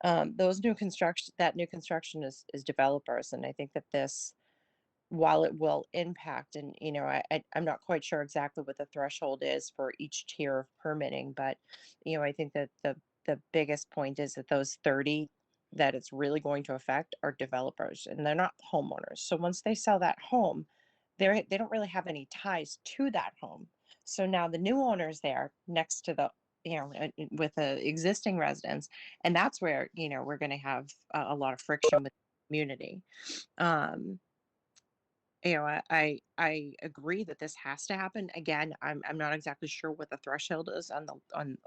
That new construction is developers. And I think that this, while it will impact, and, I'm not quite sure exactly what the threshold is for each tier of permitting, but, I think that the biggest point is that those 30 that it's really going to affect are developers, and they're not homeowners. So once they sell that home, they don't really have any ties to that home. So now the new owner's there next to the, with the existing residents, and that's where, we're going to have a lot of friction with the community. I agree that this has to happen. Again, I'm not exactly sure what the threshold is on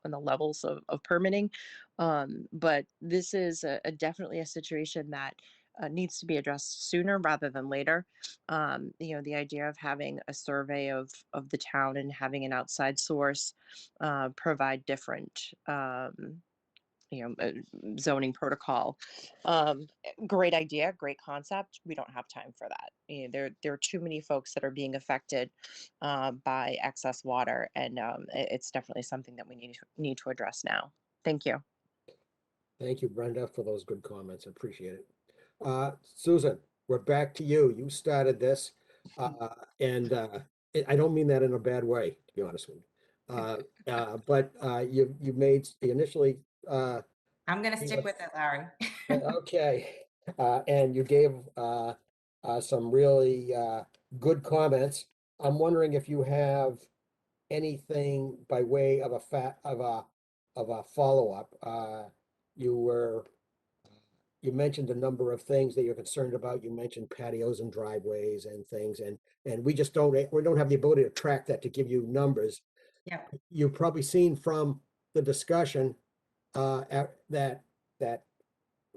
the levels of permitting, but this is definitely a situation that needs to be addressed sooner rather than later. The idea of having a survey of the town and having an outside source provide different zoning protocol. Great idea, great concept. We don't have time for that. There are too many folks that are being affected by excess water, and it's definitely something that we need to address now. Thank you. Thank you, Brenda, for those good comments. I appreciate it. Susan, we're back to you. You started this, and I don't mean that in a bad way, to be honest with you. But you made initially. I'm going to stick with it, Larry. Okay, and you gave some really good comments. I'm wondering if you have anything by way of a follow-up. You mentioned a number of things that you're concerned about. You mentioned patios and driveways and things, and we don't have the ability to track that to give you numbers. Yeah. You've probably seen from the discussion that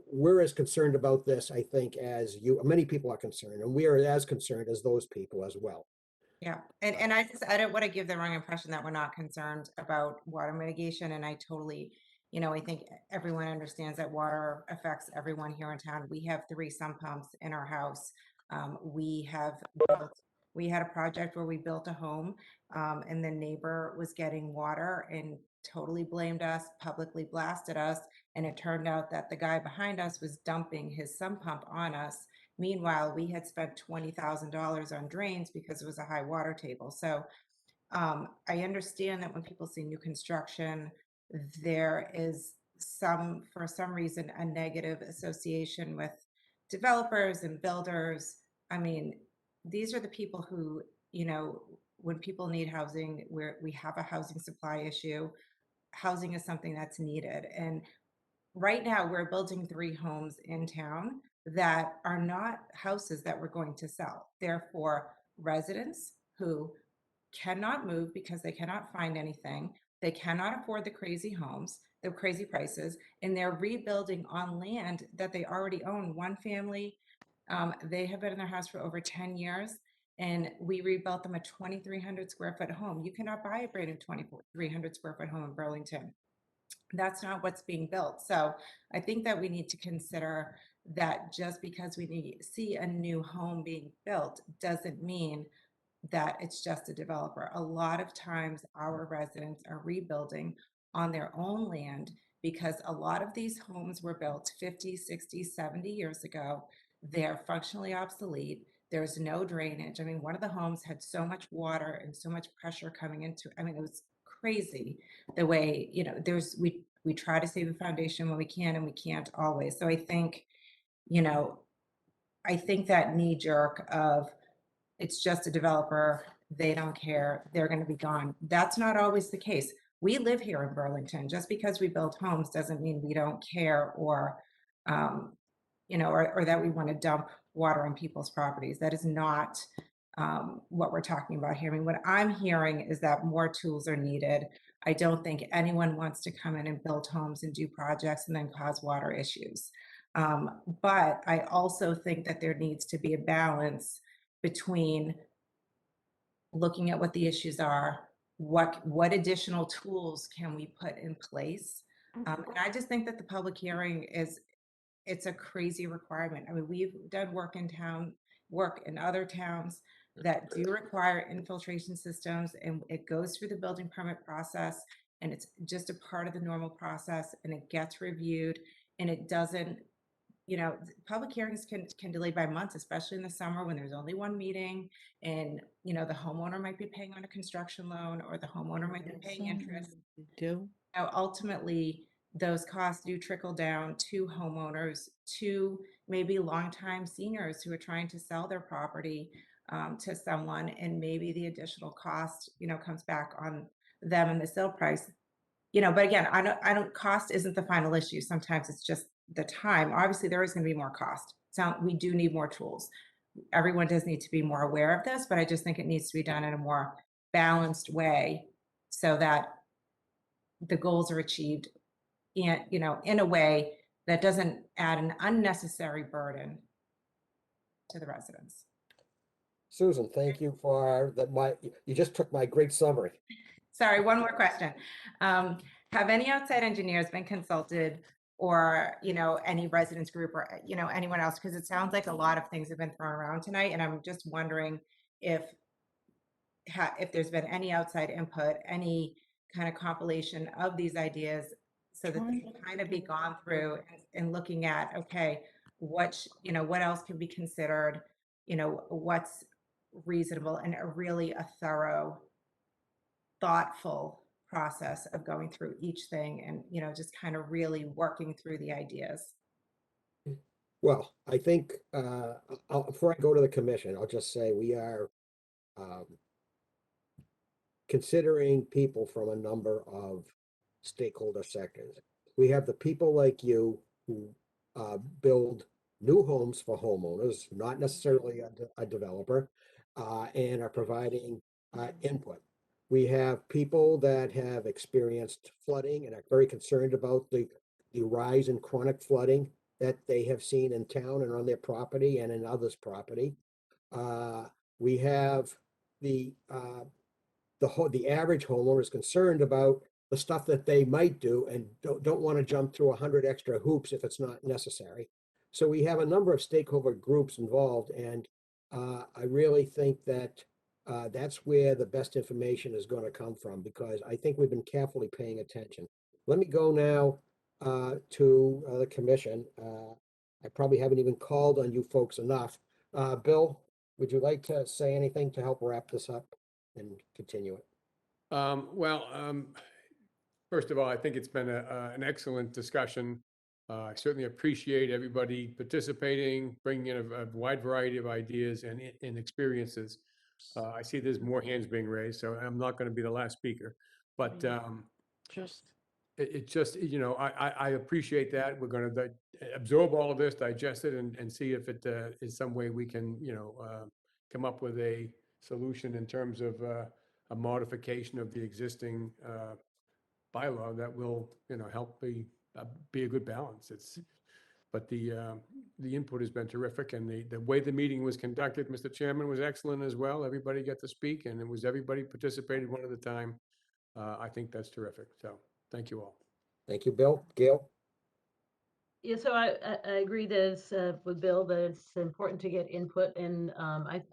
we're as concerned about this, I think, as many people are concerned, and we are as concerned as those people as well. Yeah, and I don't want to give the wrong impression that we're not concerned about water mitigation, and I totally, I think everyone understands that water affects everyone here in town. We have 3 sump pumps in our house. We had a project where we built a home, and the neighbor was getting water and totally blamed us, publicly blasted us, and it turned out that the guy behind us was dumping his sump pump on us. Meanwhile, we had spent $20,000 on drains because it was a high water table. So I understand that when people see new construction, there is for some reason, a negative association with developers and builders. I mean, these are the people who, when people need housing, where we have a housing supply issue, housing is something that's needed. And right now we're building 3 homes in town that are not houses that we're going to sell. They're for residents who cannot move because they cannot find anything. They cannot afford the crazy homes, the crazy prices, and they're rebuilding on land that they already own. One family, they have been in their house for over 10 years, and we rebuilt them a 2,300 square foot home. You cannot buy a brand new 2,300 square foot home in Burlington. That's not what's being built. So I think that we need to consider that just because we see a new home being built doesn't mean that it's just a developer. A lot of times our residents are rebuilding on their own land because a lot of these homes were built 50, 60, 70 years ago. They're functionally obsolete. There's no drainage. I mean, one of the homes had so much water and so much pressure coming into it. I mean, it was crazy the way, we try to save the foundation when we can, and we can't always. So I think, that knee jerk of it's just a developer, they don't care, they're going to be gone. That's not always the case. We live here in Burlington. Just because we build homes doesn't mean we don't care or that we want to dump water on people's properties. That is not what we're talking about here. I mean, what I'm hearing is that more tools are needed. I don't think anyone wants to come in and build homes and do projects and then cause water issues. But I also think that there needs to be a balance between looking at what the issues are, what additional tools can we put in place. And I just think that the public hearing it's a crazy requirement. I mean, we've done work in other towns that do require infiltration systems, and it goes through the building permit process, and it's just a part of the normal process, and it gets reviewed, and it doesn't, public hearings can delay by months, especially in the summer when there's only one meeting, and the homeowner might be paying on a construction loan, or the homeowner might be paying interest. Now, ultimately, those costs do trickle down to homeowners, to maybe longtime seniors who are trying to sell their property to someone, and maybe the additional cost, comes back on them in the sale price. But again, cost isn't the final issue. Sometimes it's just the time. Obviously, there is going to be more cost. So we do need more tools. Everyone does need to be more aware of this, but I just think it needs to be done in a more balanced way so that the goals are achieved in a way that doesn't add an unnecessary burden to the residents. Susan, thank you for that. You just took my great summary. Sorry, one more question. Have any outside engineers been consulted, or, any residents group, or, anyone else? Because it sounds like a lot of things have been thrown around tonight, and I'm just wondering if there's been any outside input, any kind of compilation of these ideas, so that they can kind of be gone through and looking at, okay, what else can be considered, what's reasonable, and a thorough, thoughtful process of going through each thing, and just kind of really working through the ideas. Well, I think before I go to the commission, I'll just say we are considering people from a number of stakeholder sectors. We have the people like you who build new homes for homeowners, not necessarily a developer, and are providing input. We have people that have experienced flooding and are very concerned about the rise in chronic flooding that they have seen in town and on their property and in others' property. We have the average homeowner is concerned about the stuff that they might do and don't want to jump through 100 extra hoops if it's not necessary. So we have a number of stakeholder groups involved, and I really think that that's where the best information is going to come from, because I think we've been carefully paying attention. Let me go now to the commission. I probably haven't even called on you folks enough. Bill, would you like to say anything to help wrap this up and continue it? First of all, I think it's been an excellent discussion. I certainly appreciate everybody participating, bringing in a wide variety of ideas and experiences. I see there's more hands being raised, so I'm not going to be the last speaker. But it just, I appreciate that. We're going to absorb all of this, digest it, and see if it is some way we can, come up with a solution in terms of a modification of the existing bylaw that will, help be a good balance. But the input has been terrific, and the way the meeting was conducted, Mr. Chairman, was excellent as well. Everybody got to speak, and it was everybody participated one at a time. I think that's terrific. So thank you all. Thank you, Bill. Gail? Yeah, so I agree that it's with Bill that it's important to get input, and I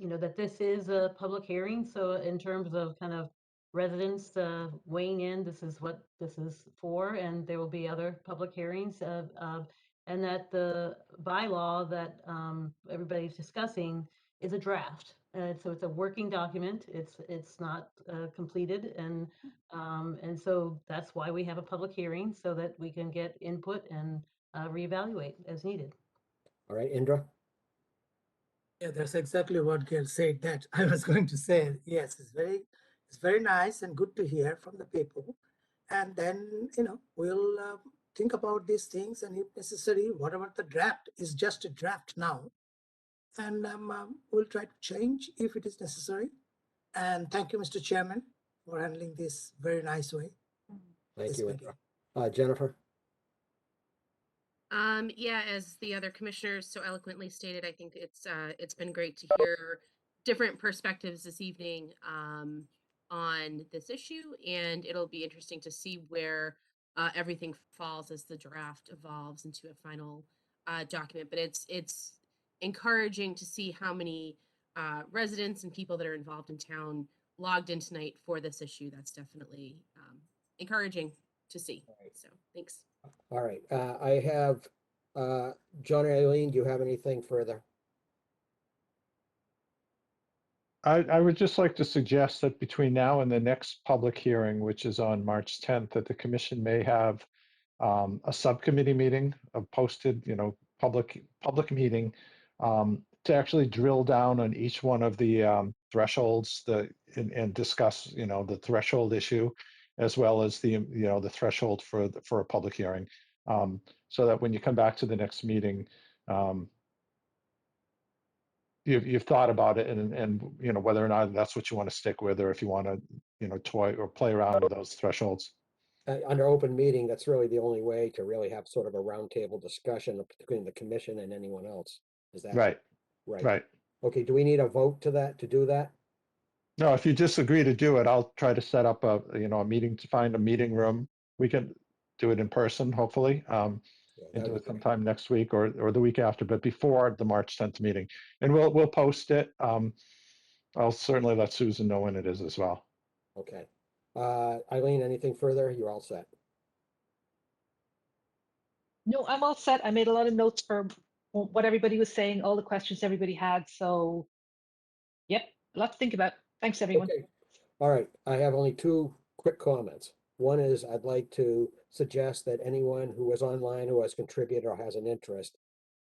that this is a public hearing. So in terms of kind of residents weighing in, this is what this is for, and there will be other public hearings, and that the bylaw that everybody's discussing is a draft. So it's a working document. It's not completed, and so that's why we have a public hearing, so that we can get input and reevaluate as needed. All right, Indra? Yeah, that's exactly what Gail said, that I was going to say. Yes, it's very nice and good to hear from the people. And then, we'll think about these things, and if necessary, whatever the draft is, just a draft now. And we'll try to change if it is necessary. And thank you, Mr. Chairman, for handling this very nice way. Thank you, Indra. Jennifer? Yeah, as the other commissioners so eloquently stated, I think it's been great to hear different perspectives this evening on this issue, and it'll be interesting to see where everything falls as the draft evolves into a final document. But it's encouraging to see how many residents and people that are involved in town logged in tonight for this issue. That's definitely encouraging to see. So thanks. All right, I have, John or Eileen, do you have anything further? I would just like to suggest that between now and the next public hearing, which is on March 10th, that the commission may have a subcommittee meeting, a posted, public meeting, to actually drill down on each one of the thresholds, and discuss, the threshold issue, as well as the threshold for a public hearing, so that when you come back to the next meeting, you've thought about it, and whether or not that's what you want to stick with, or if you want to toy or play around with those thresholds. Under open meeting, that's really the only way to really have sort of a roundtable discussion between the commission and anyone else. Is that Right. right? Right. Okay, do we need a vote to do that? No, if you disagree to do it, I'll try to set up a meeting, to find a meeting room. We can do it in person, hopefully, and do that'd it be great. sometime next week or the week after, but before the March 10th meeting. And we'll post it. I'll certainly let Susan know when it is as well. Okay. Eileen, anything further? You're all set. No, I'm all set. I made a lot of notes for what everybody was saying, all the questions everybody had. So, yep, a lot to think about. Thanks, everyone. Okay. All right, I have only two quick comments. One is I'd like to suggest that anyone who is online who has contributed or has an interest,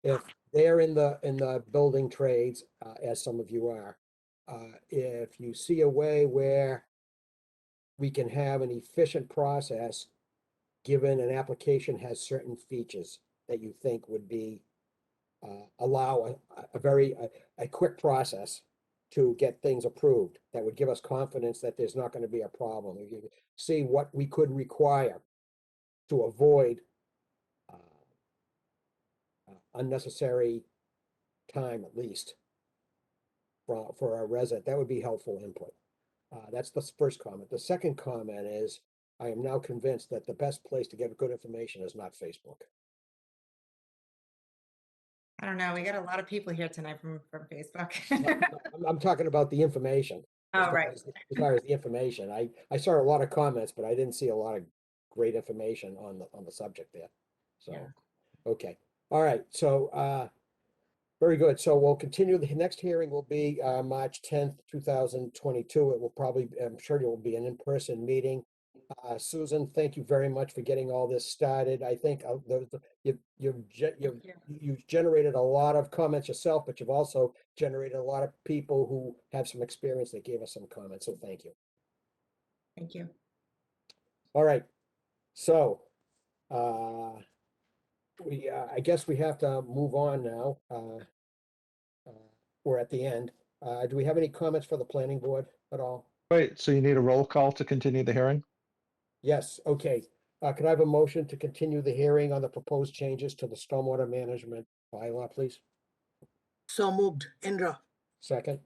if they're in the building trades, as some of you are, if you see a way where we can have an efficient process, given an application has certain features that you think would be allow a quick process to get things approved, that would give us confidence that there's not going to be a problem. We can see what we could require to avoid unnecessary time, at least for our resident. That would be helpful input. That's the first comment. The second comment is, I am now convinced that the best place to get good information is not Facebook. I don't know. We got a lot of people here tonight from Facebook. I'm talking about the information. Oh, right. As far as the information, I saw a lot of comments, but I didn't see a lot of great information on the subject there. So, okay. All right. So, very good. So we'll continue. The next hearing will be March 10th, 2022. It will probably, I'm sure it will be an in-person meeting. Susan, thank you very much for getting all this started. I think you've generated a lot of comments yourself, but you've also generated a lot of people who have some experience that gave us some comments. So thank you. Thank you. All right. So I guess we have to move on now. We're at the end. Do we have any comments for the planning board at all? Wait, so you need a roll call to continue the hearing? Yes, okay. Could I have a motion to continue the hearing on the proposed changes to the stormwater management bylaw, please? So moved, Indra. Second.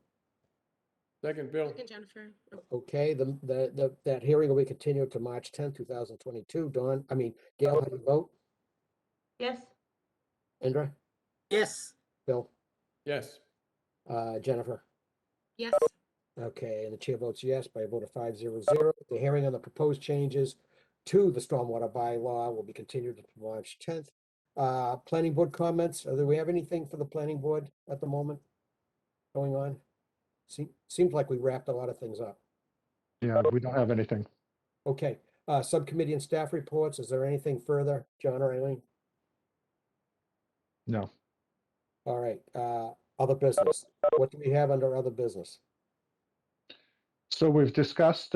Second, Bill. Second, Jennifer. Oh, Okay, that hearing will be continued to March 10th, 2022. Gail, how do you vote? Yes. Indra? Yes. Bill? Yes. Jennifer? yes. Okay, and the chair votes yes by a vote of 5-0-0. The hearing on the proposed changes to the stormwater bylaw will be continued to March 10th. Planning board comments. Do we have anything for the planning board at the moment going on? Seems like we wrapped a lot of things up. Yeah, we don't have anything. Okay, subcommittee and staff reports. Is there anything further, John or Eileen? No. All right, other business. What do we have under other business? So we've discussed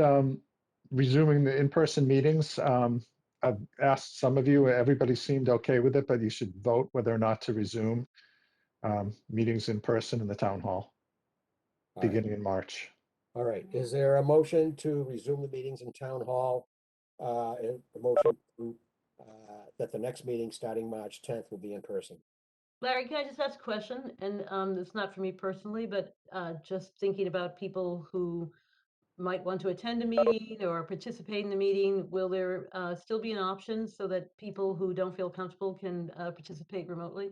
resuming the in-person meetings. I've asked some of you, everybody seemed okay with it, but you should vote whether or not to resume meetings in person in the town hall All right. beginning in March. All right, is there a motion to resume the meetings in town hall? A motion to that the next meeting starting March 10th will be in person. Larry, can I just ask a question? And it's not for me personally, but just thinking about people who might want to attend a meeting or participate in the meeting, will there still be an option so that people who don't feel comfortable can participate remotely?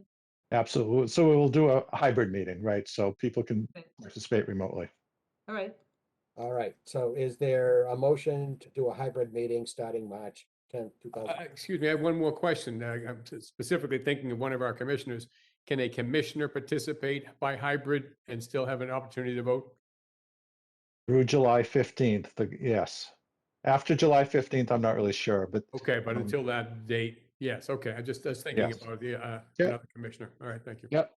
Absolutely. So we'll do a hybrid meeting, right? So people can Okay. participate remotely. All right. All right, so is there a motion to do a hybrid meeting starting March 10th, 2000? Excuse me, I have one more question. I'm specifically thinking of one of our commissioners. Can a commissioner participate by hybrid and still have an opportunity to vote? Through July 15th, yes. After July 15th, I'm not really sure, but Okay, but until that date, yes, okay. I was thinking Yes. about the Yep. another commissioner. All right, thank you. Yep.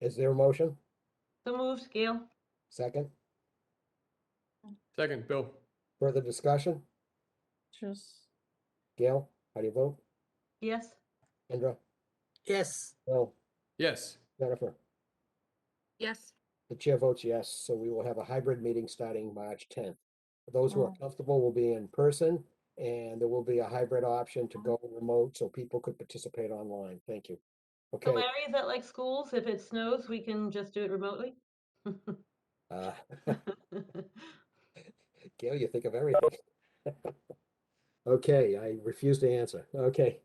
Is there a motion? So moved, Gail. Second, Second, Bill. further discussion? Just, Gail, how do you vote? Yes. Indra, Yes. Bill, Yes. Jennifer? Yes. The chair votes yes, so we will have a hybrid meeting starting March 10th. For those who are Oh. comfortable will be in person, and there will be a hybrid option to go remote so people could participate online. Thank you. So Okay, Larry, is that like schools? If it snows, we can just do it remotely? uh, Gail, you think of everything. Okay, I refuse to answer. Okay.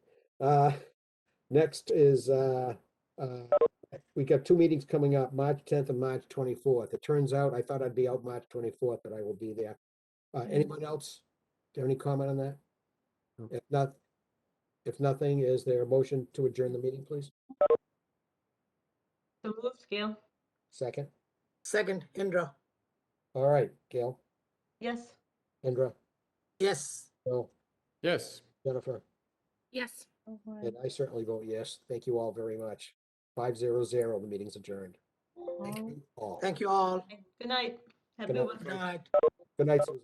Next is, we got two meetings coming up, March 10th and March 24th. It turns out, I thought I'd be out March 24th, but I will be there. Anyone else? Do you have any comment on that? No. If nothing, is there a motion to adjourn the meeting, please? So moved, Gail. Second. Second, Indra. All right, Gail, Yes. Indra, Yes. Bill, Yes. Jennifer, Yes. and I certainly vote yes. Thank you all very much. 500, the meeting's adjourned. Thank you all. Thank you all. Good night. Have a Good good night. one. Good night. Good night, Susan.